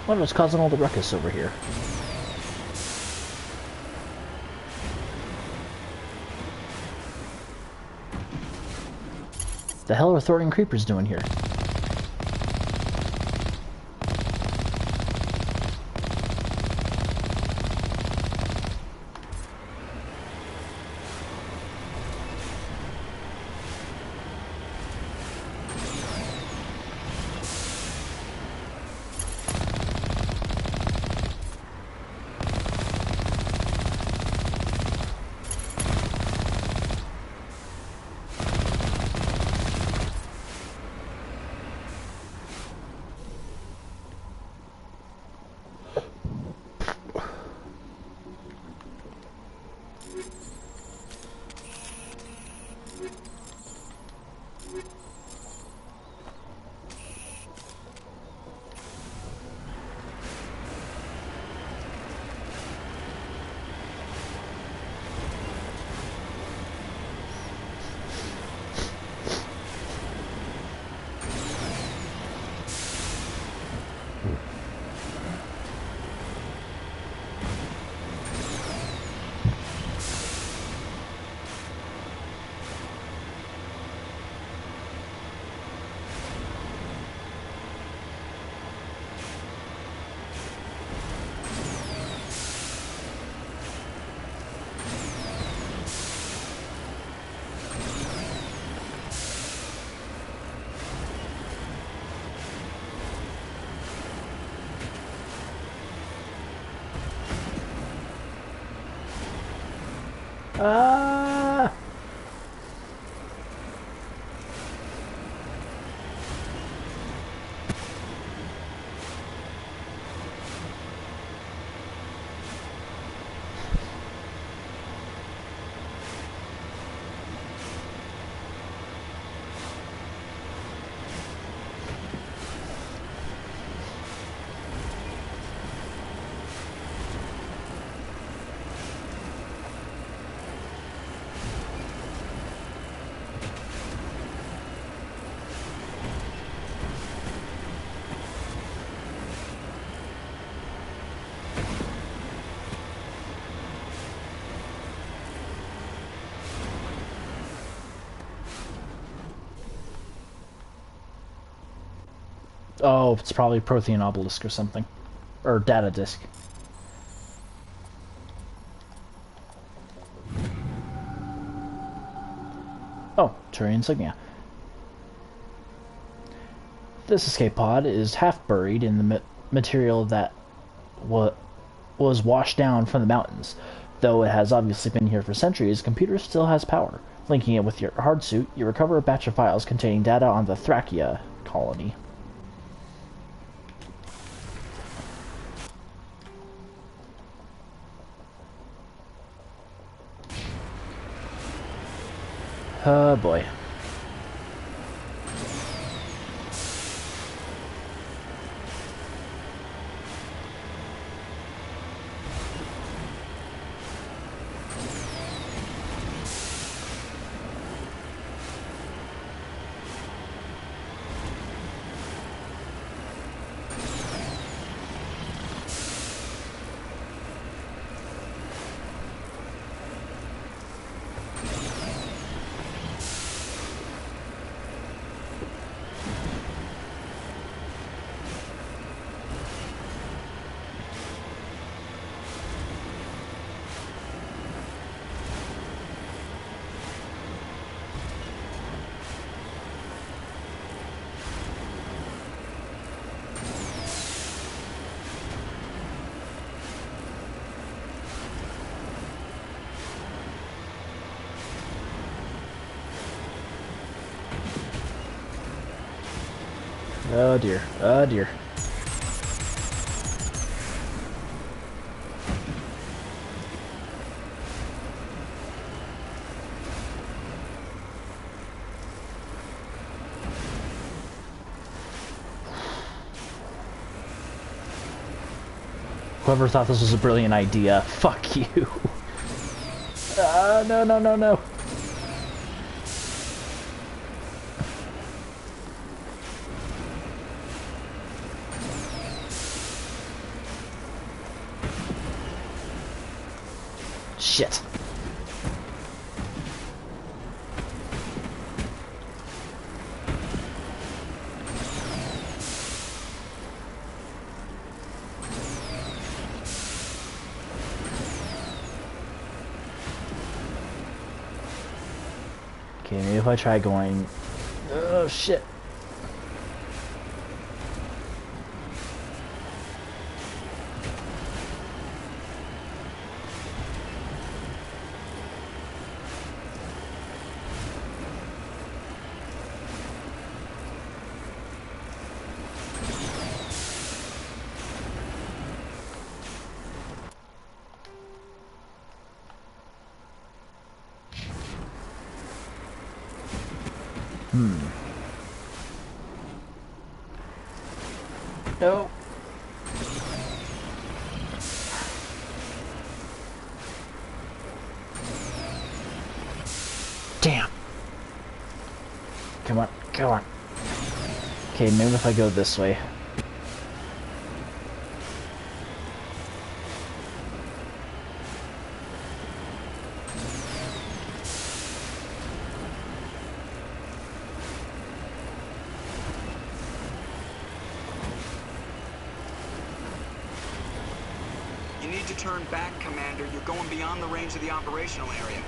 What's causing all the ruckus over here? The hell are Thorian creepers doing here? Oh, it's probably Prothean Obelisk or something. Or Data Disk. Turian insignia. This escape pod is half buried in the material that was washed down from the mountains. Though it has obviously been here for centuries, the computer still has power. Linking it with your hard suit, you recover a batch of files containing data on the Thracia colony. Oh boy. Oh dear, oh dear. Whoever thought this was a brilliant idea, fuck you. No, no, no, no. Shit. Okay, maybe if I try going... Oh, shit. No. Damn. Come on, come on. Okay, maybe if I go this way. Turn back, Commander. You're going beyond the range of the operational area.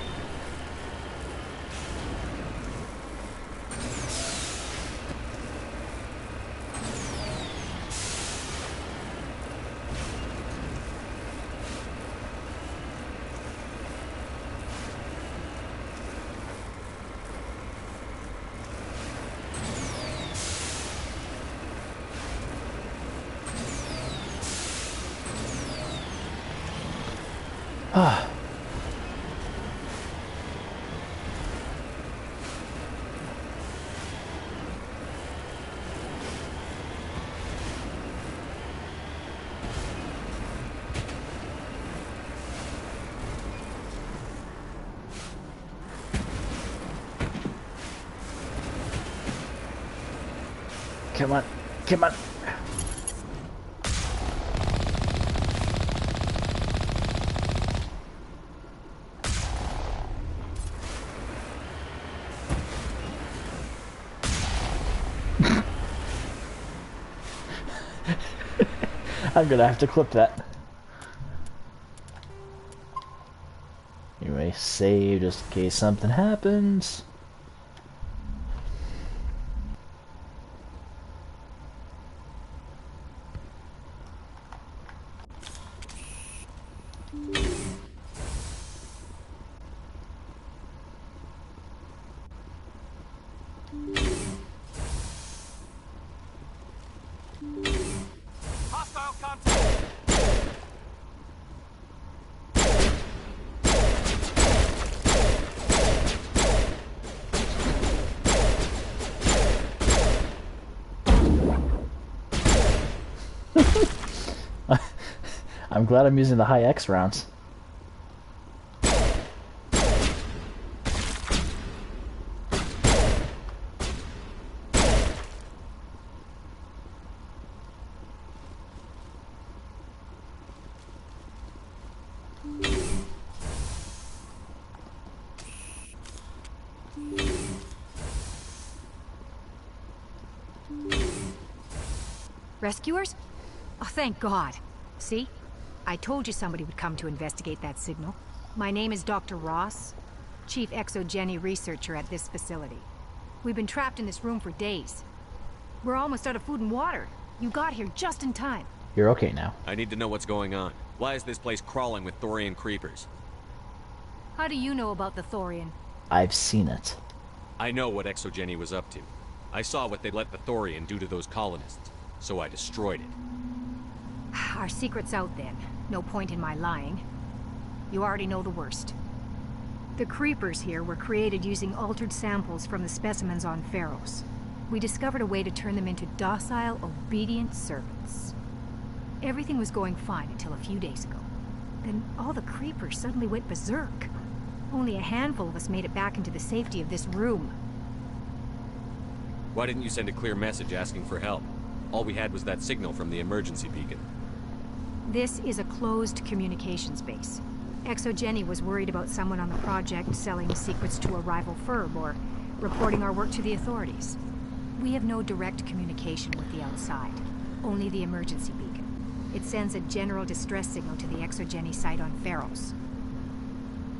Ah. Come on, come on. I'm gonna have to clip that. Anyway, save just in case something happens. I'm glad I'm using the high X rounds. Rescuers? Oh, thank God. See? I told you somebody would come to investigate that signal. My name is Dr. Ross, Chief Exogeny Researcher at this facility. We've been trapped in this room for days. We're almost out of food and water. You got here just in time. You're okay now. I need to know what's going on. Why is this place crawling with Thorian creepers? How do you know about the Thorian? I've seen it. I know what Exogeny was up to. I saw what they let the Thorian do to those colonists, so I destroyed it. Our secret's out then. No point in my lying. You already know the worst. The creepers here were created using altered samples from the specimens on Pharos. We discovered a way to turn them into docile, obedient servants. Everything was going fine until a few days ago. Then all the creepers suddenly went berserk. Only a handful of us made it back into the safety of this room. Why didn't you send a clear message asking for help? All we had was that signal from the emergency beacon. This is a closed communications base. Exogeny was worried about someone on the project selling secrets to a rival firm or reporting our work to the authorities. We have no direct communication with the outside, only the emergency beacon. It sends a general distress signal to the Exogeny site on Pharos.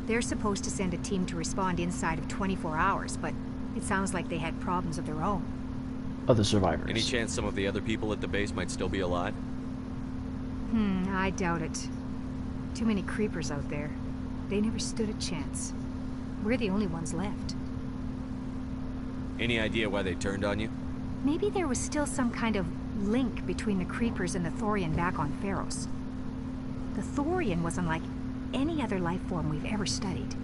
They're supposed to send a team to respond inside of 24 hours, but it sounds like they had problems of their own. Other survivors. Any chance some of the other people at the base might still be alive? I doubt it. Too many creepers out there. They never stood a chance. We're the only ones left. Any idea why they turned on you? Maybe there was still some kind of link between the creepers and the Thorian back on Pharos. The Thorian was unlike any other life form we've ever studied.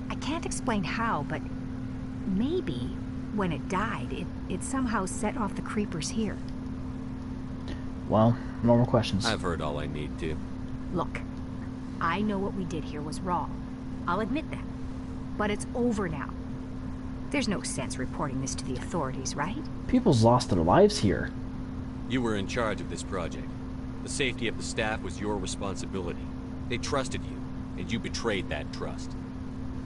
I can't explain how, but maybe when it died, it somehow set off the creepers here. Well, no more questions. I've heard all I need to. Look, I know what we did here was wrong. I'll admit that. But it's over now. There's no sense reporting this to the authorities, right? People's lost their lives here. You were in charge of this project. The safety of the staff was your responsibility. They trusted you, and you betrayed that trust.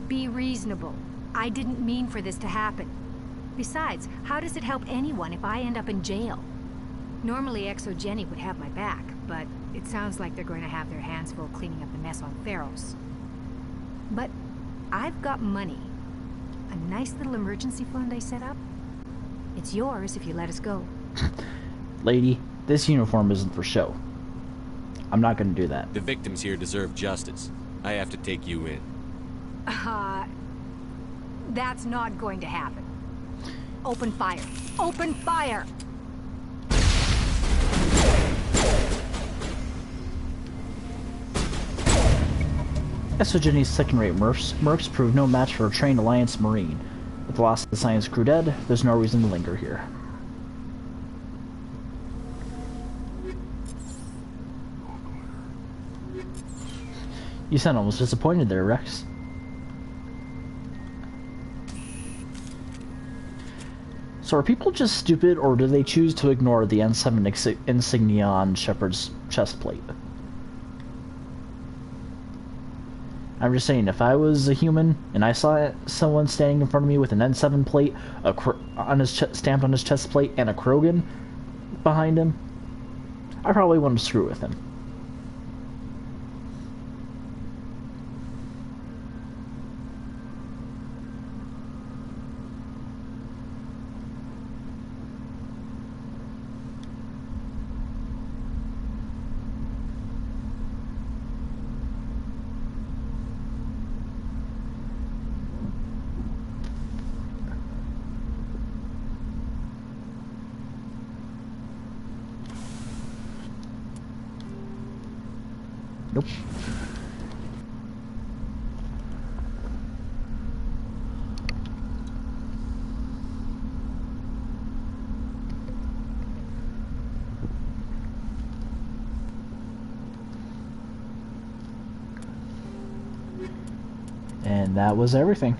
Be reasonable. I didn't mean for this to happen. Besides, how does it help anyone if I end up in jail? Normally Exogeny would have my back, but it sounds like they're going to have their hands full cleaning up the mess on Pharos. But I've got money. A nice little emergency fund I set up. It's yours if you let us go. Lady, this uniform isn't for show. I'm not going to do that. The victims here deserve justice. I have to take you in. That's not going to happen. Open fire. Open fire! Exogeny's second-rate mercs prove no match for a trained Alliance Marine. With the last of the science crew dead, there's no reason to linger here. You sound almost disappointed there, Rex. So are people just stupid, or do they choose to ignore the N7 insignia on Shepard's chest plate? I'm just saying, if I was a human and I saw someone standing in front of me with an N7 plate on his stamped on his chest plate and a Krogan behind him, I probably wouldn't screw with him. Nope. And that was everything.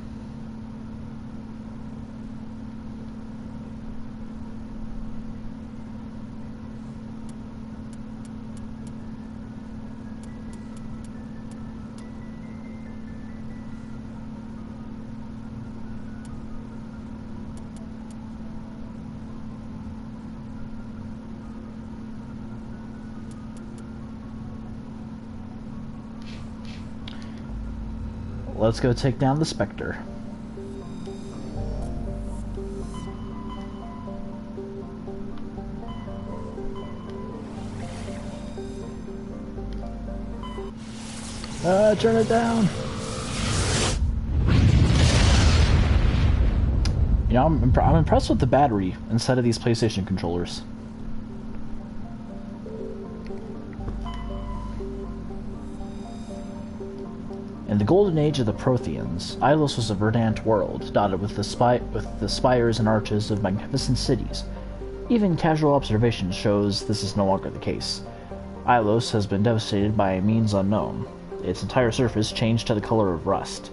Let's go take down the Spectre. Turn it down! You know, I'm impressed with the battery instead of these PlayStation controllers. In the golden age of the Protheans, Ilos was a verdant world, dotted with the spires and arches of magnificent cities. Even casual observation shows this is no longer the case. Ilos has been devastated by a means unknown. Its entire surface changed to the color of rust.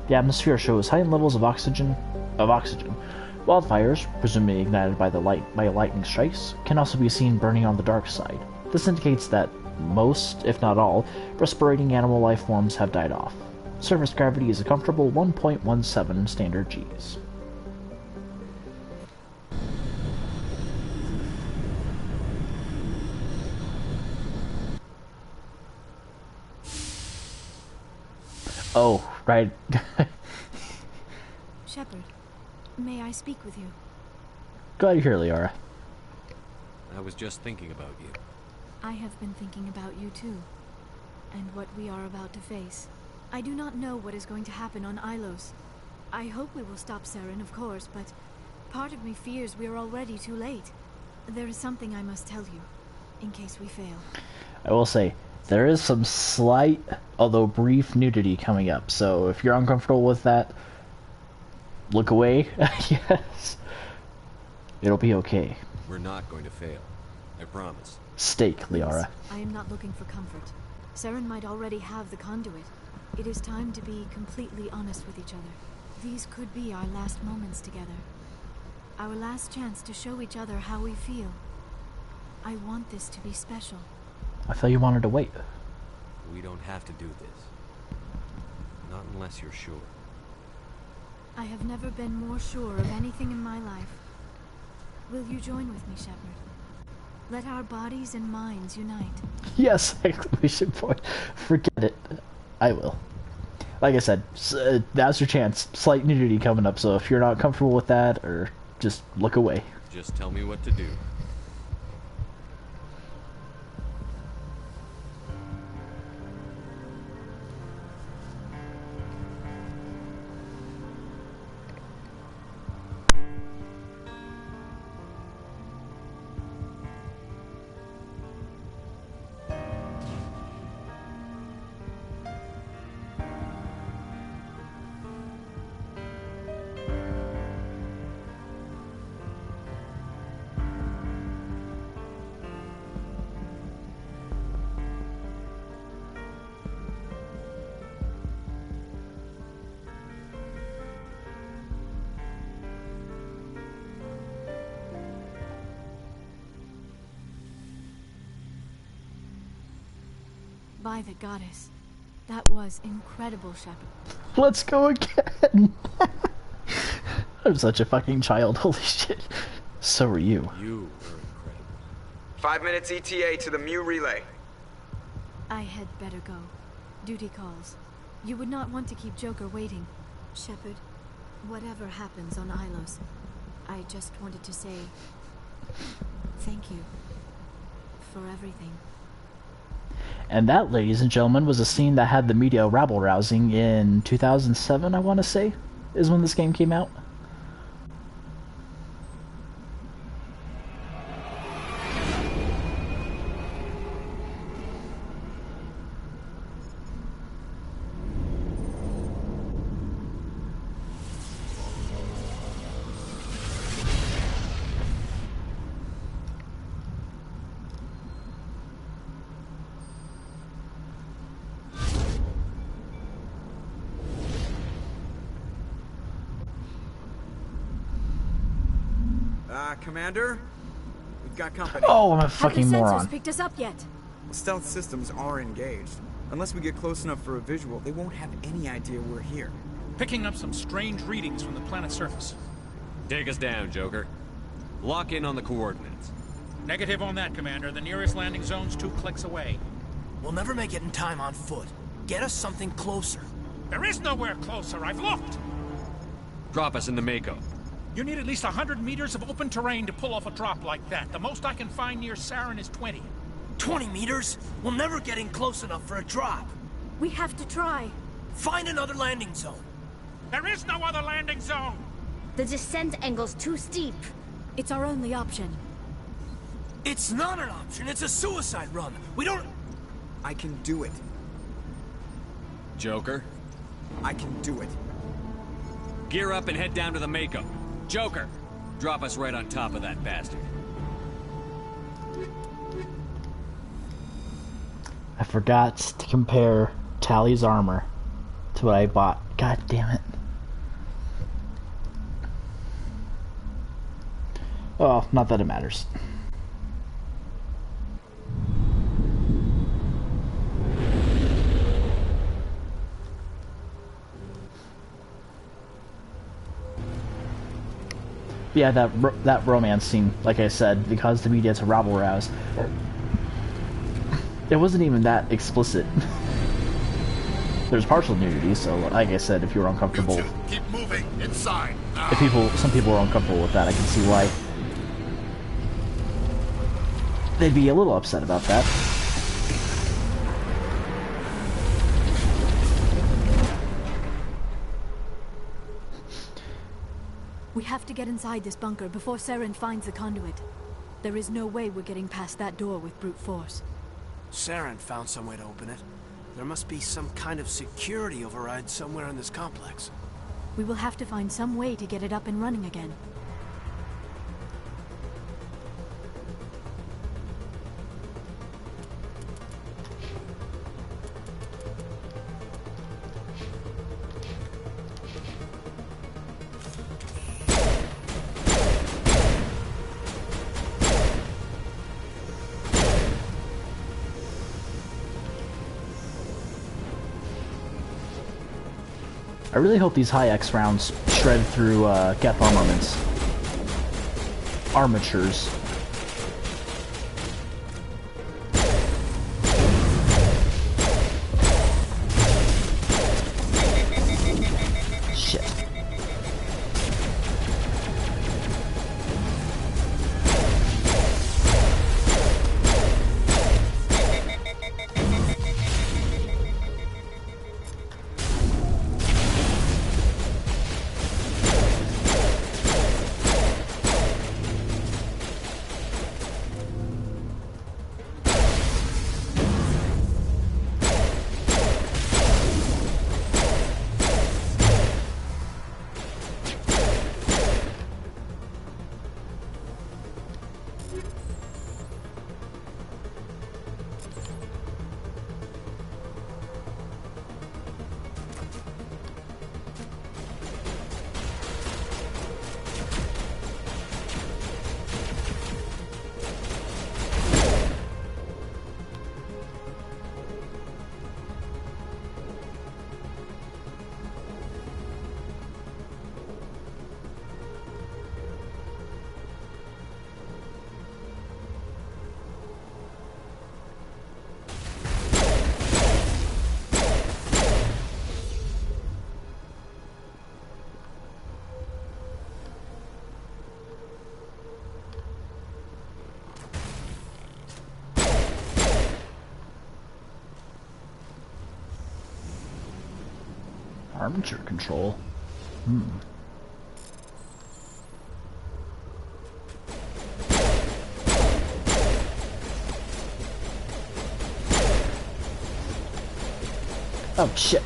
The atmosphere shows heightened levels of oxygen. Wildfires, presumably ignited by lightning strikes, can also be seen burning on the dark side. This indicates that most, if not all, respirating animal life forms have died off. Surface gravity is a comfortable 1.17 standard Gs. Oh, right. Shepard, may I speak with you? Glad you're here, Liara. I was just thinking about you. I have been thinking about you too, and what we are about to face. I do not know what is going to happen on Ilos. I hope we will stop Saren, of course, but part of me fears we are already too late. There is something I must tell you, in case we fail. I will say, there is some slight, although brief, nudity coming up, so if you're uncomfortable with that, look away, yes. It'll be okay. We're not going to fail. I promise. Stake, Liara. I am not looking for comfort. Saren might already have the conduit. It is time to be completely honest with each other. These could be our last moments together. Our last chance to show each other how we feel. I want this to be special. I thought you wanted to wait. We don't have to do this. Not unless you're sure. I have never been more sure of anything in my life. Will you join with me, Shepard? Let our bodies and minds unite. Yes, exclamation point. Forget it. I will. Like I said, that's your chance. Slight nudity coming up, so if you're not comfortable with that, or just look away. Just tell me what to do. By the goddess. That was incredible, Shepard. Let's go again! I'm such a fucking child, holy shit. So are you. You were incredible. 5 minutes ETA to the Mu relay. I had better go. Duty calls. You would not want to keep Joker waiting. Shepard, whatever happens on Ilos, I just wanted to say thank you for everything. And that, ladies and gentlemen, was a scene that had the media rabble-rousing in 2007, I want to say, is when this game came out. Commander? We've got company. Oh, I'm a fucking Have the moron. sensors picked us up yet? Stealth systems are engaged. Unless we get close enough for a visual, they won't have any idea we're here. Picking up some strange readings from the planet's surface. Take us down, Joker. Lock in on the coordinates. Negative on that, Commander. The nearest landing zone's 2 clicks away. We'll never make it in time on foot. Get us something closer. There is nowhere closer. I've looked. Drop us in the Mako. You need at least 100 meters of open terrain to pull off a drop like that. The most I can find near Saren is 20. 20 meters? We'll never get in close enough for a drop. We have to try. Find another landing zone. There is no other landing zone. The descent angle's too steep. It's our only option. It's not an option. It's a suicide run. We don't... I can do it. Joker? I can do it. Gear up and head down to the Mako. Joker, drop us right on top of that bastard. I forgot to compare Tally's armor to what I bought. God damn it. Oh, not that it matters. Yeah, that romance scene, like I said, because the media to rabble rouse. It wasn't even that explicit. There's partial nudity, so like I said, if you were uncomfortable, keep moving inside. if some people were uncomfortable with that, I can see why they'd be a little upset about that. We have to get inside this bunker before Saren finds the conduit. There is no way we're getting past that door with brute force. Saren found some way to open it. There must be some kind of security override somewhere in this complex. We will have to find some way to get it up and running again. I really hope these high-X rounds shred through Geth armaments. Armatures. Shit. Armature control. Oh shit.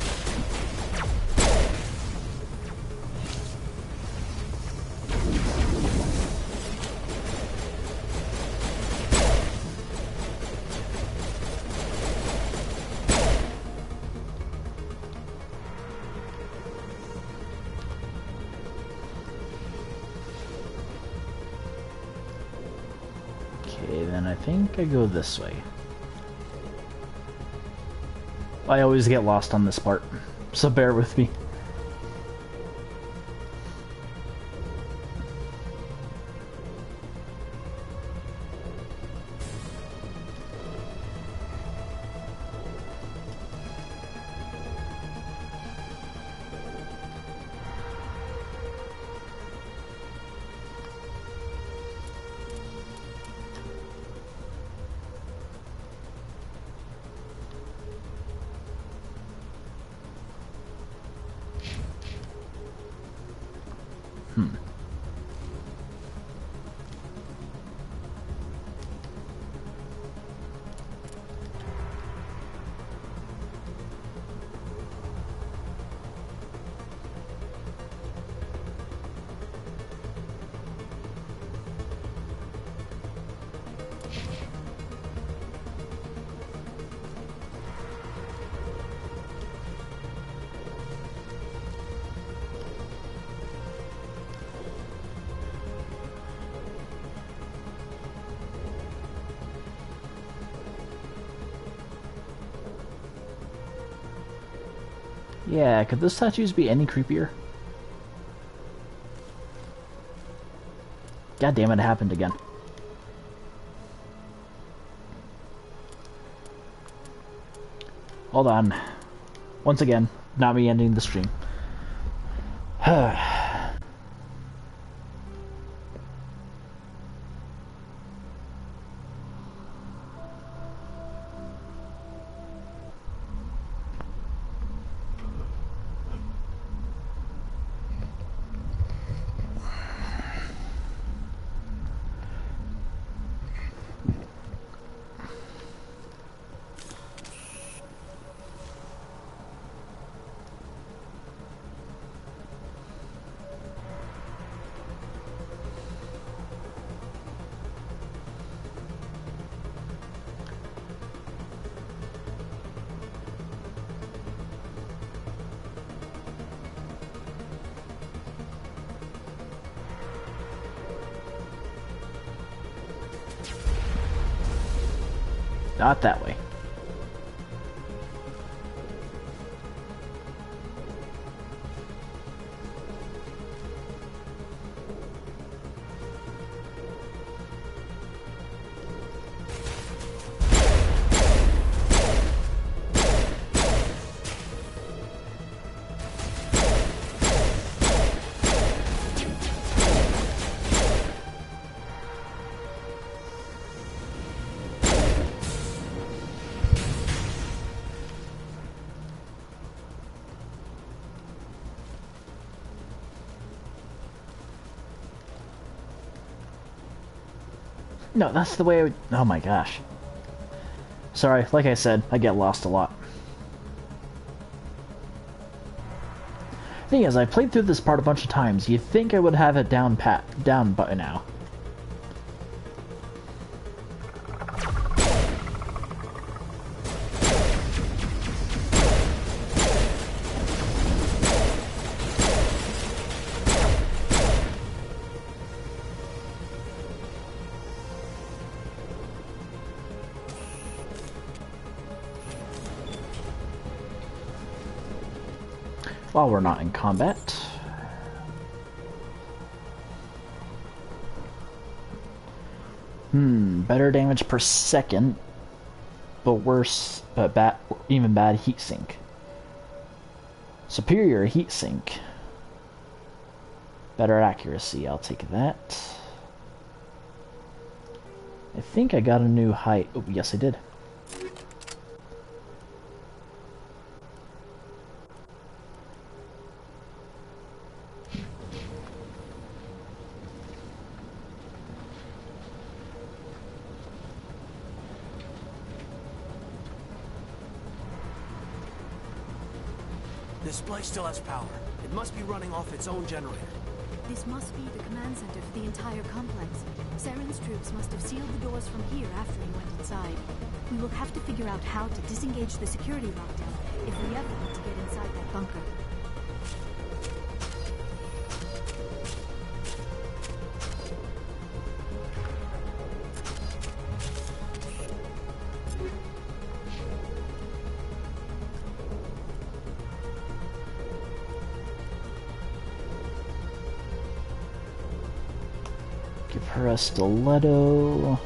I think I go this way. I always get lost on this part, so bear with me. Yeah, could those statues be any creepier? God damn it, it happened again. Hold on. Once again, not me ending the stream. Not that way. No, that's the way I would... Oh my gosh. Sorry, like I said, I get lost a lot. Thing is, I played through this part a bunch of times. You'd think I would have it down by now. While we're not in combat. Better damage per second, but worse, even bad heatsink. Superior heatsink. Better accuracy, I'll take that. I think I got a new height. Oh, yes I did. This place still has power. It must be running off its own generator. This must be the command center for the entire complex. Saren's troops must have sealed the doors from here after he went inside. We will have to figure out how to disengage the security lockdown if we ever need to get inside that bunker. her a stiletto.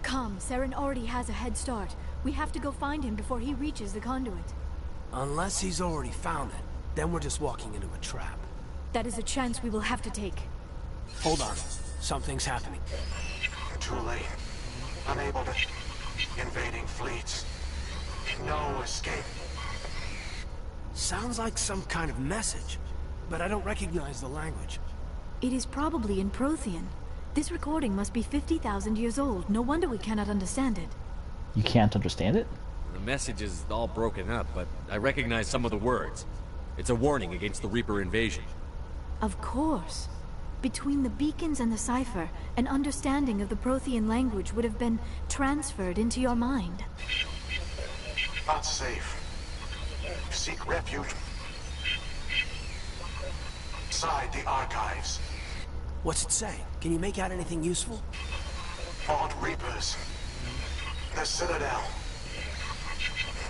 Come, Saren already has a head start. We have to go find him before he reaches the conduit. Unless he's already found it, then we're just walking into a trap. That is a chance we will have to take. Hold on. Something's happening. Too late. Unable to... Invading fleets. No escape. Sounds like some kind of message, but I don't recognize the language. It is probably in Prothean. This recording must be 50,000 years old. No wonder we cannot understand it. You can't understand it? The message is all broken up, but I recognize some of the words. It's a warning against the Reaper invasion. Of course. Between the beacons and the cipher, an understanding of the Prothean language would have been transferred into your mind. Not safe. Seek refuge inside the archives. What's it say? Can you make out anything useful? Fought Reapers. The Citadel.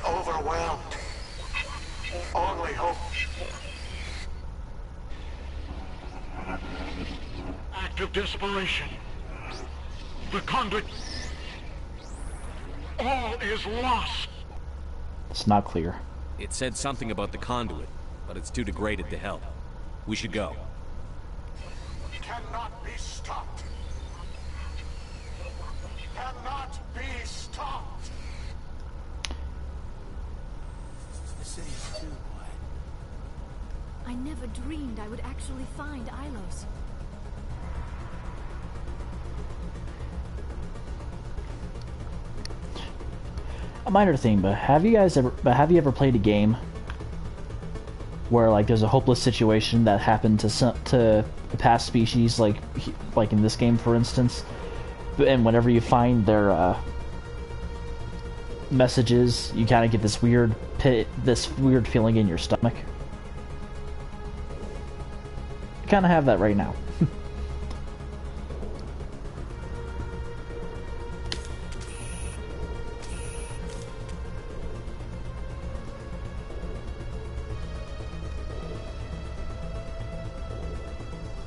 Overwhelmed. Only hope. Act of desperation. The conduit. All is lost. It's not clear. It said something about the conduit, but it's too degraded to help. We should go. Cannot be stopped. Cannot be stopped. The city's too quiet. I never dreamed I would actually find Ilos. A minor thing, but have you ever played a game where like there's a hopeless situation that happened to a past species, like in this game, for instance, and whenever you find their messages, you kind of get this weird feeling in your stomach. I kind of have that right now.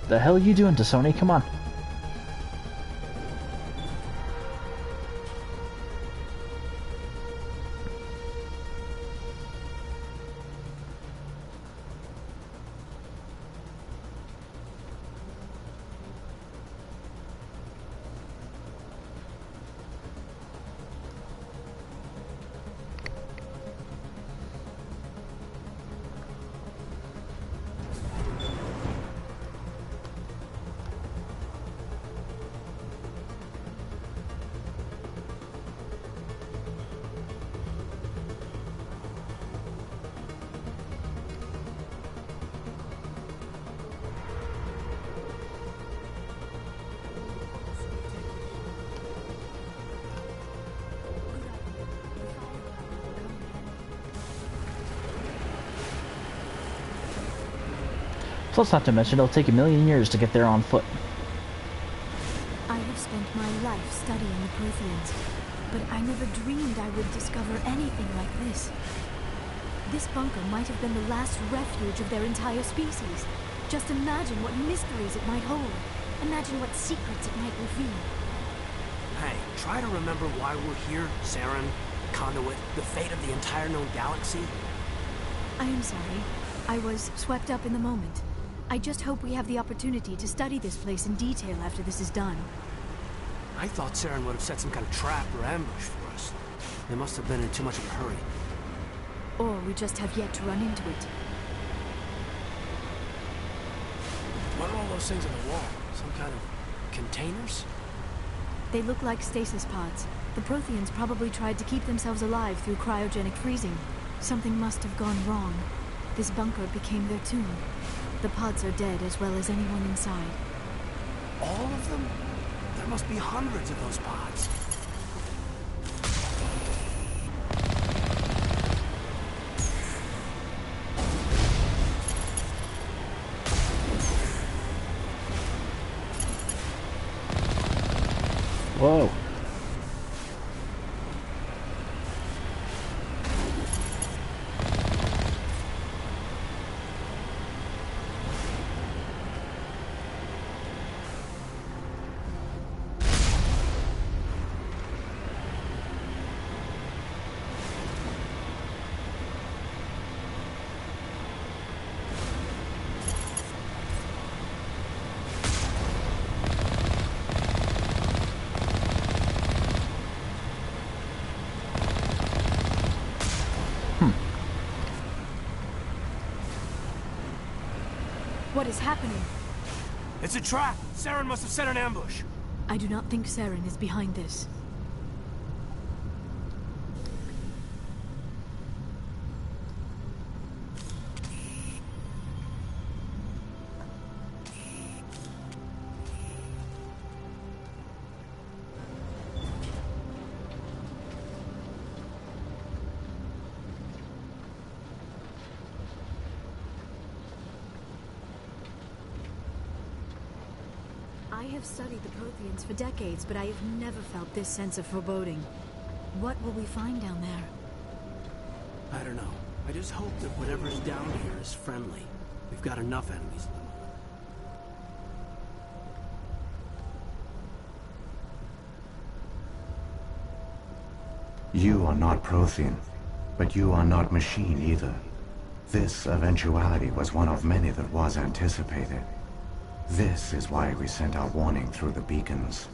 The hell are you doing, Sony? Come on. Plus, not to mention, it'll take 1,000,000 years to get there on foot. I have spent my life studying the Protheans, but I never dreamed I would discover anything like this. This bunker might have been the last refuge of their entire species, Just imagine what mysteries it might hold. Imagine what secrets it might reveal. Hey, try to remember why we're here, Saren, Conduit, the fate of the entire known galaxy. I am sorry. I was swept up in the moment. I just hope we have the opportunity to study this place in detail after this is done. I thought Saren would have set some kind of trap or ambush for us. They must have been in too much of a hurry. Or we just have yet to run into it. What are all those things on the wall? Some kind of containers? They look like stasis pods. The Protheans probably tried to keep themselves alive through cryogenic freezing. Something must have gone wrong. This bunker became their tomb. The pods are dead as well as anyone inside. All of them? There must be hundreds of those pods. Whoa. What is happening? It's a trap! Saren must have set an ambush! I do not think Saren is behind this. I have studied the Protheans for decades, but I have never felt this sense of foreboding. What will we find down there? I don't know. I just hope that whatever's down here is friendly. We've got enough enemies. You are not Prothean, but you are not machine either. This eventuality was one of many that was anticipated. This is why we sent our warning through the beacons.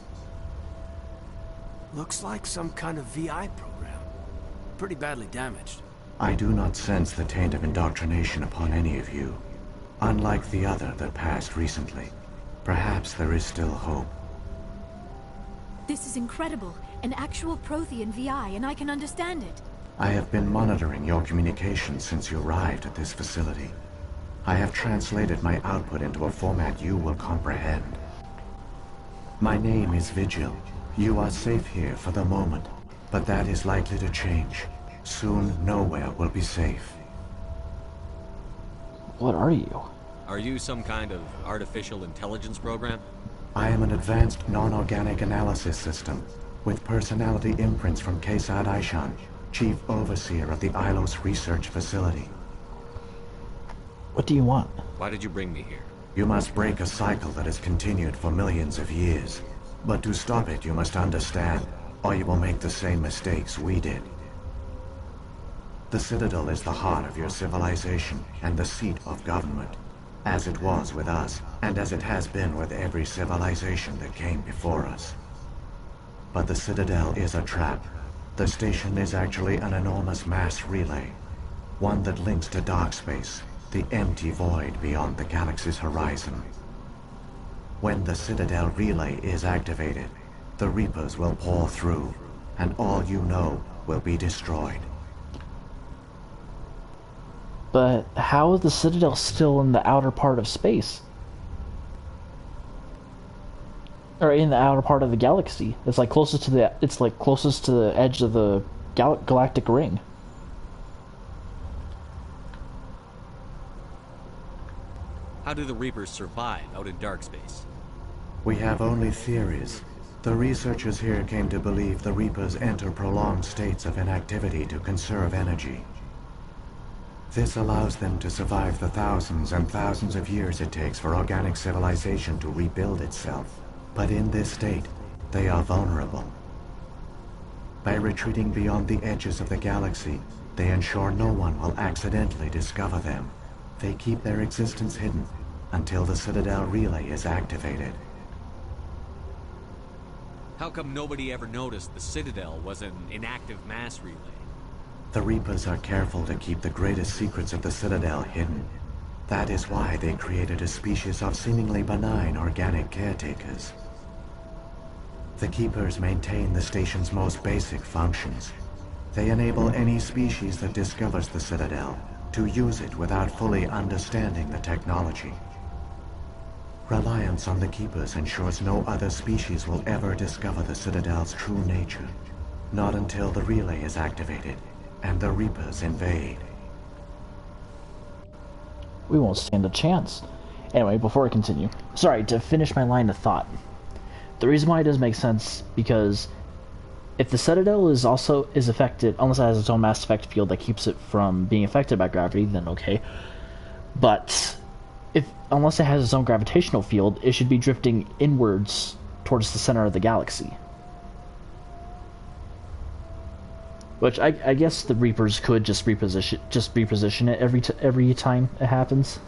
Looks like some kind of VI program. Pretty badly damaged. I do not sense the taint of indoctrination upon any of you. Unlike the other that passed recently. Perhaps there is still hope. This is incredible. An actual Prothean VI, and I can understand it. I have been monitoring your communications since you arrived at this facility. I have translated my output into a format you will comprehend. My name is Vigil. You are safe here for the moment, but that is likely to change. Soon, nowhere will be safe. What are you? Are you some kind of artificial intelligence program? I am an advanced non-organic analysis system, with personality imprints from Kesad Aishan, Chief Overseer of the Ilos Research Facility. What do you want? Why did you bring me here? You must break a cycle that has continued for millions of years. But to stop it, you must understand, or you will make the same mistakes we did. The Citadel is the heart of your civilization and the seat of government, as it was with us, and as it has been with every civilization that came before us. But the Citadel is a trap. The station is actually an enormous mass relay, one that links to dark space, the empty void beyond the galaxy's horizon. When the Citadel relay is activated, the Reapers will pour through, and all you know will be destroyed. But how is the Citadel still in the outer part of space? Or in the outer part of the galaxy? It's like closest to the edge of the galactic ring. How do the Reapers survive out in dark space? We have only theories. The researchers here came to believe the Reapers enter prolonged states of inactivity to conserve energy. This allows them to survive the thousands and thousands of years it takes for organic civilization to rebuild itself. But in this state, they are vulnerable. By retreating beyond the edges of the galaxy, they ensure no one will accidentally discover them. They keep their existence hidden until the Citadel relay is activated. How come nobody ever noticed the Citadel was an inactive mass relay? The Reapers are careful to keep the greatest secrets of the Citadel hidden. That is why they created a species of seemingly benign organic caretakers. The Keepers maintain the station's most basic functions. They enable any species that discovers the Citadel to use it without fully understanding the technology. Reliance on the Keepers ensures no other species will ever discover the Citadel's true nature. Not until the relay is activated and the Reapers invade. We won't stand a chance. Anyway, before I continue, sorry, to finish my line of thought. The reason why it does make sense, because if the Citadel is affected, unless it has its own mass effect field that keeps it from being affected by gravity, then okay. But unless it has its own gravitational field, it should be drifting inwards towards the center of the galaxy. Which I guess the Reapers could just reposition it every time it happens.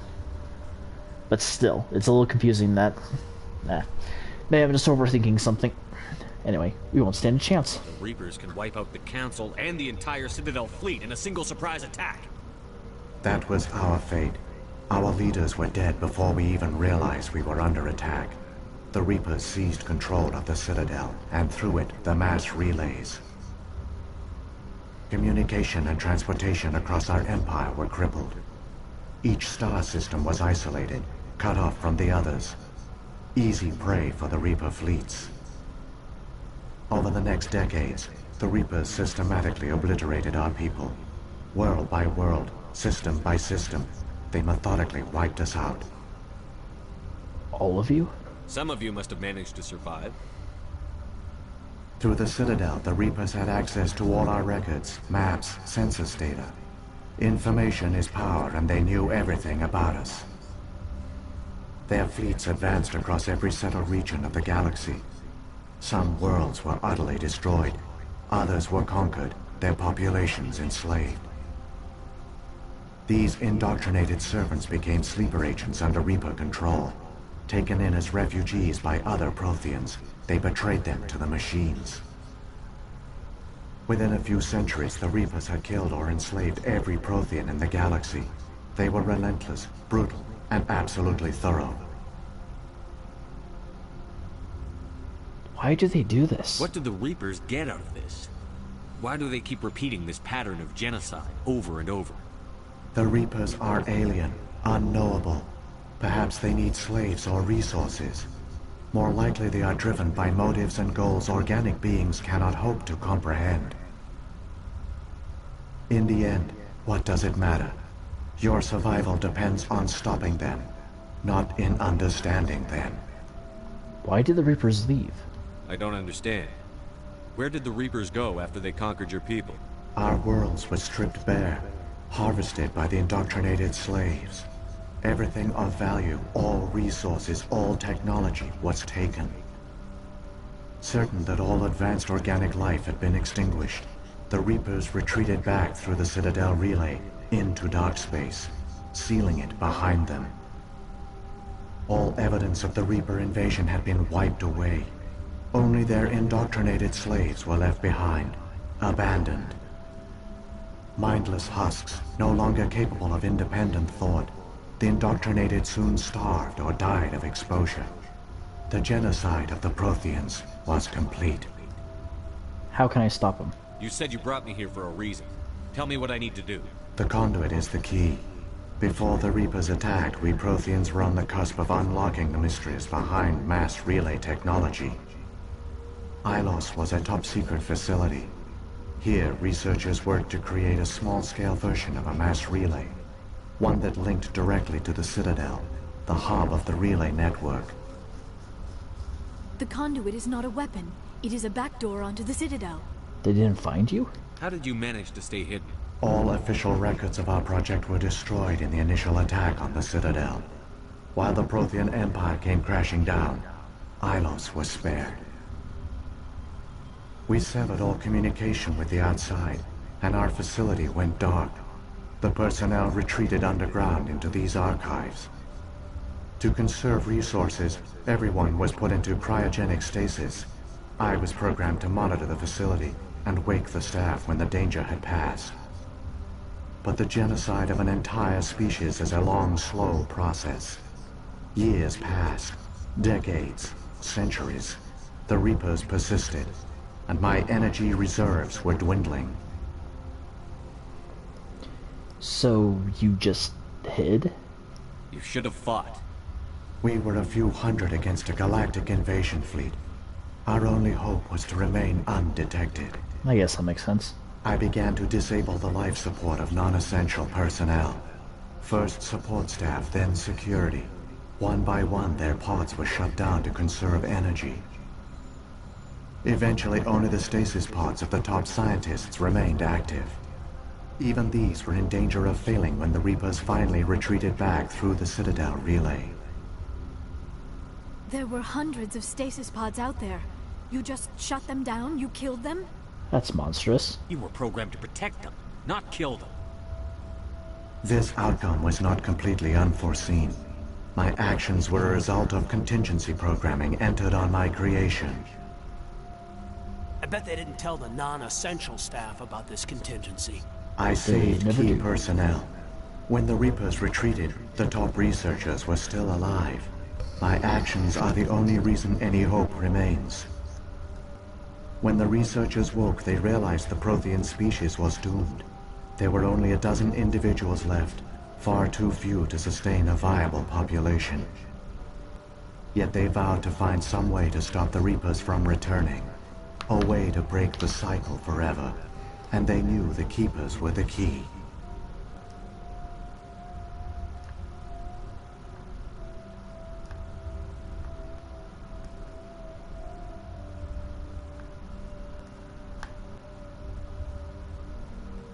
But still, it's a little confusing that. Maybe I'm just overthinking something. Anyway, we won't stand a chance. The Reapers can wipe out the Council and the entire Citadel fleet in a single surprise attack. That was our fate. Our leaders were dead before we even realized we were under attack. The Reapers seized control of the Citadel, and through it, the mass relays. Communication and transportation across our empire were crippled. Each star system was isolated, cut off from the others. Easy prey for the Reaper fleets. Over the next decades, the Reapers systematically obliterated our people. World by world, system by system, they methodically wiped us out. All of you? Some of you must have managed to survive. Through the Citadel, the Reapers had access to all our records, maps, census data. Information is power, and they knew everything about us. Their fleets advanced across every settled region of the galaxy. Some worlds were utterly destroyed. Others were conquered, their populations enslaved. These indoctrinated servants became sleeper agents under Reaper control. Taken in as refugees by other Protheans, they betrayed them to the machines. Within a few centuries, the Reapers had killed or enslaved every Prothean in the galaxy. They were relentless, brutal, and absolutely thorough. Why do they do this? What do the Reapers get out of this? Why do they keep repeating this pattern of genocide over and over? The Reapers are alien, unknowable. Perhaps they need slaves or resources. More likely they are driven by motives and goals organic beings cannot hope to comprehend. In the end, what does it matter? Your survival depends on stopping them, not in understanding them. Why did the Reapers leave? I don't understand. Where did the Reapers go after they conquered your people? Our worlds were stripped bare, harvested by the indoctrinated slaves. Everything of value, all resources, all technology was taken. Certain that all advanced organic life had been extinguished, the Reapers retreated back through the Citadel relay into dark space, sealing it behind them. All evidence of the Reaper invasion had been wiped away. Only their indoctrinated slaves were left behind, abandoned. Mindless husks, no longer capable of independent thought. The indoctrinated soon starved or died of exposure. The genocide of the Protheans was complete. How can I stop them? You said you brought me here for a reason. Tell me what I need to do. The conduit is the key. Before the Reapers attacked, we Protheans were on the cusp of unlocking the mysteries behind mass relay technology. Ilos was a top-secret facility. Here, researchers worked to create a small-scale version of a mass relay. One that linked directly to the Citadel, the hub of the relay network. The conduit is not a weapon. It is a backdoor onto the Citadel. They didn't find you? How did you manage to stay hidden? All official records of our project were destroyed in the initial attack on the Citadel. While the Prothean Empire came crashing down, Ilos was spared. We severed all communication with the outside, and our facility went dark. The personnel retreated underground into these archives. To conserve resources, everyone was put into cryogenic stasis. I was programmed to monitor the facility and wake the staff when the danger had passed. But the genocide of an entire species is a long, slow process. Years passed, decades, centuries. The Reapers persisted, and my energy reserves were dwindling. So you just hid? You should have fought. We were a few hundred against a galactic invasion fleet. Our only hope was to remain undetected. I guess that makes sense. I began to disable the life support of non-essential personnel. First support staff, then security. One by one, their pods were shut down to conserve energy. Eventually, only the stasis pods of the top scientists remained active. Even these were in danger of failing when the Reapers finally retreated back through the Citadel relay. There were hundreds of stasis pods out there. You just shut them down? You killed them? That's monstrous. You were programmed to protect them, not kill them. This outcome was not completely unforeseen. My actions were a result of contingency programming entered on my creation. I bet they didn't tell the non-essential staff about this contingency. I saved key personnel. When the Reapers retreated, the top researchers were still alive. My actions are the only reason any hope remains. When the researchers woke, they realized the Prothean species was doomed. There were only a dozen individuals left, far too few to sustain a viable population. Yet they vowed to find some way to stop the Reapers from returning, a way to break the cycle forever, and they knew the Keepers were the key.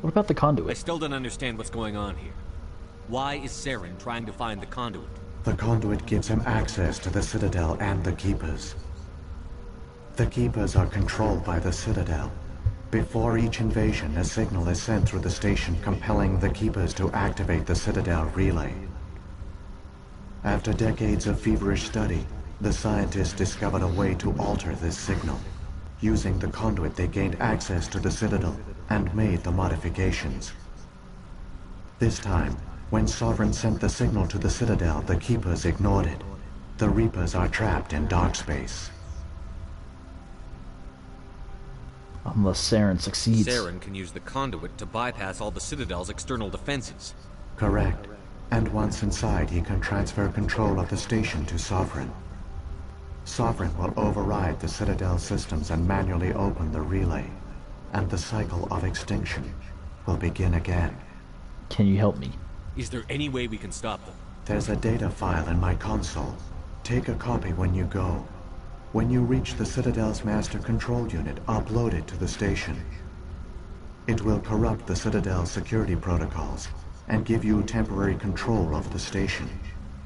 What about the conduit? I still don't understand what's going on here. Why is Saren trying to find the conduit? The conduit gives him access to the Citadel and the Keepers. The Keepers are controlled by the Citadel. Before each invasion, a signal is sent through the station compelling the Keepers to activate the Citadel relay. After decades of feverish study, the scientists discovered a way to alter this signal. Using the conduit, they gained access to the Citadel and made the modifications. This time, when Sovereign sent the signal to the Citadel, the Keepers ignored it. The Reapers are trapped in dark space. Unless Saren succeeds. Saren can use the conduit to bypass all the Citadel's external defenses. Correct. And once inside, he can transfer control of the station to Sovereign. Sovereign will override the Citadel systems and manually open the relay, and the cycle of extinction will begin again. Can you help me? Is there any way we can stop them? There's a data file in my console. Take a copy when you go. When you reach the Citadel's master control unit, upload it to the station. It will corrupt the Citadel's security protocols and give you temporary control of the station.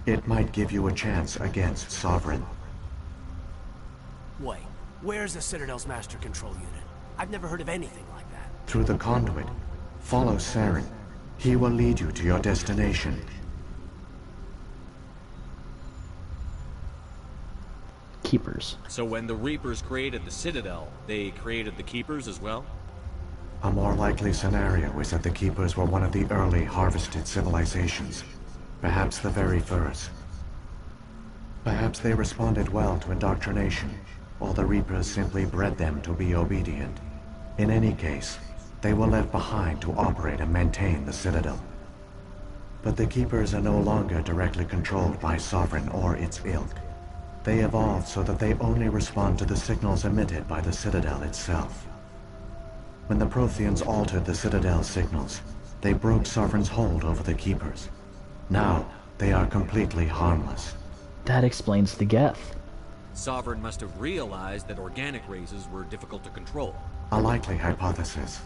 It might give you a chance against Sovereign. Wait, where's the Citadel's master control unit? I've never heard of anything like that. Through the conduit. Follow Saren. He will lead you to your destination. Keepers. So when the Reapers created the Citadel, they created the Keepers as well? A more likely scenario is that the Keepers were one of the early harvested civilizations. Perhaps the very first. Perhaps they responded well to indoctrination, or the Reapers simply bred them to be obedient. In any case, they were left behind to operate and maintain the Citadel. But the Keepers are no longer directly controlled by Sovereign or its ilk. They evolved so that they only respond to the signals emitted by the Citadel itself. When the Protheans altered the Citadel's signals, they broke Sovereign's hold over the Keepers. Now, they are completely harmless. That explains the Geth. Sovereign must have realized that organic races were difficult to control. A likely hypothesis.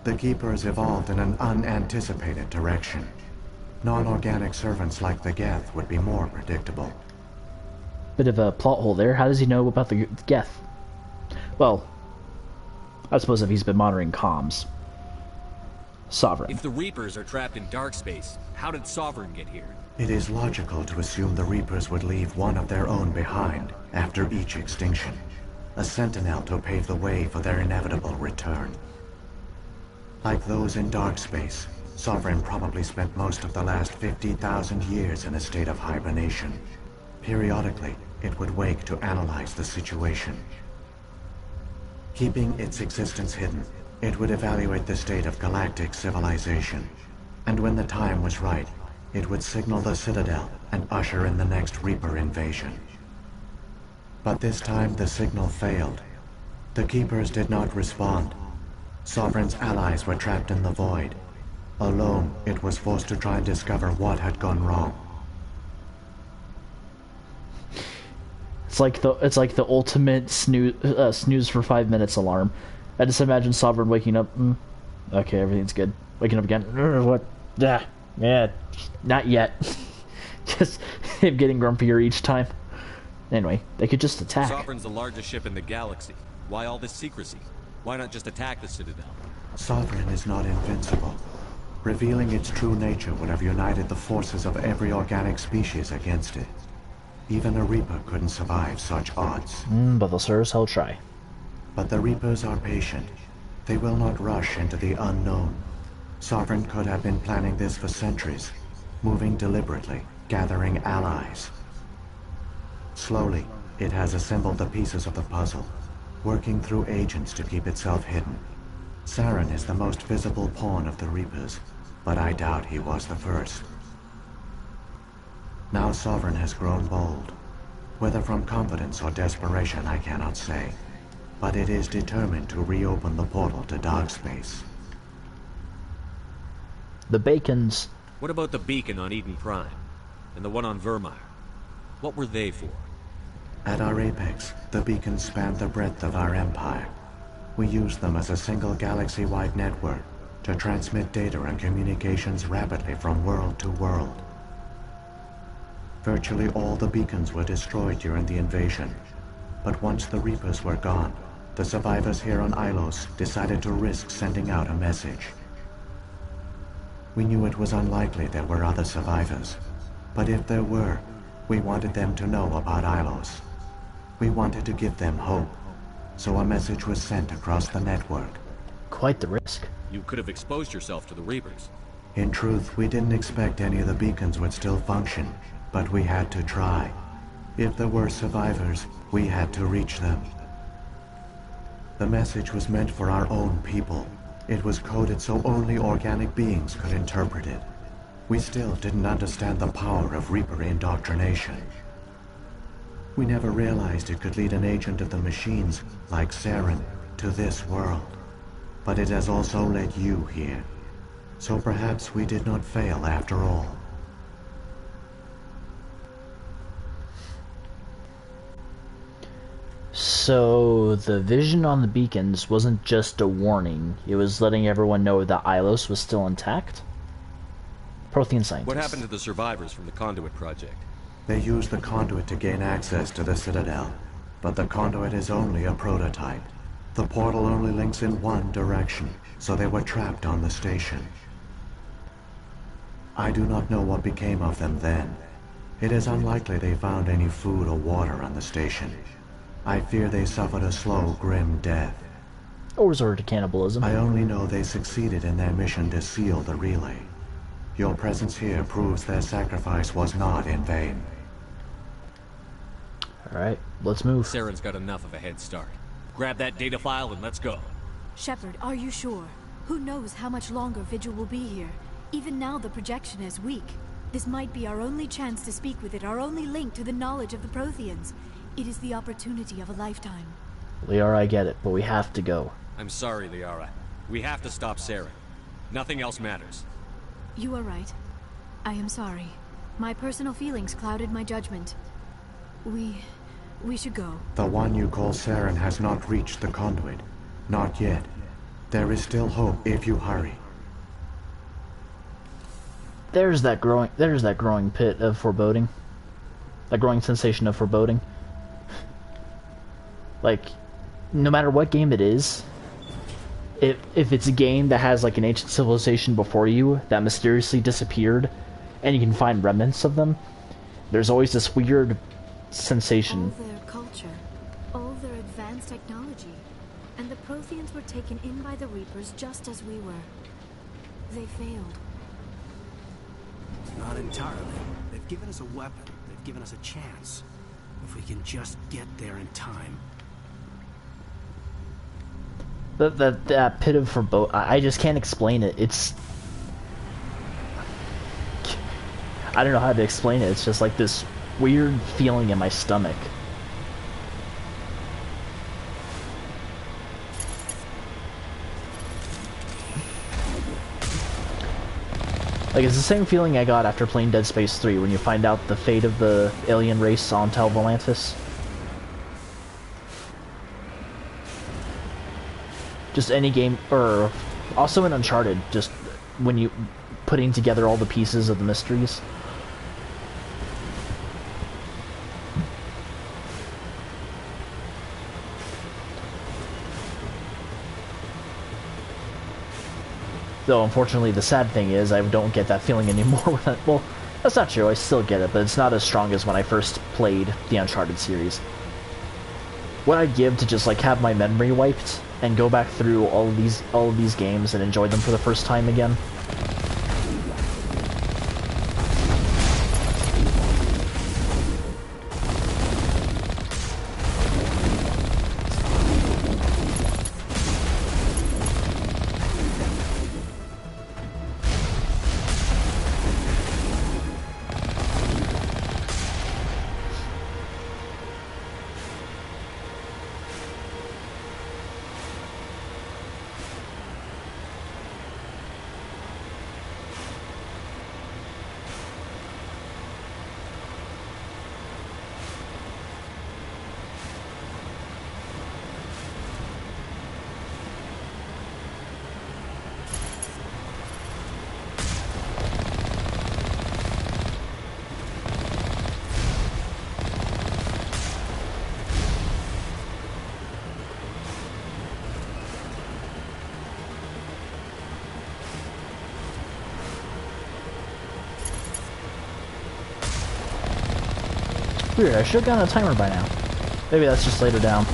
The Keepers evolved in an unanticipated direction. Non-organic servants like the Geth would be more predictable. Bit of a plot hole there. How does he know about the Geth? Well, I suppose if he's been monitoring comms. Sovereign. If the Reapers are trapped in dark space, how did Sovereign get here? It is logical to assume the Reapers would leave one of their own behind after each extinction. A sentinel to pave the way for their inevitable return. Like those in dark space, Sovereign probably spent most of the last 50,000 years in a state of hibernation. Periodically, it would wake to analyze the situation. Keeping its existence hidden, it would evaluate the state of galactic civilization. And when the time was right, it would signal the Citadel and usher in the next Reaper invasion. But this time the signal failed. The Keepers did not respond. Sovereign's allies were trapped in the void. Alone, it was forced to try and discover what had gone wrong. It's like the ultimate snooze for 5 minutes alarm. I just imagine Sovereign waking up. Okay, everything's good. Waking up again. What? Yeah, not yet. Just him getting grumpier each time. Anyway, they could just attack. Sovereign's the largest ship in the galaxy. Why all this secrecy? Why not just attack the Citadel? Sovereign is not invincible. Revealing its true nature would have united the forces of every organic species against it. Even a Reaper couldn't survive such odds. But they'll sure as hell try. But the Reapers are patient. They will not rush into the unknown. Sovereign could have been planning this for centuries, moving deliberately, gathering allies. Slowly, it has assembled the pieces of the puzzle, working through agents to keep itself hidden. Saren is the most visible pawn of the Reapers, but I doubt he was the first. Now Sovereign has grown bold. Whether from confidence or desperation, I cannot say. But it is determined to reopen the portal to dark space. The Bacons. What about the beacon on Eden Prime? And the one on Vermeer? What were they for? At our apex, the beacons spanned the breadth of our empire. We used them as a single galaxy-wide network to transmit data and communications rapidly from world to world. Virtually all the beacons were destroyed during the invasion, but once the Reapers were gone, the survivors here on Ilos decided to risk sending out a message. We knew it was unlikely there were other survivors, but if there were, we wanted them to know about Ilos. We wanted to give them hope, so a message was sent across the network. Quite the risk. You could have exposed yourself to the Reapers. In truth, we didn't expect any of the beacons would still function, but we had to try. If there were survivors, we had to reach them. The message was meant for our own people. It was coded so only organic beings could interpret it. We still didn't understand the power of Reaper indoctrination. We never realized it could lead an agent of the machines, like Saren, to this world. But it has also led you here. So perhaps we did not fail after all. So the vision on the beacons wasn't just a warning. It was letting everyone know that Ilos was still intact? Prothean scientists. What happened to the survivors from the Conduit project? They used the conduit to gain access to the Citadel, but the conduit is only a prototype. The portal only links in one direction, so they were trapped on the station. I do not know what became of them then. It is unlikely they found any food or water on the station. I fear they suffered a slow, grim death. Or resorted to cannibalism. I only know they succeeded in their mission to seal the relay. Your presence here proves their sacrifice was not in vain. Alright, let's move. Saren's got enough of a head start. Grab that data file and let's go. Shepard, are you sure? Who knows how much longer Vigil will be here? Even now the projection is weak. This might be our only chance to speak with it, our only link to the knowledge of the Protheans. It is the opportunity of a lifetime. Liara, I get it, but we have to go. I'm sorry, Liara. We have to stop Saren. Nothing else matters. You are right. I am sorry. My personal feelings clouded my judgment. We should go. The one you call Saren has not reached the conduit. Not yet. There is still hope if you hurry. There's that growing pit of foreboding. That growing sensation of foreboding. Like, no matter what game it is, if it's a game that has like an ancient civilization before you that mysteriously disappeared, and you can find remnants of them, there's always this weird sensation. All their culture, all their advanced technology, and the Protheans were taken in by the Reapers just as we were. They failed. Not entirely. They've given us a weapon. They've given us a chance. If we can just get there in time. That pit of foreboding, I just can't explain it. It's... I don't know how to explain it. It's just like this weird feeling in my stomach. Like, it's the same feeling I got after playing Dead Space 3 when you find out the fate of the alien race on Tel Volantis. Just any game, or also in Uncharted, just when you putting together all the pieces of the mysteries. Though, unfortunately, the sad thing is I don't get that feeling anymore. Well, that's not true. I still get it, but it's not as strong as when I first played the Uncharted series. What I'd give to just like have my memory wiped and go back through all of these games and enjoy them for the first time again. Weird, I should have gotten a timer by now. Maybe that's just later down.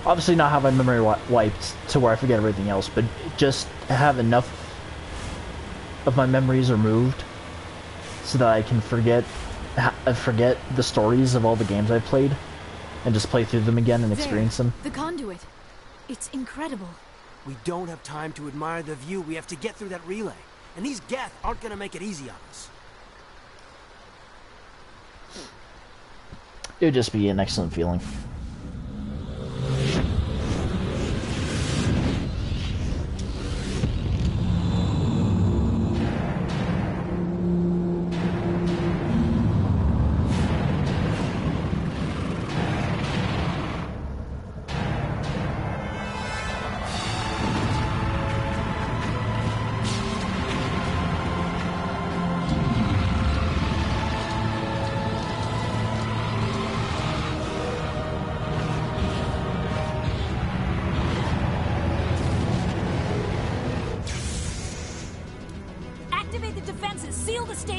Obviously not have my memory wiped to where I forget everything else, but just have enough of my memories removed so that I can forget the stories of all the games I've played and just play through them again and experience them. The conduit. It's incredible. We don't have time to admire the view. We have to get through that relay. And these Geth aren't gonna make it easy on us. It would just be an excellent feeling.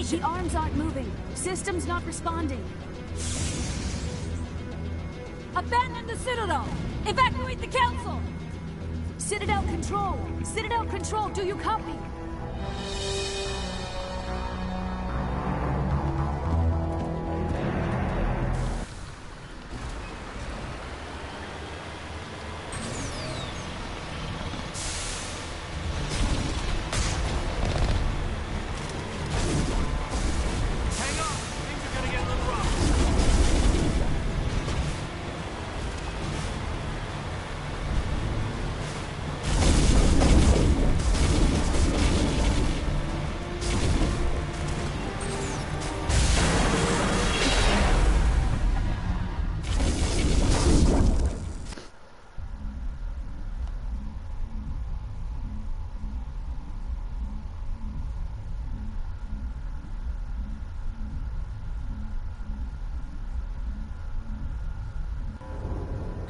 The arms aren't moving. Systems not responding. Abandon the Citadel! Evacuate the Council! Citadel Control! Citadel Control, do you copy?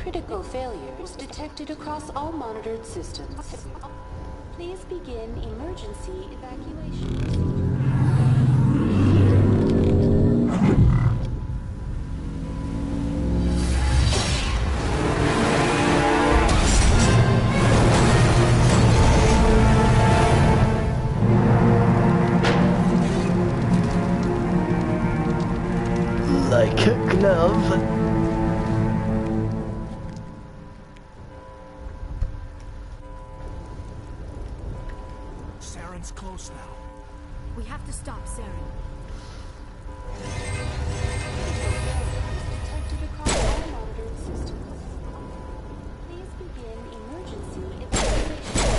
Critical failures detected across all monitored systems. Please begin emergency evacuation. Like a glove. Saren's close now. We have to stop Saren. Detected across all monitored systems. Please begin emergency evacuation.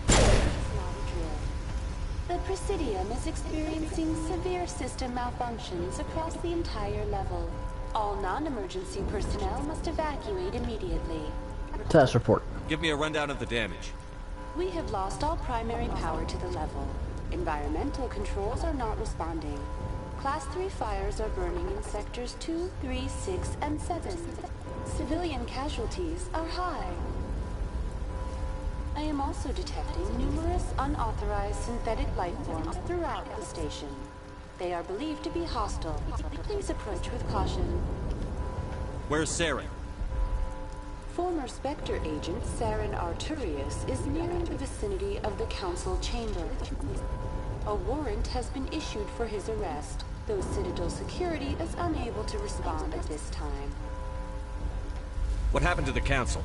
This is not a drill. The Presidium is experiencing severe system malfunctions across the entire level. All non-emergency personnel must evacuate immediately. Task report. Give me a rundown of the damage. We have lost all primary power to the level. Environmental controls are not responding. Class 3 fires are burning in sectors 2, 3, 6, and 7. Civilian casualties are high. I am also detecting numerous unauthorized synthetic life forms throughout the station. They are believed to be hostile. Please approach with caution. Where's Saren? Former Spectre agent Saren Arturius is nearing the vicinity of the Council chamber. A warrant has been issued for his arrest, though Citadel security is unable to respond at this time. What happened to the Council?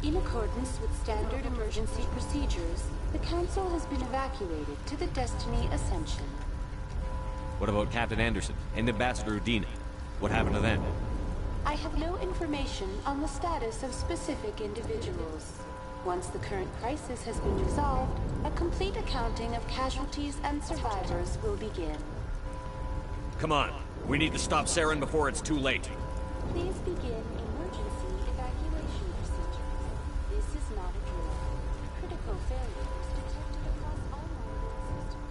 In accordance with standard emergency procedures, the Council has been evacuated to the Destiny Ascension. What about Captain Anderson and Ambassador Udina? What happened to them? I have no information on the status of specific individuals. Once the current crisis has been resolved, a complete accounting of casualties and survivors will begin. Come on. We need to stop Saren before it's too late. Please begin emergency evacuation procedures. This is not a drill. Critical failures detected across all monitored systems.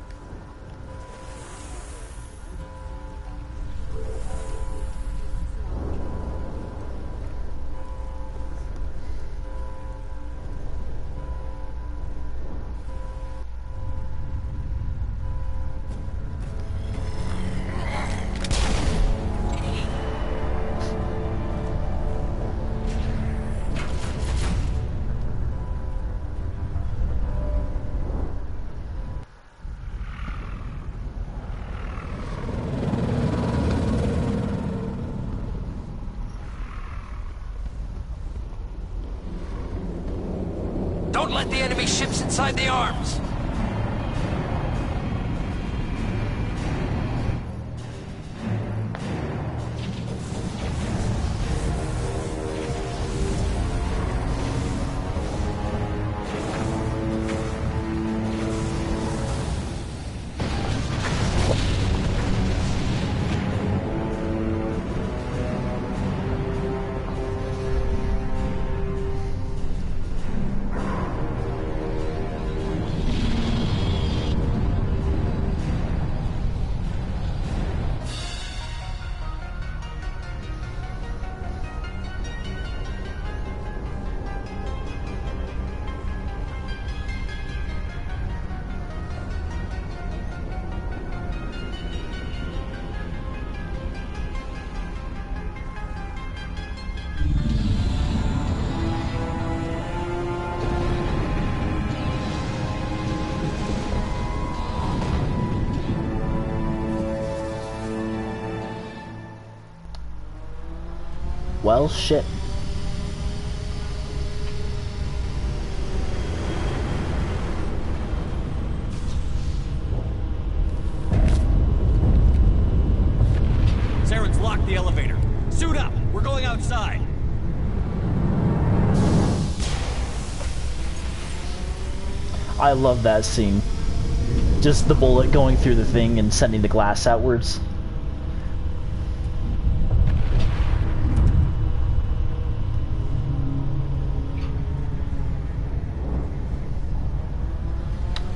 Don't let the enemy ships inside the arms! Well, shit. Saren's locked the elevator. Suit up! We're going outside! I love that scene. Just the bullet going through the thing and sending the glass outwards.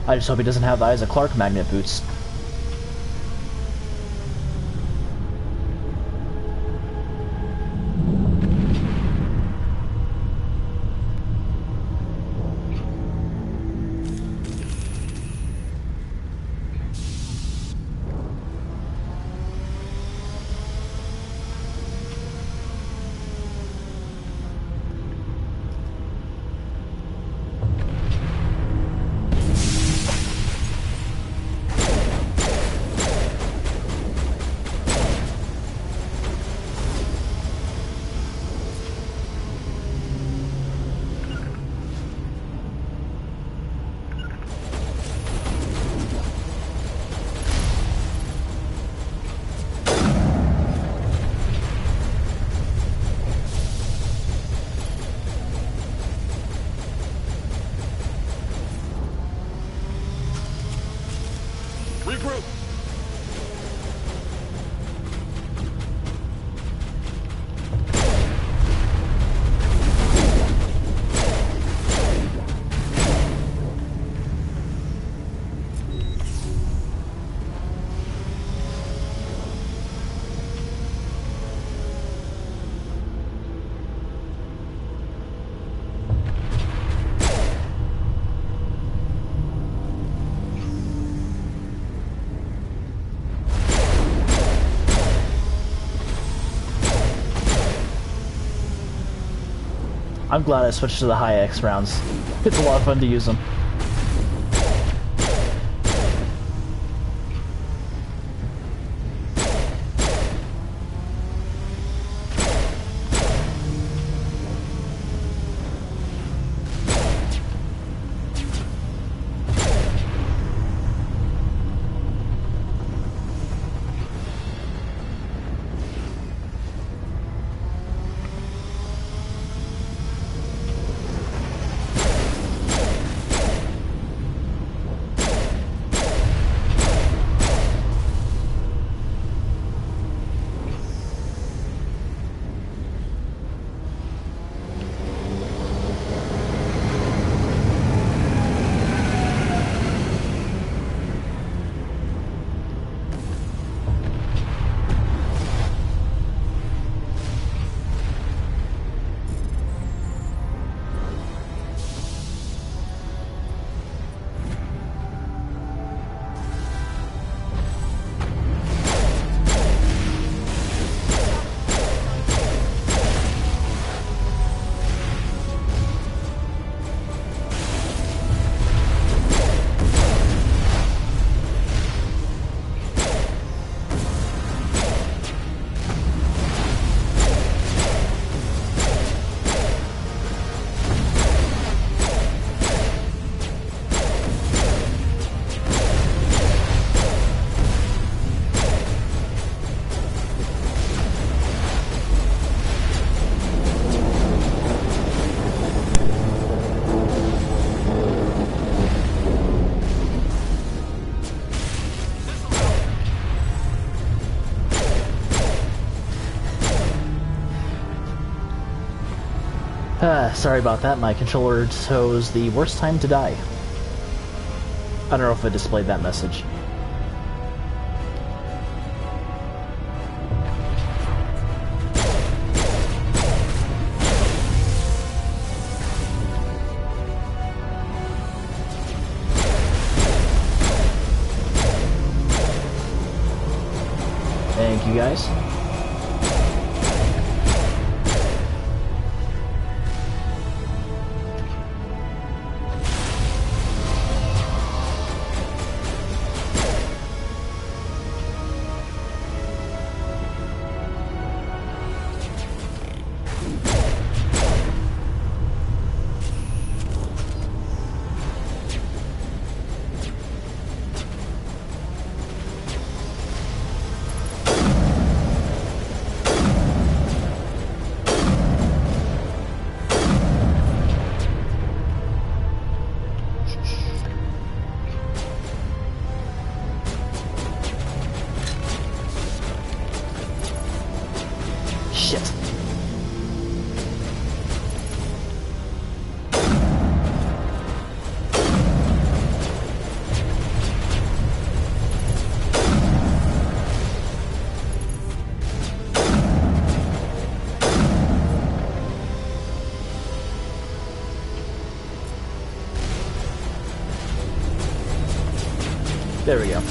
I just hope he doesn't have the Isaac Clarke magnet boots. I'm glad I switched to the high X rounds. It's a lot of fun to use them. Sorry about that, my controller chose the worst time to die. I don't know if it displayed that message. Thank you guys. There we go.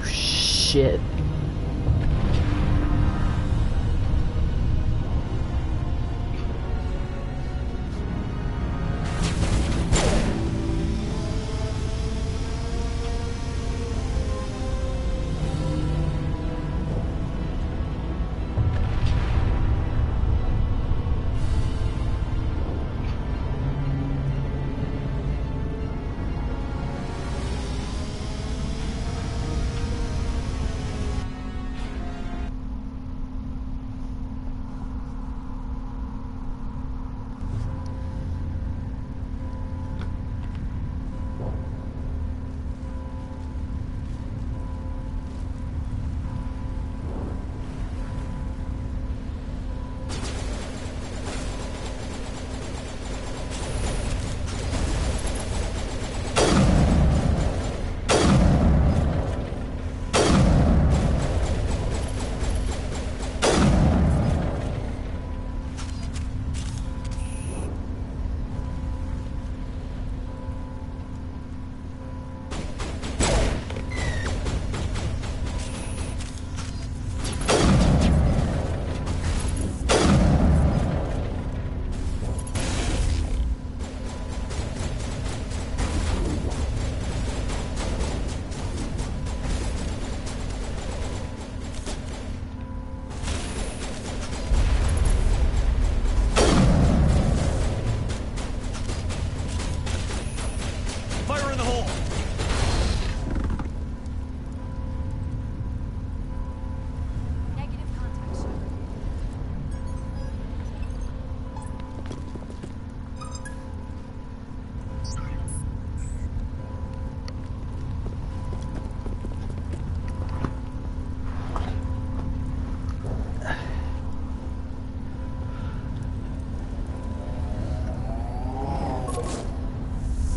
shit.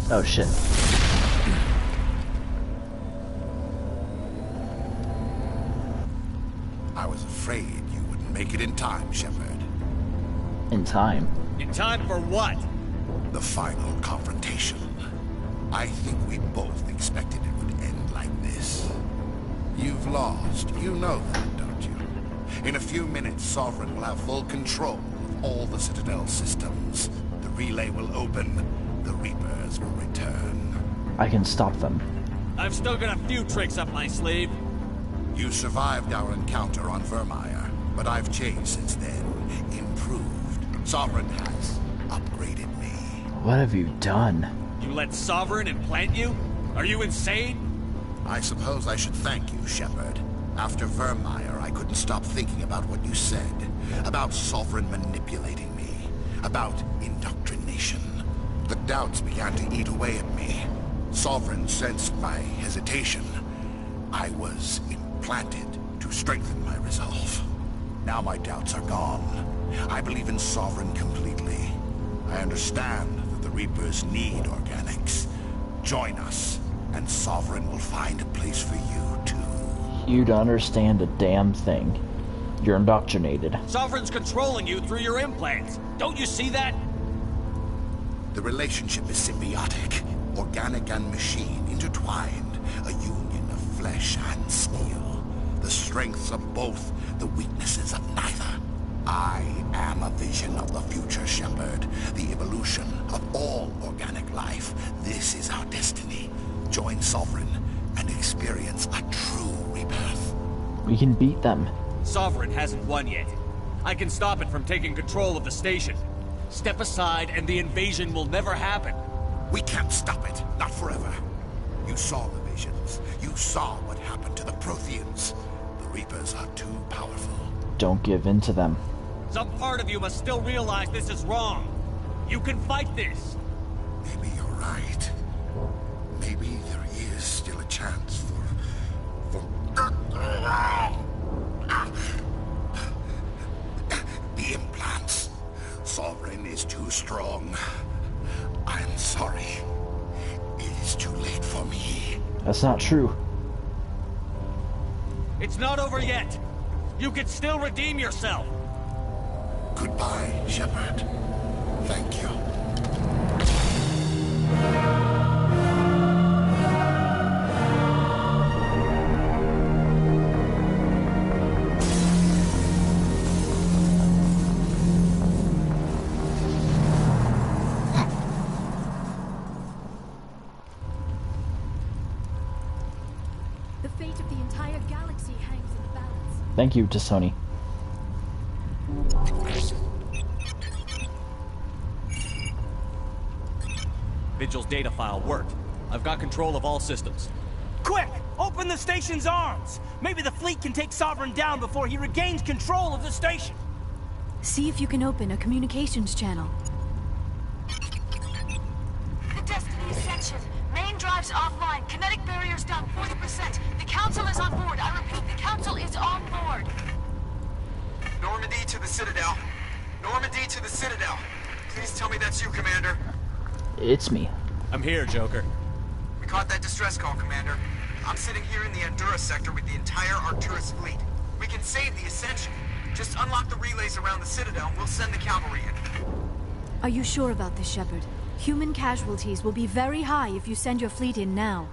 Oh shit. I was afraid you wouldn't make it in time, Shepard. In time? In time for what? The final confrontation. I think we both expected it would end like this. You've lost. You know that, don't you? In a few minutes, Sovereign will have full control of all the Citadel systems. The relay will open. The Reapers will return. I can stop them. I've still got a few tricks up my sleeve. You survived our encounter on Vermeer, but I've changed since then. Improved. Sovereign has upgraded me. What have you done? You let Sovereign implant you? Are you insane? I suppose I should thank you, Shepard. After Vermeer, I couldn't stop thinking about what you said. About Sovereign manipulating me. About indoctrination. The doubts began to eat away at me. Sovereign sensed my hesitation. I was implanted to strengthen my resolve. Now my doubts are gone. I believe in Sovereign completely. I understand that the Reapers need organics. Join us, and Sovereign will find a place for you, too. You don't understand a damn thing. You're indoctrinated. Sovereign's controlling you through your implants. Don't you see that? The relationship is symbiotic, organic and machine intertwined, a union of flesh and steel. The strengths of both, the weaknesses of neither. I am a vision of the future, Shepard, the evolution of all organic life. This is our destiny. Join Sovereign and experience a true rebirth. We can beat them. Sovereign hasn't won yet. I can stop it from taking control of the station. Step aside and the invasion will never happen. We can't stop it. Not forever. You saw the visions. You saw what happened to the Protheans. The Reapers are too powerful. Don't give in to them. Some part of you must still realize this is wrong. You can fight this. Maybe you're right. Maybe there is still a chance for... The implants. Sovereign is too strong. I'm sorry. It is too late for me. That's not true. It's not over yet. You can still redeem yourself. Goodbye, Shepard. Thank you. Thank you to Sony. Vigil's data file worked. I've got control of all systems. Quick! Open the station's arms! Maybe the fleet can take Sovereign down before he regains control of the station! See if you can open a communications channel. The Destiny Ascension. Main drives offline. Kinetic barriers down 40%. The Council is on board. I repeat, the Council is on board. Normandy to the Citadel. Normandy to the Citadel. Please tell me that's you, Commander. It's me. I'm here, Joker. We caught that distress call, Commander. I'm sitting here in the Andura sector with the entire Arcturus fleet. We can save the Ascension. Just unlock the relays around the Citadel and we'll send the cavalry in. Are you sure about this, Shepard? Human casualties will be very high if you send your fleet in now.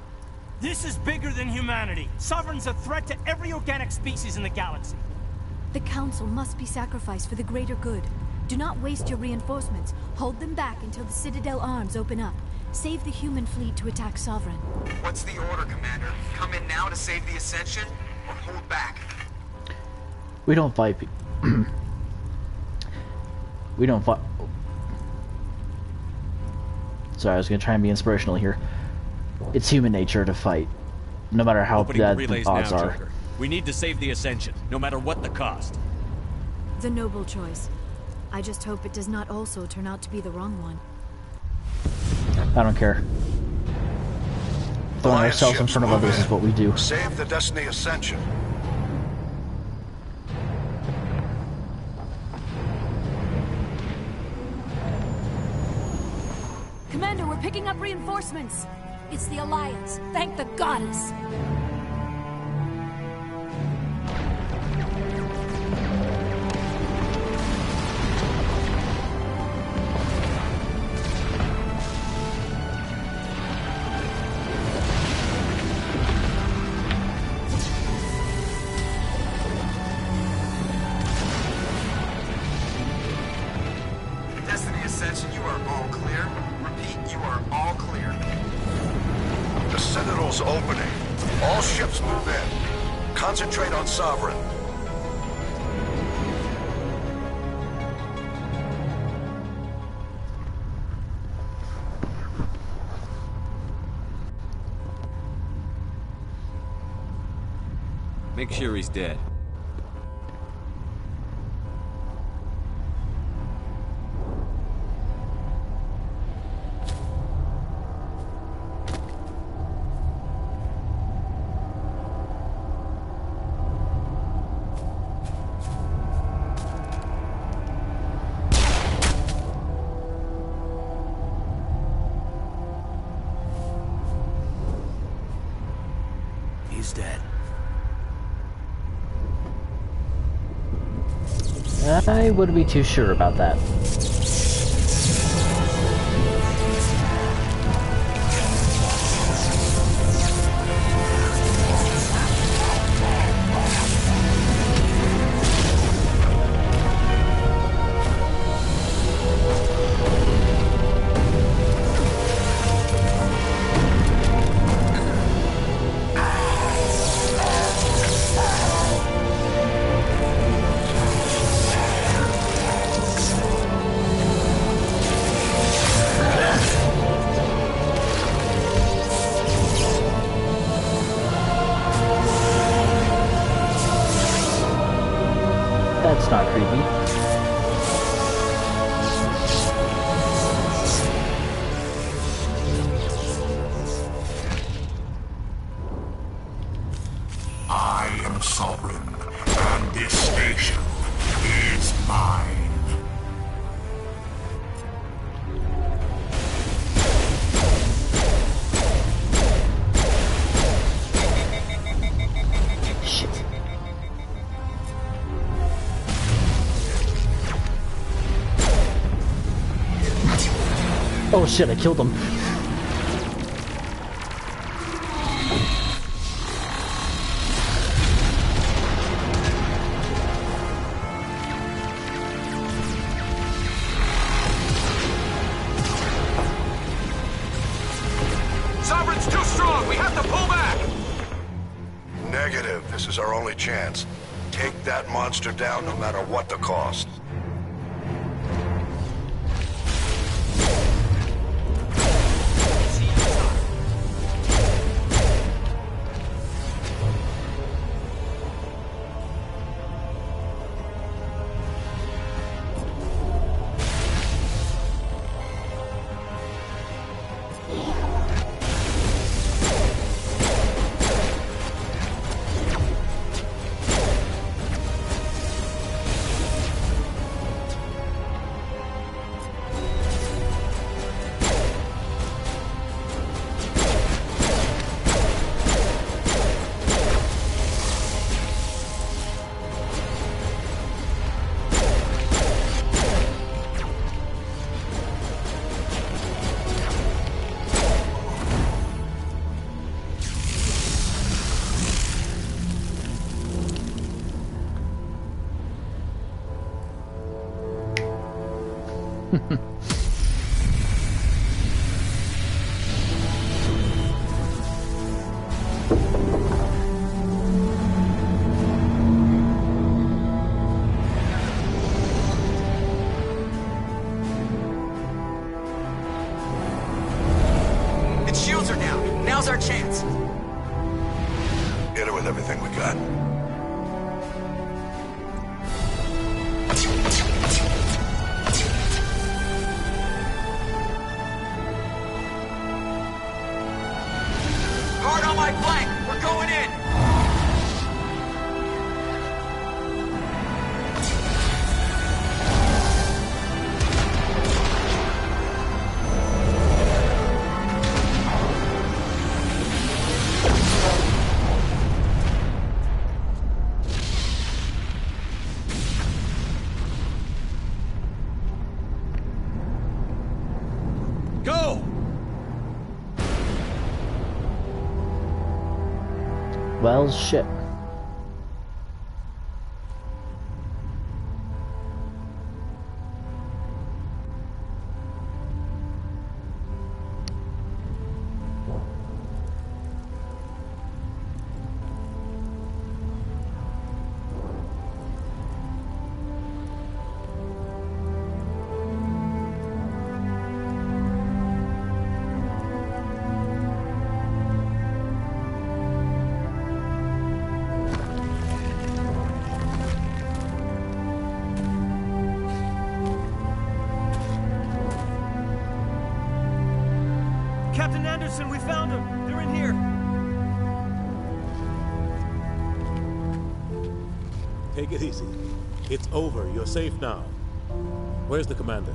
This is bigger than humanity. Sovereign's a threat to every organic species in the galaxy. The Council must be sacrificed for the greater good. Do not waste your reinforcements. Hold them back until the Citadel arms open up. Save the human fleet to attack Sovereign. What's the order, Commander? Come in now to save the Ascension, or hold back? We don't fight people. We don't fight. Sorry, I was gonna try and be inspirational here. It's human nature to fight, no matter how bad the odds are. Joker. We need to save the Ascension, no matter what the cost. The noble choice. I just hope it does not also turn out to be the wrong one. I don't care. Throwing ourselves in front of others is what we do. Save the Destiny Ascension. Commander, we're picking up reinforcements. It's the Alliance. Thank the goddess. Destiny Ascension, you are all clear. Repeat, you are all clear. The Citadel's opening. All ships move in. Concentrate on Sovereign. Make sure he's dead. He's dead. I wouldn't be too sure about that. That's not creepy. I am Sovereign, and this station is mine. Shit. Oh shit, I killed him. Sovereign's too strong! We have to pull back! Negative. This is our only chance. Take that monster down no matter what the cost. Its shields are down. Now's our chance. Hit it with everything we got. Guard on my flank. We're going in. Go! Well, shit. Captain Anderson, we found them. They're in here. Take it easy. It's over. You're safe now. Where's the commander?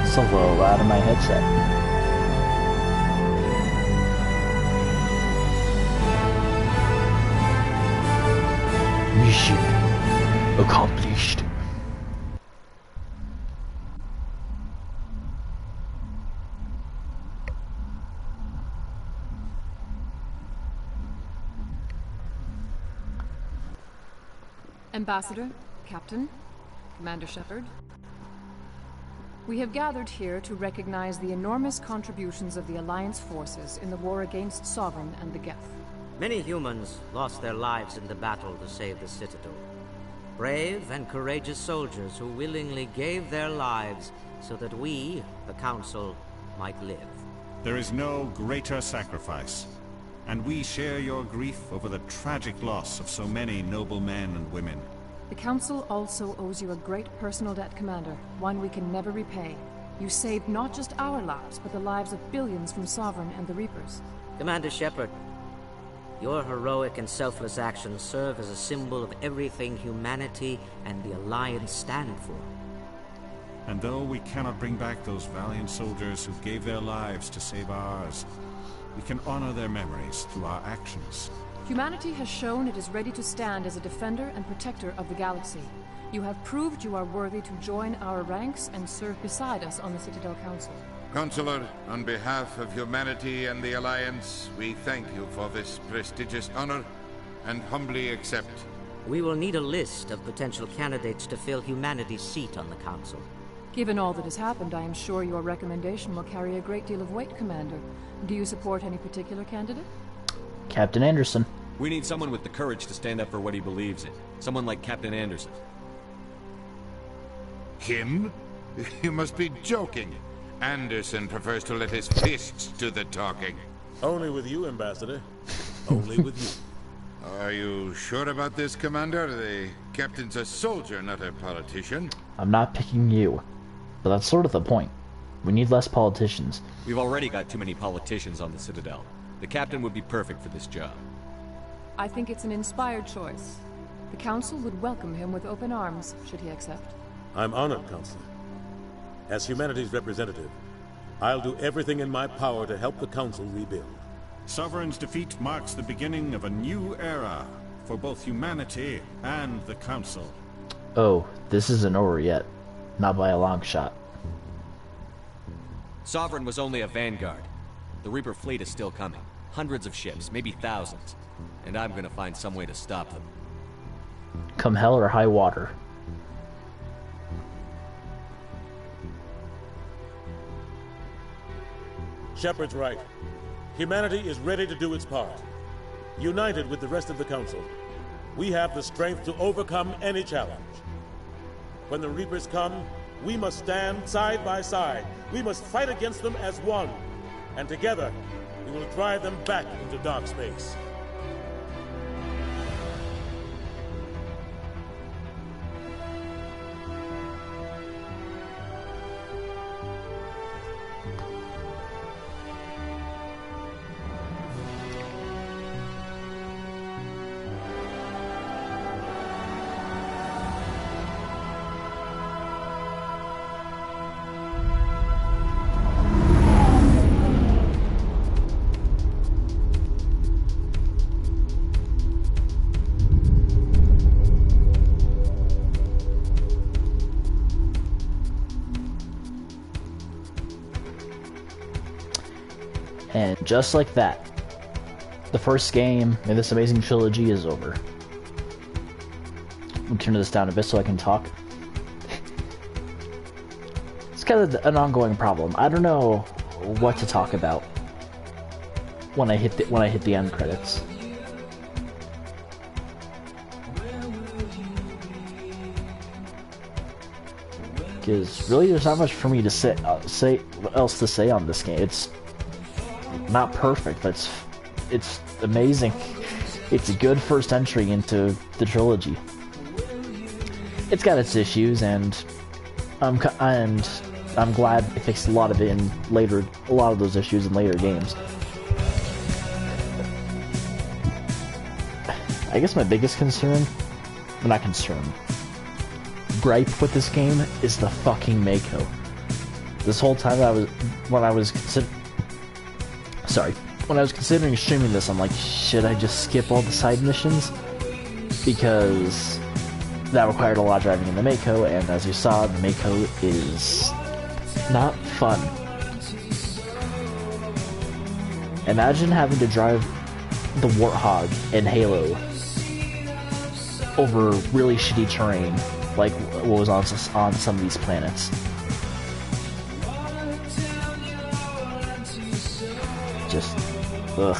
It's a little loud in my headset. Mission accomplished. Ambassador, Captain, Commander Shepard. We have gathered here to recognize the enormous contributions of the Alliance forces in the war against Sovereign and the Geth. Many humans lost their lives in the battle to save the Citadel. Brave and courageous soldiers who willingly gave their lives so that we, the Council, might live. There is no greater sacrifice, and we share your grief over the tragic loss of so many noble men and women. The Council also owes you a great personal debt, Commander, one we can never repay. You saved not just our lives, but the lives of billions from Sovereign and the Reapers. Commander Shepard, Your heroic and selfless actions serve as a symbol of everything humanity and the Alliance stand for. And though we cannot bring back those valiant soldiers who gave their lives to save ours, we can honor their memories through our actions. Humanity has shown it is ready to stand as a defender and protector of the galaxy. You have proved you are worthy to join our ranks and serve beside us on the Citadel Council. Counselor, on behalf of humanity and the Alliance, we thank you for this prestigious honor and humbly accept. We will need a list of potential candidates to fill humanity's seat on the Council. Given all that has happened, I am sure your recommendation will carry a great deal of weight, Commander. Do you support any particular candidate? Captain Anderson. We need someone with the courage to stand up for what he believes in. Someone like Captain Anderson. Him? You must be joking. Anderson prefers to let his fists do the talking. Only with you, Ambassador. Only with you. Are you sure about this, Commander? The captain's a soldier, not a politician. I'm not picking you. But that's sort of the point. We need less politicians. We've already got too many politicians on the Citadel. The captain would be perfect for this job. I think it's an inspired choice. The Council would welcome him with open arms, should he accept. I'm honored, Counselor. As humanity's representative, I'll do everything in my power to help the Council rebuild. Sovereign's defeat marks the beginning of a new era for both humanity and the Council. Oh, this isn't over yet. Not by a long shot. Sovereign was only a vanguard. The Reaper fleet is still coming. Hundreds of ships, maybe thousands. And I'm gonna find some way to stop them. Come hell or high water. Shepard's right. Humanity is ready to do its part. United with the rest of the Council, we have the strength to overcome any challenge. When the Reapers come, we must stand side by side. We must fight against them as one. And together, we will drive them back into dark space. And just like that, the first game in this amazing trilogy is over. I'll turn this down a bit so I can talk. It's kind of an ongoing problem. I don't know what to talk about when I hit the end credits. Because really, there's not much for me to say else to say on this game. It's not perfect, but it's amazing. It's a good first entry into the trilogy. It's got its issues, and I'm glad they fixed a lot of those issues in later games. I guess my biggest concern, well, not concern, gripe with this game is the fucking Mako. This whole time when I was considering streaming this, I'm like, should I just skip all the side missions? Because that required a lot of driving in the Mako, and as you saw, the Mako is not fun. Imagine having to drive the Warthog in Halo over really shitty terrain, like what was on some of these planets. Just, ugh.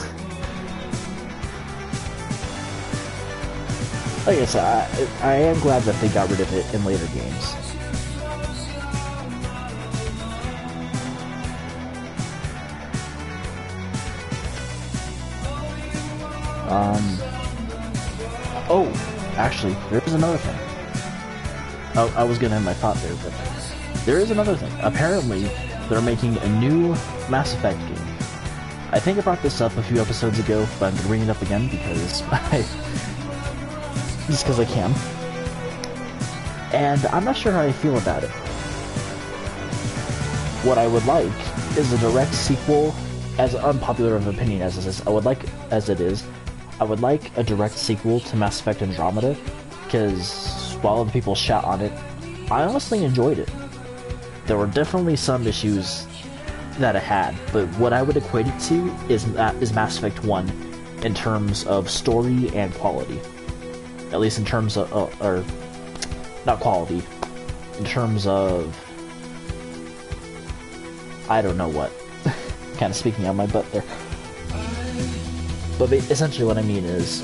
Like I said, I am glad that they got rid of it in later games. Oh, actually, there is another thing. Oh, I was gonna end my thought there, but there is another thing. Apparently, they're making a new Mass Effect game. I think I brought this up a few episodes ago, but I'm going to bring it up again because just because I can. And I'm not sure how I feel about it. What I would like is a direct sequel, as unpopular of an opinion as it is. I would like a direct sequel to Mass Effect Andromeda, because while other people shout on it, I honestly enjoyed it. There were definitely some issues that it had, but what I would equate it to is Mass Effect 1 in terms of story and quality. At least in terms of, or not quality, in terms of, I don't know what. Kind of speaking out my butt there. But essentially what I mean is,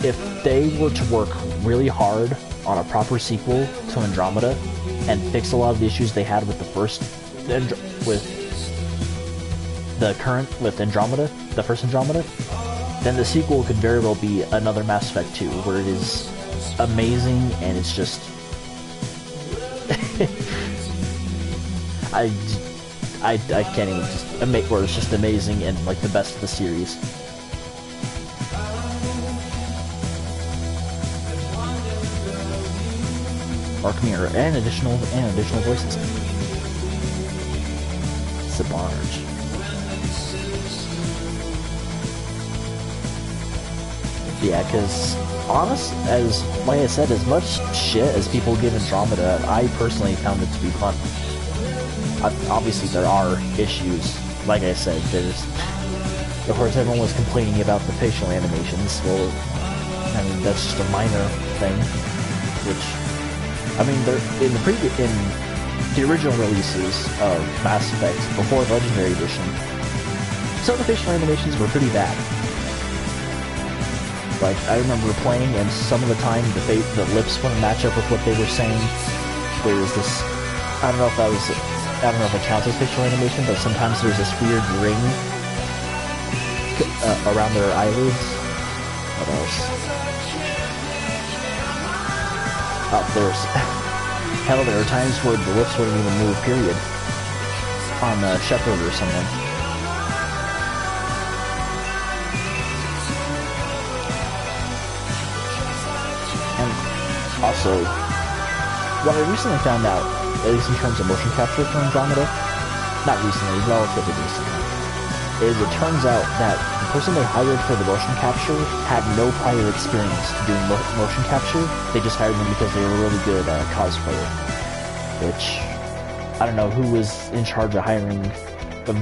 if they were to work really hard on a proper sequel to Andromeda and fix a lot of the issues they had with the first, with Andromeda, the first Andromeda, then the sequel could very well be another Mass Effect 2, where it is amazing and it's just I can't even just make where it's just amazing and like the best of the series. Arc Mirror and additional voices. Sabarge. Yeah, because like I said, as much shit as people give Andromeda, I personally found it to be fun. Obviously, there are issues. Like I said, of course, everyone was complaining about the facial animations. Well, I mean, that's just a minor thing. Which, I mean, in the original releases of Mass Effect before the Legendary Edition, some of the facial animations were pretty bad. Like, I remember playing, and some of the time the lips wouldn't match up with what they were saying. There was this, I don't know if it counts as facial animation, but sometimes there's this weird ring around their eyelids. What else? Hell, there are times where the lips wouldn't even move, period. On Shepard or someone. Also, what I recently found out, at least in terms of motion capture for Andromeda, not recently, relatively recently, is it turns out that the person they hired for the motion capture had no prior experience doing motion capture. They just hired them because they were a really good cosplayer. Which, I don't know who was in charge of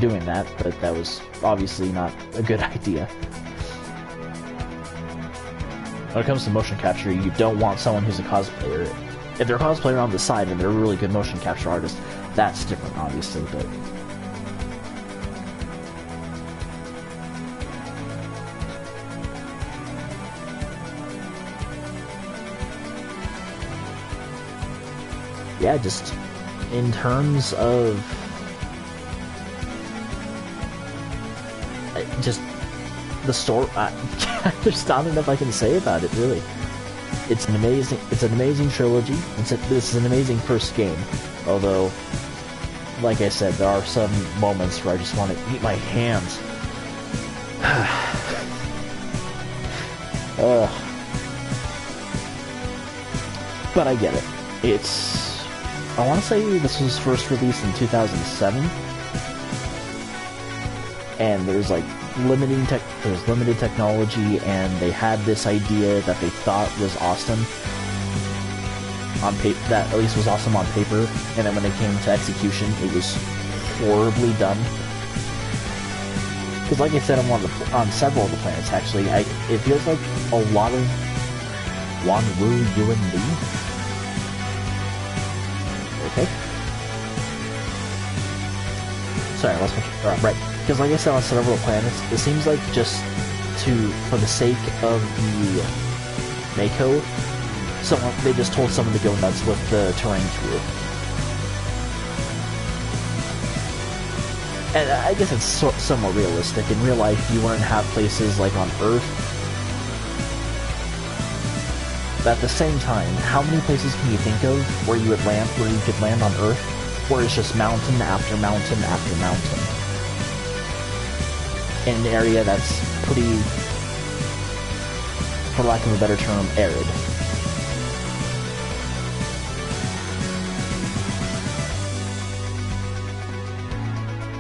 doing that, but that was obviously not a good idea. When it comes to motion capture, you don't want someone who's a cosplayer. If they're a cosplayer on the side and they're a really good motion capture artist, that's different, obviously, but... yeah, just in terms of... just... the story, there's not enough I can say about it, really. It's an amazing trilogy. This is an amazing first game. Although, like I said, there are some moments where I just want to eat my hands. But I get it. I want to say this was first released in 2007. And there's like limited technology, and they had this idea that they thought was awesome on paper, that at least was awesome on paper, and then when it came to execution, it was horribly done. Because, like I said, on several of the planets, actually, it feels like a lot of Wanwu Yuan Li. Okay. Sorry, I lost my right. Because like I said, on several planets, it seems like just for the sake of the Mako, they just told someone to go nuts with the terrain tool. And I guess it's somewhat realistic. In real life, you wouldn't have places like on Earth. But at the same time, how many places can you think of where you could land on Earth, where it's just mountain after mountain after mountain? in an area that's pretty, for lack of a better term, arid.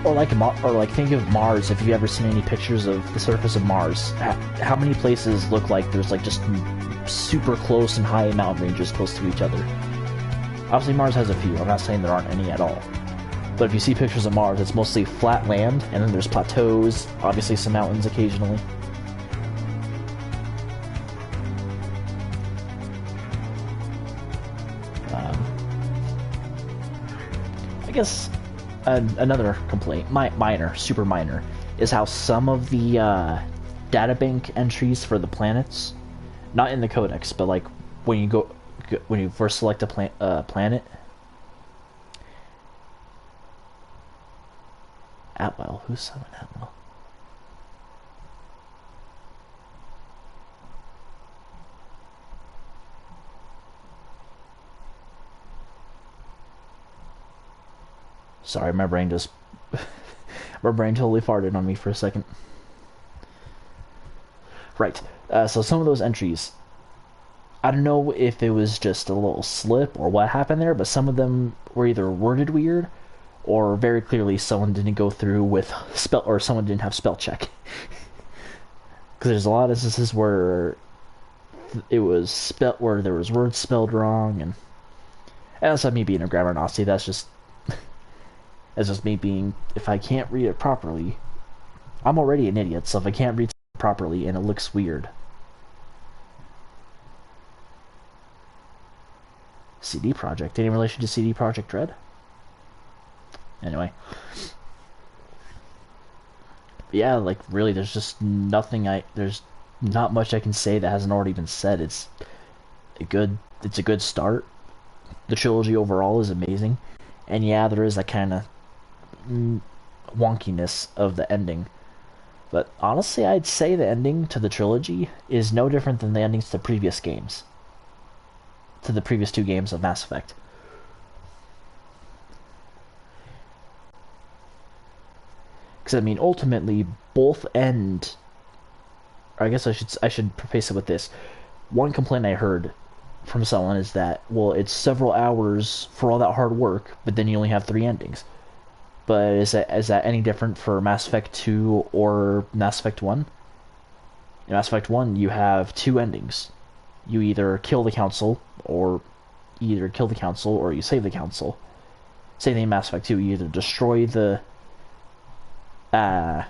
Or like think of Mars. If you've ever seen any pictures of the surface of Mars, how many places look like there's like just super close and high mountain ranges close to each other? Obviously Mars has a few, I'm not saying there aren't any at all. But if you see pictures of Mars, it's mostly flat land, and then there's plateaus, obviously some mountains occasionally. I guess another complaint, super minor, is how some of the databank entries for the planets, not in the codex, but like when you first select a planet. Atwell, who's summoned Atwell? Sorry, my brain totally farted on me for a second. Right, so some of those entries, I don't know if it was just a little slip or what happened there, but some of them were either worded weird, or very clearly someone didn't go through with someone didn't have spell check. Because there's a lot of instances where it was where there was words spelled wrong, and that's not me being a grammar Nazi. That's just me being, if I can't read it properly, I'm already an idiot. So if I can't read it properly and it looks weird. CD Projekt. Any relation to CD Projekt Red? Anyway. Yeah, like, really, there's just nothing there's not much I can say that hasn't already been said. It's a good start. The trilogy overall is amazing. And yeah, there is that kind of wonkiness of the ending. But honestly, I'd say the ending to the trilogy is no different than the endings to the previous games. To the previous two games of Mass Effect. Because, I mean, ultimately, both end... Or I guess I should preface it with this. One complaint I heard from someone is that, well, it's several hours for all that hard work, but then you only have 3 endings. But is that any different for Mass Effect 2 or Mass Effect 1? In Mass Effect 1, you have 2 endings. You either kill the Council, or you save the Council. Same thing in Mass Effect 2, you either destroy the... because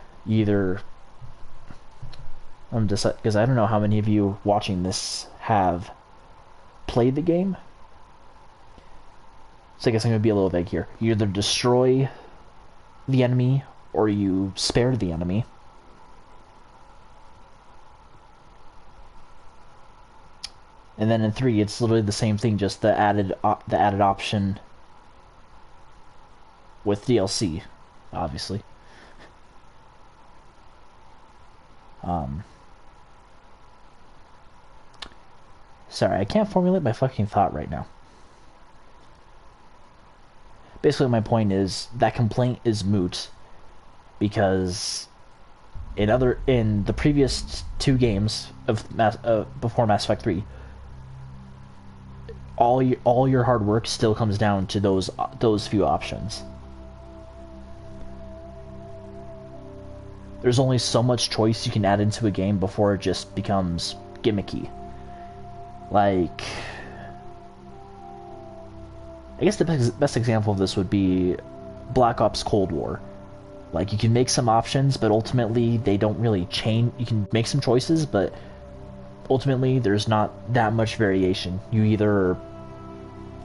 I don't know how many of you watching this have played the game. So I guess I'm going to be a little vague here. You either destroy the enemy, or you spare the enemy. And then in 3, it's literally the same thing, just the added option with DLC, obviously. Sorry, I can't formulate my fucking thought right now. Basically, my point is that complaint is moot because in the previous 2 games of before Mass Effect 3, all your hard work still comes down to those few options. There's only so much choice you can add into a game before it just becomes gimmicky. Like, I guess the best example of this would be Black Ops Cold War. Like, you can make some options, but ultimately they don't really change. You can make some choices, but ultimately there's not that much variation. You either,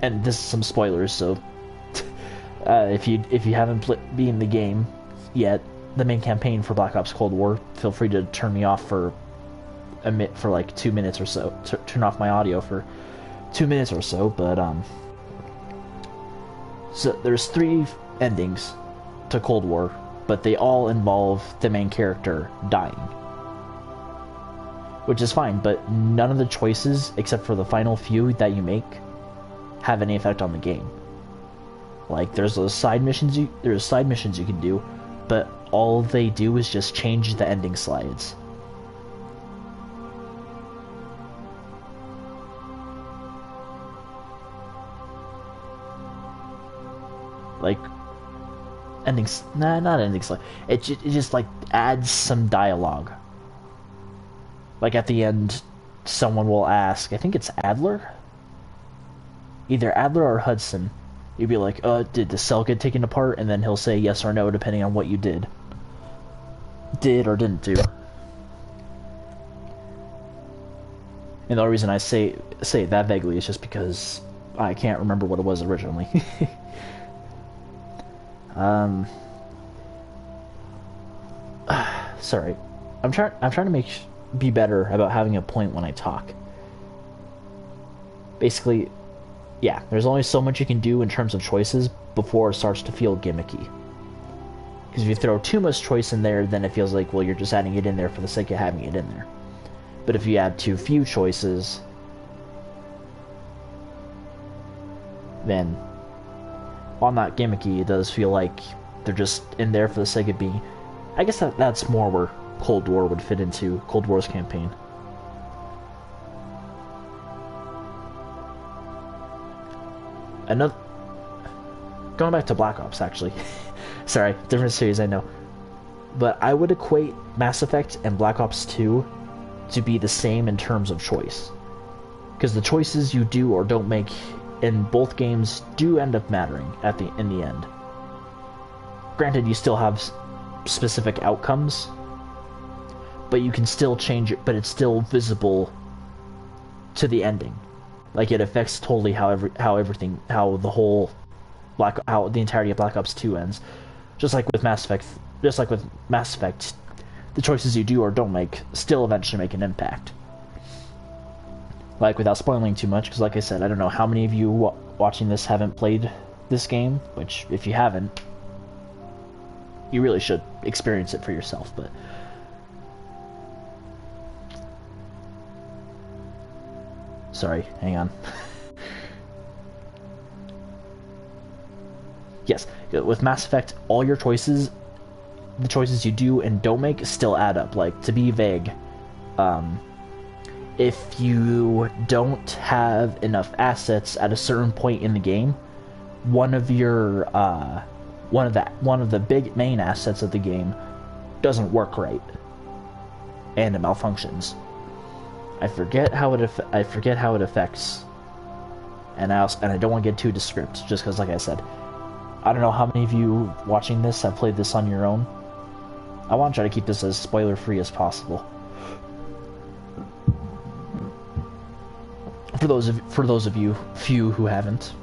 and this is some spoilers, so if you haven't been in the game yet, the main campaign for Black Ops Cold War, feel free to turn me off for like 2 minutes or so. Turn off my audio for 2 minutes or so, but so there's 3 endings to Cold War, but they all involve the main character dying. Which is fine, but none of the choices, except for the final few that you make, have any effect on the game. Like, there's side missions you can do, but all they do is just change the ending slides. Like, endings, nah, not ending slide. It just like adds some dialogue. Like at the end, someone will ask, I think it's Adler? Either Adler or Hudson. You'd be like, did the cell get taken apart? And then he'll say yes or no, depending on what you did or didn't do. And the only reason I say it that vaguely is just because I can't remember what it was originally. Sorry. I'm trying to be better about having a point when I talk. Basically, yeah, there's only so much you can do in terms of choices before it starts to feel gimmicky. Because if you throw too much choice in there, then it feels like, well, you're just adding it in there for the sake of having it in there. But if you add too few choices, then while not gimmicky, it does feel like they're just in there for the sake of being... I guess that's more where Cold War would fit into, Cold War's campaign. Another... Going back to Black Ops, actually. Sorry, different series, I know. But I would equate Mass Effect and Black Ops 2 to be the same in terms of choice. Because the choices you do or don't make in both games do end up mattering in the end. Granted, you still have specific outcomes, but you can still change it, but it's still visible to the ending. Like, it affects totally how the entirety of Black Ops 2 ends. Just like with Mass Effect, the choices you do or don't make still eventually make an impact. Like, without spoiling too much, because like I said, I don't know how many of you watching this haven't played this game, which, if you haven't, you really should experience it for yourself, but... Sorry, hang on. Yes, with Mass Effect, all your choices, the choices you do and don't make, still add up. Like, to be vague, if you don't have enough assets at a certain point in the game, one of the big main assets of the game doesn't work right, and it malfunctions. I forget how it affects, and I don't want to get too descriptive, just because, like I said, I don't know how many of you watching this have played this on your own. I want to try to keep this as spoiler-free as possible. For those of you few who haven't,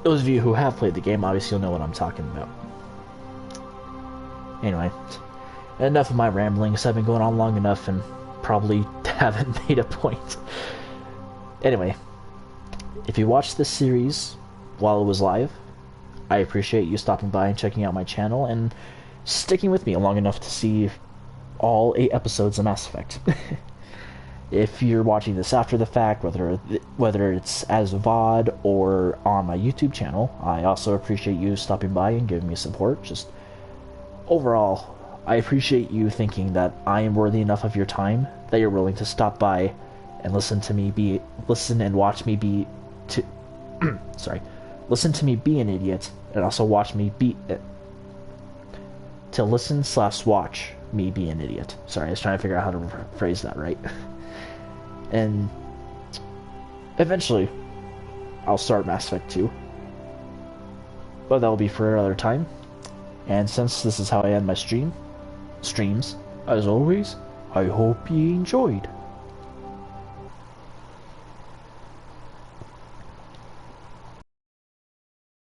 those of you who have played the game, obviously you'll know what I'm talking about. Anyway, enough of my ramblings. I've been going on long enough and probably haven't made a point. Anyway, if you watched this series while it was live, I appreciate you stopping by and checking out my channel and sticking with me long enough to see all 8 episodes of Mass Effect. If you're watching this after the fact, whether it's as VOD or on my YouTube channel, I also appreciate you stopping by and giving me support. Just overall, I appreciate you thinking that I am worthy enough of your time that you're willing to stop by and listen to me be an idiot, and also watch me be to listen/watch me be an idiot. Sorry, I was trying to figure out how to phrase that right. And eventually, I'll start Mass Effect 2. But that'll be for another time. And since this is how I end my streams, as always, I hope you enjoyed.